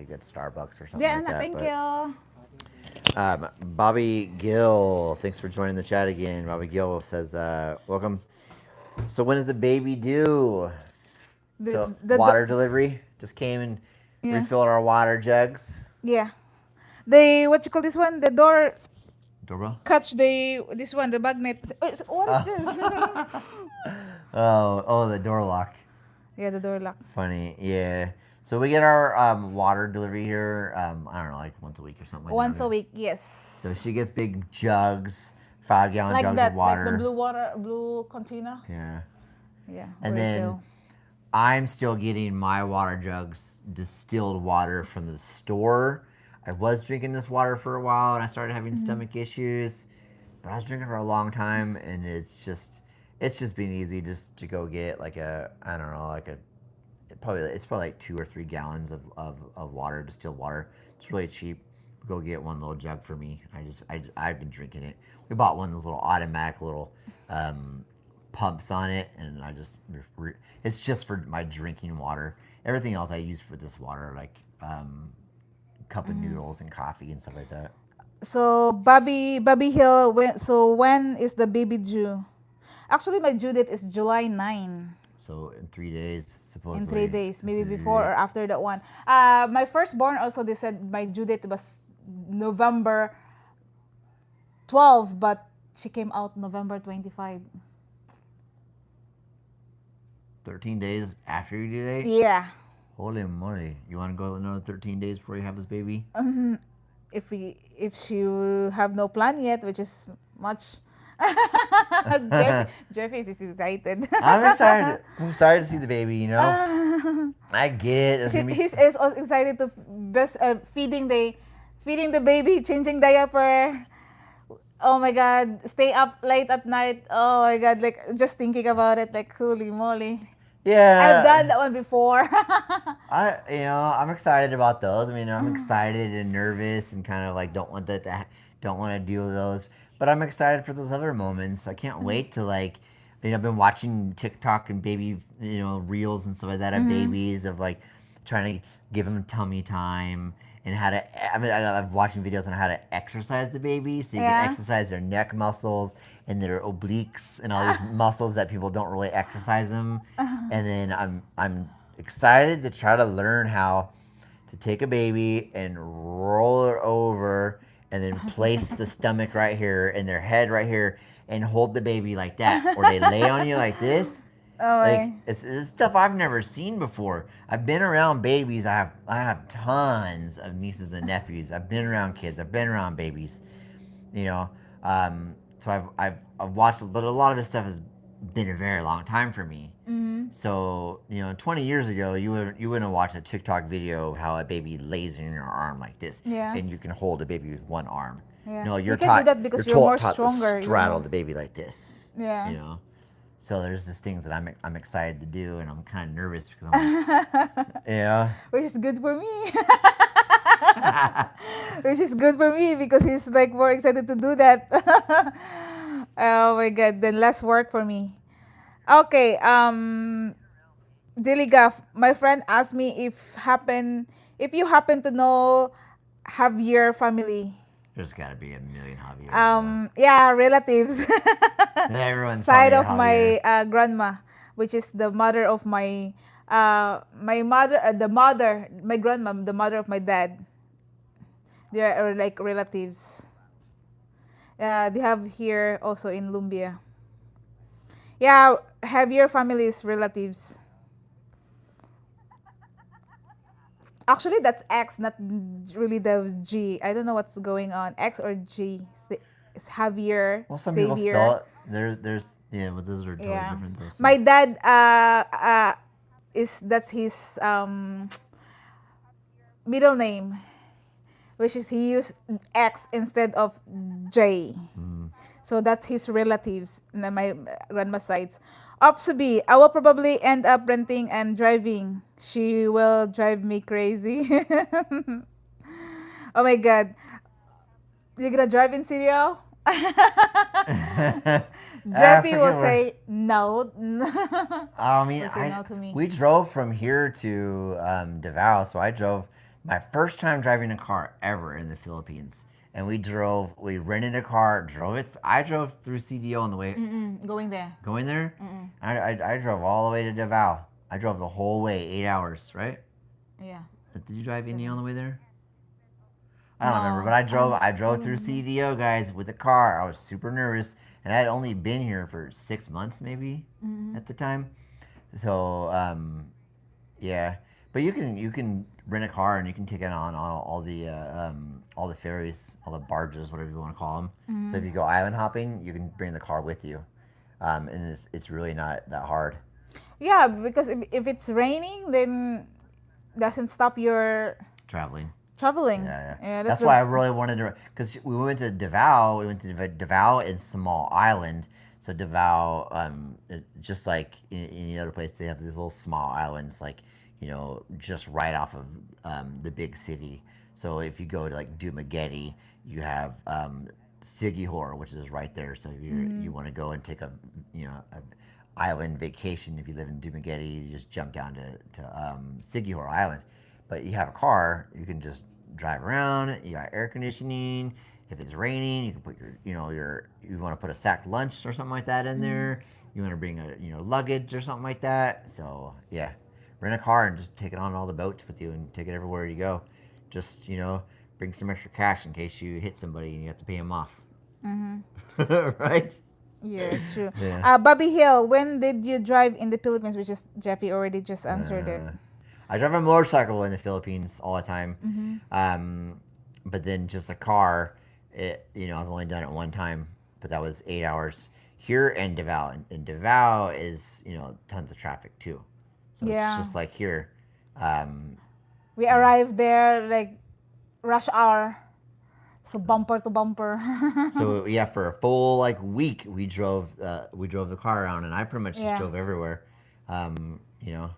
good Starbucks or something Yeah, like Anna, that. thank But, you. Bobby Gill, thanks for joining the chat again. Bobby Gill says, "Welcome." So when is the baby due? So water delivery just came and Yeah. refilled our water jugs. Yeah. They what you call this one? The door Doorbell. catch this one, the magnet. What is this? Oh, the door lock. Yeah, the door lock. Funny, yeah. So we get our water delivery here. I don't know, like once a week or something. Like Once that. a week, yes. So she gets big jugs, 5-gallon Like jugs that, of water. like the blue container. Yeah. Yeah. And then I'm still getting my water jugs, distilled water from the store. I was drinking this water for a while, and I started having stomach issues. But I was drinking for a long time, and it's just been easy just to go get like I don't know, like it's probably like 2 or 3 gallons of water, distilled water. It's really cheap. Go get one little jug for me. I've been drinking it. We bought one of those little automatic little pumps on it, and it's just for my drinking water. Everything else I use for this water, like cup of noodles and coffee and stuff like that. So Bobby Hill, when is the baby due? Actually, my due date is July 9. So in 3 days, supposedly. In 3 days, maybe before or after that one. My firstborn also, they said my due date was November 12, but she came out November 25. 13 days after your due date? Yeah. Holy moly. You want to go another 13 days before you have this baby? If she have no plan yet, which is much. Jeff is excited. I'm excited. I'm excited to see the baby, you know? I get it. He's also excited to feeding the baby, changing diaper. Oh my God, stay up late at night. Oh my God, like just thinking about it, like holy moly. Yeah. I've done that one before. I'm excited about those. I mean, I'm excited and nervous and kind of like don't want to deal with those. But I'm excited for those other moments. I can't wait to like, I've been watching TikTok and baby, reels and stuff like that of babies of like trying to give them tummy time and how to. I'm watching videos on how to exercise the baby so you can exercise their neck muscles and their obliques and all these muscles that people don't really exercise them. And then I'm excited to try to learn how to take a baby and roll her over and then place the stomach right here and their head right here and hold the baby like that, or they lay on you like this. Oh Like my. it's stuff I've never seen before. I've been around babies. I have tons of nieces and nephews. I've been around kids. I've been around babies. You know, so I've watched, but a lot of this stuff has been a very long time for me. Mm-hmm. So 20 years ago, you wouldn't watch a TikTok video of how a baby lays in your arm like this, Yeah. and you can hold a baby with one arm. Yeah. No, You you're can do taught that you're because you're more taught to stronger. You're straddle more. the baby like this. Yeah. You know. So there's just things that I'm excited to do, and I'm kind of nervous because I'm like, yeah. Which is good for me. Which is good for me because he's like more excited to do that. Oh my god, then less work for me. Okay, Diligaf, my friend asked me if you happen to know Javier family. There's got to be a million Javier's, though. Yeah, relatives. Everyone's Side probably a of my Javier. grandma, which is the mother of my mother, my grandma, the mother of my dad. They are like relatives. They have here also in Lumbia. Yeah, have your family's relatives. Actually, that's X, not really the G. I don't know what's going on. X or G. It's Javier, Well, some people spell Xavier. it. There's yeah, but those are totally Yeah. different though. So. My dad is that's his middle name, which is he used X instead of J. So that's his relatives, my grandma's sides. Opsubi, I will probably end up renting and driving. She will drive me crazy. Oh my god. You're gonna drive in CDO? I Jeffy will forget where. say no. I mean, Will say no to me. we drove from here to Davao, so I drove my first time driving a car ever in the Philippines, and we rented a car, drove it. I drove through CDO on the way Going there. going there. I drove all the way to Davao. I drove the whole way, 8 hours, right? Yeah. Did you drive any on the way there? I don't remember, No. but I drove through CDO, guys, with a car. I was super nervous, and I had only been here for 6 months maybe at the time. So yeah, but you can rent a car and you can take it on all the ferries, all the barges, whatever you want to call them. So if you go island hopping, you can bring the car with you, and it's really not that hard Yeah, because if it's raining, then doesn't stop your traveling. traveling. Yeah, yeah. Yeah, That's good. why I really wanted to, because we went to Davao. We went to Davao and Small Island. So Davao, just like in any other place, they have these little small islands, like just right off of the big city. So if you go to like Dumaguete, you have Sigihor, which is right there. So if you want to go and take a island vacation, if you live in Dumaguete, you just jump down to Sigihor Island. But you have a car, you can just drive around. You got air conditioning. If it's raining, you can put you want to put a sack lunch or something like that in there. You want to bring luggage or something like that. So yeah, rent a car and just take it on all the boats with you and take it everywhere you go. Just bring some extra cash in case you hit somebody and you have to pay them off. Right? Yeah, it's true. Yeah. Bobby Hill, when did you drive in the Philippines? Which is Jeffy already just answered it. I drive a motorcycle in the Philippines all the time. But then just a car, I've only done it one time, but that was 8 hours. Here in Davao, and Davao is, tons of traffic too. So Yeah. it's just like here. We arrived there like rush hour, so bumper to bumper. So yeah, for a full week, we drove the car around, and I pretty much Yeah. just drove everywhere. You know,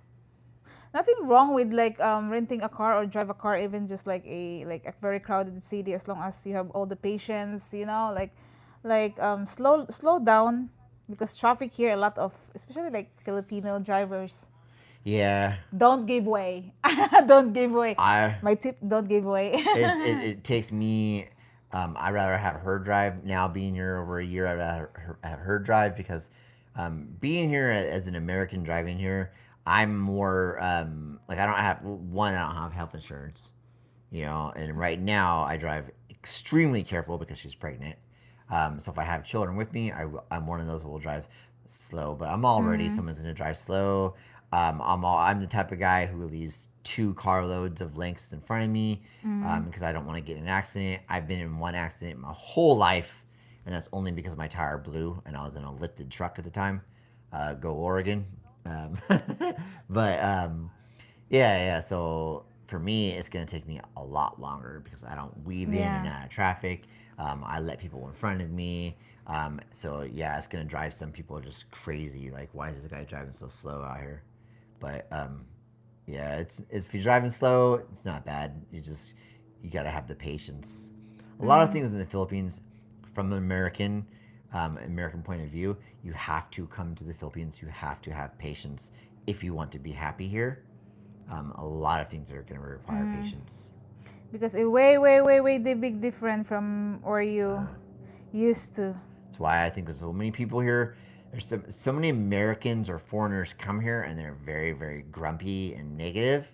Nothing wrong with like renting a car or drive a car, even just like a very crowded city, as long as you have all the patience, slow down, because traffic here, a lot of, especially like Filipino drivers, yeah. don't give way. Don't give way. I My tip, don't give way. it takes me. I'd rather have her drive now. Being here over a year, I'd rather have her drive because being here as an American driving here, I'm more I don't have health insurance, and right now I drive extremely careful because she's pregnant. So if I have children with me, I'm one of those who will drive slow. But I'm already Mm, someone's gonna drive slow. I'm the type of guy who leaves 2 carloads of lengths in front of me mm. because I don't want to get in an accident. I've been in one accident my whole life, and that's only because my tire blew and I was in a lifted truck at the time. Go Oregon. Um, but yeah. So for me, it's gonna take me a lot longer because I don't weave in and Yeah. out of traffic. I let people in front of me. So yeah, it's gonna drive some people just crazy. Like, why is this guy driving so slow out here? But yeah, it's if you're driving slow, it's not bad. You gotta have the patience. A lot of Mm, things in the Philippines, from an American point of view, you have to come to the Philippines. You have to have patience if you want to be happy here. A lot of things are going to require mm. patience. Because it way the big different from where you Uh, used to. that's why I think there's so many people here. There's so many Americans or foreigners come here and they're very, very grumpy and negative,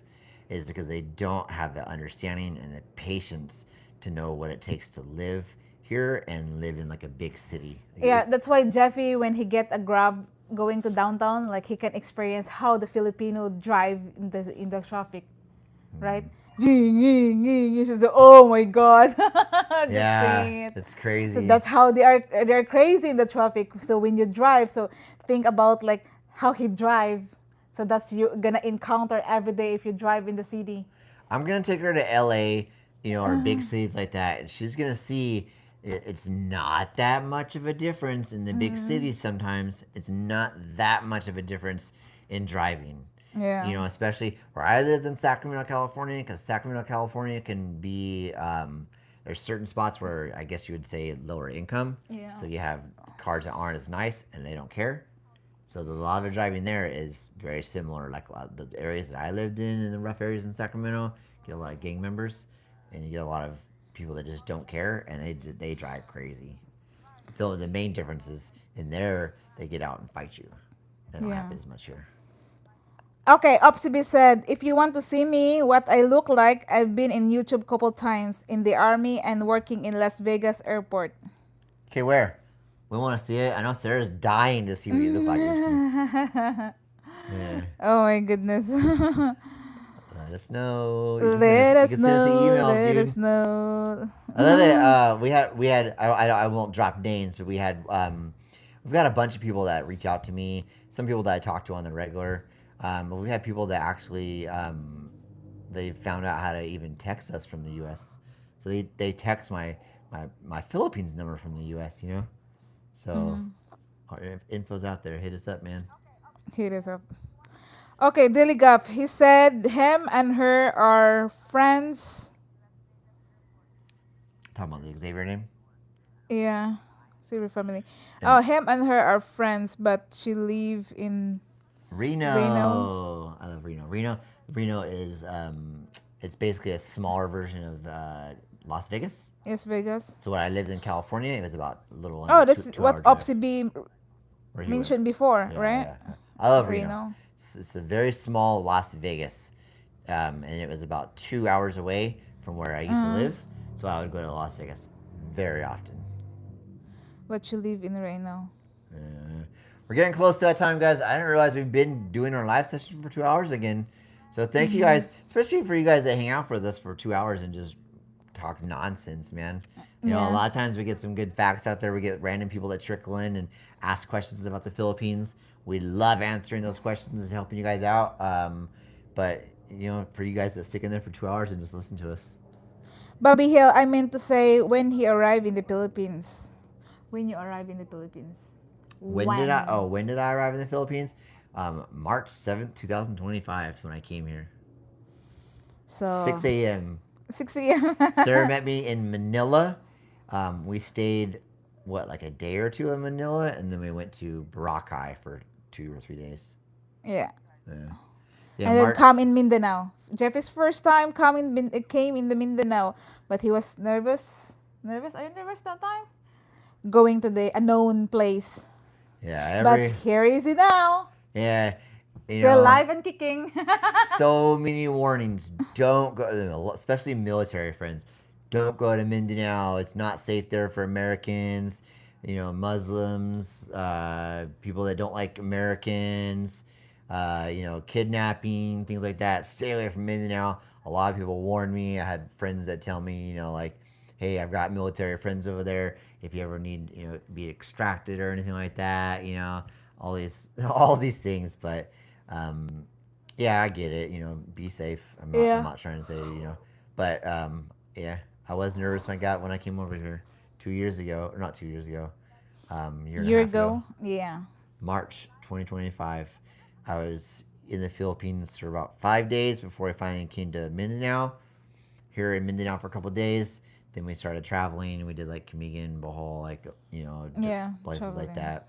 is because they don't have the understanding and the patience to know what it takes to live here and live in like a big city. Yeah, that's why Jeffy, when he get a grab going to downtown, like he can experience how the Filipino drive in the traffic, right? You should say, "Oh my God," just Yeah, saying it. it's So crazy. that's how they're crazy in the traffic. So when you drive, so think about like how he drive. So that's you gonna encounter every day if you drive in the city. I'm gonna take her to LA, or big cities like that, and she's gonna see it's not that much of a difference in the big cities. Sometimes it's not that much of a difference in driving. Yeah. Especially where I lived in Sacramento, California, because Sacramento, California can be there's certain spots where I guess you would say lower income, Yeah. so you have cars that aren't as nice and they don't care. So the lot of driving there is very similar. Like the areas that I lived in the rough areas in Sacramento, get a lot of gang members, and you get a lot of people that just don't care, and they drive crazy. The main difference is in there they get out and fight you. That don't Yeah. happen as much here. Okay, Opsibi said, if you want to see me, what I look like, I've been in YouTube couple times in the army and working in Las Vegas airport. Okay, where? We want to see it. I know Sarah's dying to see what you look like, Oopsie. Oh Yeah. my goodness. Let us know. You can send us. Let You us can send us the know, emails, let us dude. know. I love it. We had. I won't drop names, but we've got a bunch of people that reach out to me. Some people that I talk to on the regular. But we've had people that actually they found out how to even text us from the U.S. So they text my Philippines number from the U.S. So our info's out there. Hit us up, man. Hit us up. Okay, Dilly Guff. He said him and her are friends. Talking about the Xavier name. Yeah, Silver family. And Oh, him and her are friends, but she live in Reno. Reno. I love Reno. Reno is it's basically a smaller version of Las Vegas. Yes, Vegas. So when I lived in California, it was about a little under Oh, two that's two what hour drive Opsi B where he went. mentioned before, Yeah, right? yeah. I love Reno. Reno. It's a very small Las Vegas, and it was about 2 hours away from where I used to live. So I would go to Las Vegas very often. But you live in Reno. Uh, we're getting close to that time, guys. I didn't realize we've been doing our live session for 2 hours again. So thank you guys, especially for you guys that hang out with us for 2 hours and just talk nonsense, man. A Yeah. lot of times we get some good facts out there. We get random people that trickle in and ask questions about the Philippines. We love answering those questions and helping you guys out. But for you guys that stick in there for 2 hours and just listen to us. Bobby Hill, I meant to say when he arrived in the Philippines. When you arrive in the Philippines. When? When did I arrive in the Philippines? March 7th, 2025 is when I came here. So 6 a.m. 6 a.m. Sarah met me in Manila. We stayed like a day or two in Manila, and then we went to Boracay for 2 or 3 days. Yeah. Yeah, And then March. come in Mindanao. Jeffy's first time came in the Mindanao, but he was nervous. Nervous? Are you nervous that time? Going to the unknown place. Yeah, But here is he now. yeah, Still alive and kicking. so many warnings. Don't go, especially military friends. don't go to Mindanao. It's not safe there for Americans, Muslims, people that don't like Americans, kidnapping, things like that. Stay away from Mindanao. A lot of people warned me. I had friends that tell me, like, hey, I've got military friends over there. If you ever need, be extracted or anything like that, all these all these things. But yeah, I get it. Be safe. I'm not. I'm Yeah. not trying to say but yeah, I was nervous when I came over here 2 years ago, or not 2 years ago, year and a Year half ago, ago. Yeah. March 2025. I was in the Philippines for about 5 days before I finally came to Mindanao. Here in Mindanao for a couple of days. Then we started traveling. We did like Camigan, Bohol, like Yeah. places like Traveling. that.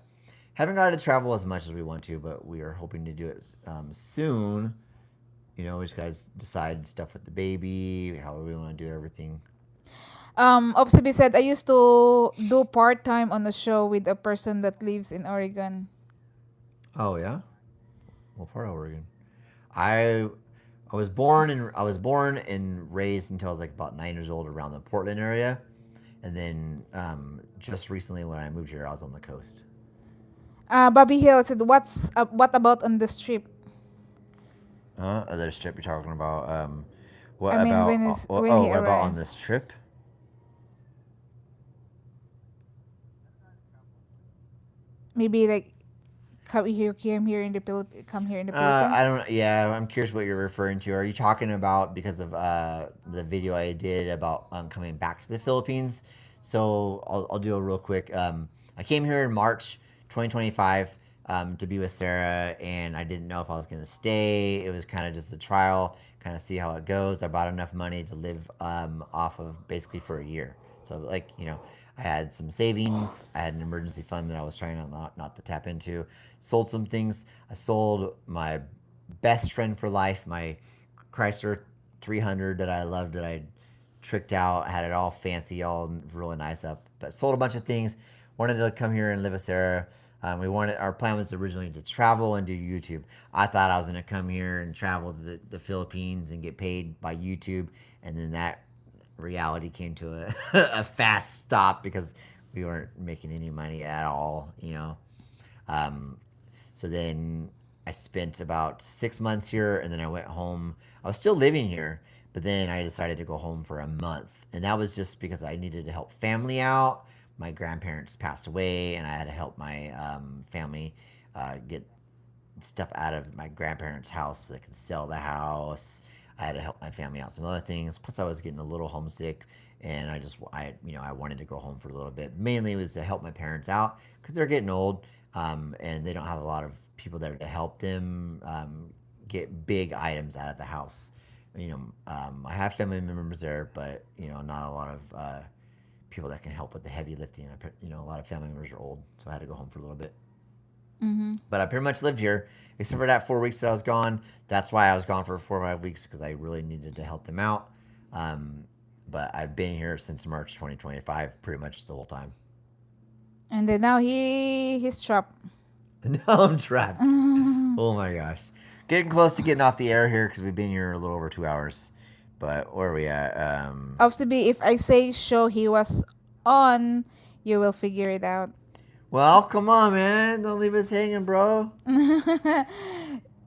Haven't got to travel as much as we want to, but we are hoping to do it soon. We just gotta decide stuff with the baby, how we want to do everything. Opsibi said, I used to do part time on the show with a person that lives in Oregon. Oh yeah, what part of Oregon? I I was born and raised until I was like about 9 years old around the Portland area, and then just recently when I moved here, I was on the coast. Bobby Hill said, what about on the strip? Other trip you're talking about? What I mean, about? when Oh, he what about on arrived? this trip? Maybe like come here in the I Philippines. don't. Yeah, I'm curious what you're referring to. Are you talking about because of the video I did about coming back to the Philippines? So I'll do a real quick. I came here in March 2025 to be with Sarah, and I didn't know if I was gonna stay. It was kind of just a trial, kind of see how it goes. I bought enough money to live off of basically for a year. So like I had some savings. I had an emergency fund that I was trying not to tap into. Sold some things. I sold my best friend for life, my Chrysler 300 that I loved, that I tricked out. I had it all fancy, all really nice up. But sold a bunch of things. Wanted to come here and live with Sarah. Our plan was originally to travel and do YouTube. I thought I was going to come here and travel to the Philippines and get paid by YouTube. And then that reality came to a fast stop because we weren't making any money at all. Um, so then I spent about 6 months here, and then I went home. I was still living here, but then I decided to go home for a month, and that was just because I needed to help family out. My grandparents passed away, and I had to help my family get stuff out of my grandparents' house so they could sell the house. I had to help my family out some other things. Plus, I was getting a little homesick, and I wanted to go home for a little bit. Mainly, it was to help my parents out because they're getting old, and they don't have a lot of people there to help them get big items out of the house. I have family members there, but not a lot of people that can help with the heavy lifting. A lot of family members are old, so I had to go home for a little bit. Mm-hmm. But I pretty much lived here, except for that 4 weeks that I was gone. That's why I was gone for 4 or 5 weeks because I really needed to help them out. Um, but I've been here since March 2025, pretty much the whole time. And then now he's trapped. Now I'm trapped. Oh my gosh, getting close to getting off the air here because we've been here a little over 2 hours. But where are we at? Obviously, if I say show he was on, you will figure it out. Well, come on, man, don't leave us hanging, bro.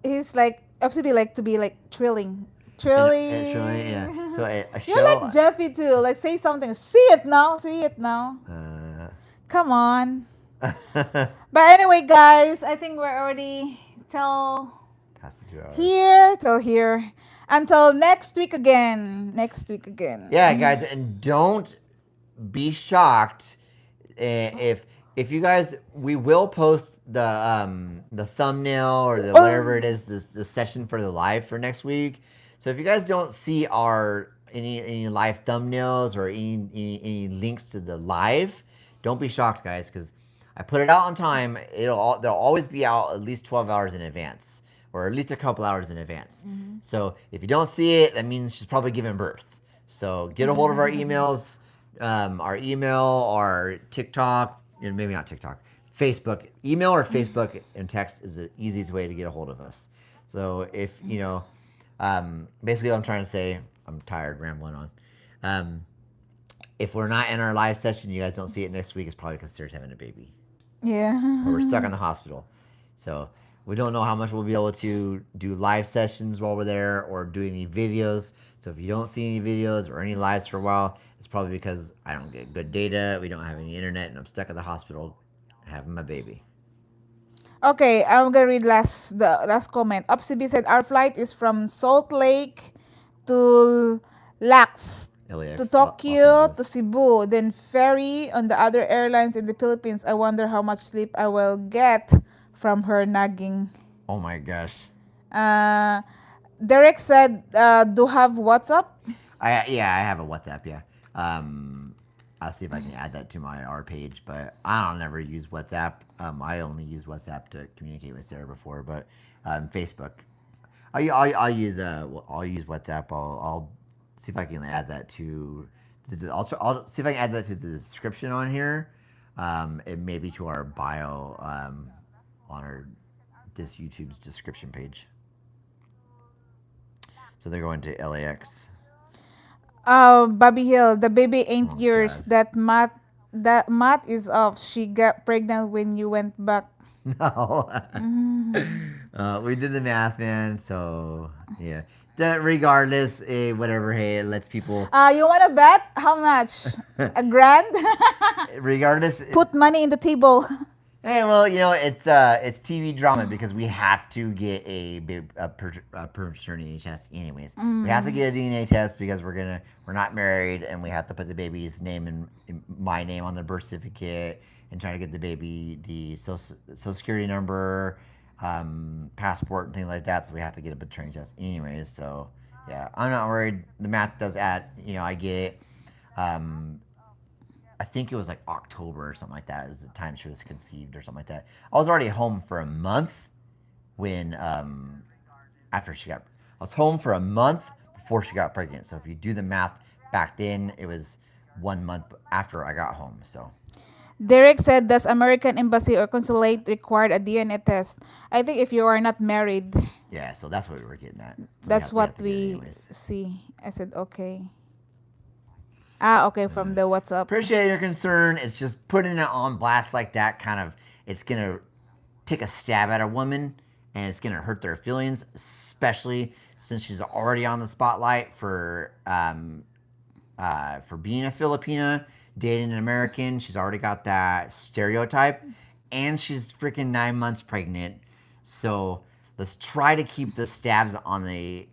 He's like obviously like to be like thrilling, And showing, yeah. So thrilling. a You're like show. Jeffy too. Like say something. See it now. See it now. Uh, Come on. But anyway, guys, I think we're already till past the 2 hours. here until next week again. Next week again. Yeah, guys, and don't be shocked if you guys, we will post the thumbnail or the whatever it is, the session for the live for next week. So if you guys don't see our any live thumbnails or any links to the live, don't be shocked, guys, because I put it out on time. They'll always be out at least 12 hours in advance, or at least a couple hours in advance. So if you don't see it, that means she's probably giving birth. So get a hold of our emails, our email, our TikTok, maybe not TikTok, Facebook. Email or Facebook and text is the easiest way to get a hold of us. So if basically what I'm trying to say, I'm tired rambling on. If we're not in our live session, you guys don't see it next week. It's probably because Sarah's having a baby, or we're stuck Yeah. in the hospital. So we don't know how much we'll be able to do live sessions while we're there or do any videos. So if you don't see any videos or any lives for a while, it's probably because I don't get good data, we don't have any internet, and I'm stuck at the hospital having my baby. Okay, I'm gonna read the last comment. Opsibi said our flight is from Salt Lake to Lax to LAX, Los Tokyo to Angeles. Cebu, then ferry on the other airlines in the Philippines. I wonder how much sleep I will get from her nagging. Oh my gosh. Uh, Derek said, "Do have WhatsApp?" I have a WhatsApp. Yeah. I'll see if I can add that to my R page, but I don't never use WhatsApp. I only use WhatsApp to communicate with Sarah before, but Facebook. I'll use WhatsApp. I'll see if I can add that to. I'll see if I can add that to the description on here. And maybe to our bio on our this YouTube's description page. So they're going to LAX. Bobby Hill, the baby ain't Oh yours. God. That math is off. She got pregnant when you went back. No. Mm. We did the math, man. So yeah. That regardless, whatever. Hey, it lets people. You wanna bet? How much? A grand? Regardless, Put money in the table. hey, well, it's TV drama because we have to get a paternity test anyways. We have to get a DNA test because we're not married and we have to put the baby's name and my name on the birth certificate and try to get the baby the social security number, passport and things like that. So we have to get a paternity test anyways. So yeah, I'm not worried. The math does add. I get it. Um, I think it was like October or something like that. It was the time she was conceived or something like that. I was already home for a month when after she got. I was home for a month before she got pregnant. So if you do the math back then, it was 1 month after I got home. So Derek said, "Does American embassy or consulate require a DNA test?" I think if you are not married, yeah, so that's what we were getting at. So that's we have what to get it we anyways. see. I said, okay. Okay, from the WhatsApp. Appreciate your concern. It's just putting it on blast like that. Kind of, it's gonna take a stab at a woman and it's gonna hurt their feelings, especially since she's already on the spotlight for being a Filipina, dating an American. She's already got that stereotype, and she's freaking 9 months pregnant. So let's try to keep the stabs on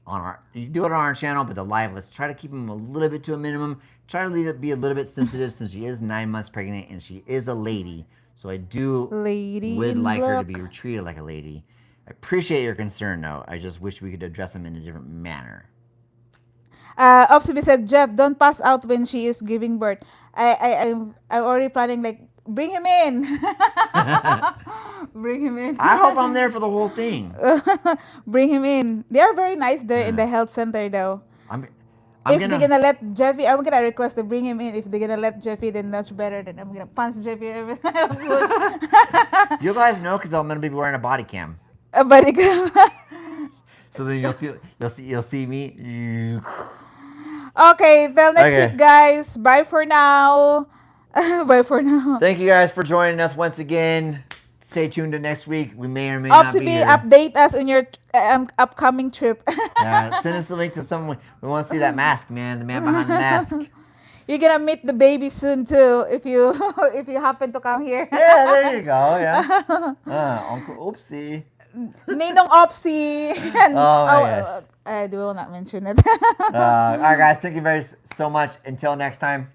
our. You do it on our channel, but the live. Let's try to keep them a little bit to a minimum. Try to leave it be a little bit sensitive since she is 9 months pregnant and she is a lady. So I Lady would in like her to be black. treated like a lady. I appreciate your concern, though. I just wish we could address them in a different manner. Opsibi said, "Jeff, don't pass out when she is giving birth." I'm already planning, like, bring him in. Bring him in. I hope I'm there for the whole thing. Bring him in. They are very nice there in Uh, the health center, though. I'm If they're gonna. gonna let Jeffy, I'm gonna request to bring him in. If they're gonna let Jeffy, then that's better. Then I'm gonna punch Jeffy every time. You guys know because I'm gonna be wearing a body cam. But it- So then you'll see me. okay, till next Okay. week, guys. Bye for now. Bye for now. Thank you guys for joining us once again. Stay tuned to next week. We may or may not be Opsibi, here. update us on your upcoming trip. Send us a link to someone. We want to see that mask, man. The man behind the mask. You're gonna meet the baby soon too if you if you happen to come here. Yeah, there you go. Yeah. Uncle Oopsie. Ninong Opsi. Oh my gosh. I will not mention it. All right, guys. Thank you so much. Until next time.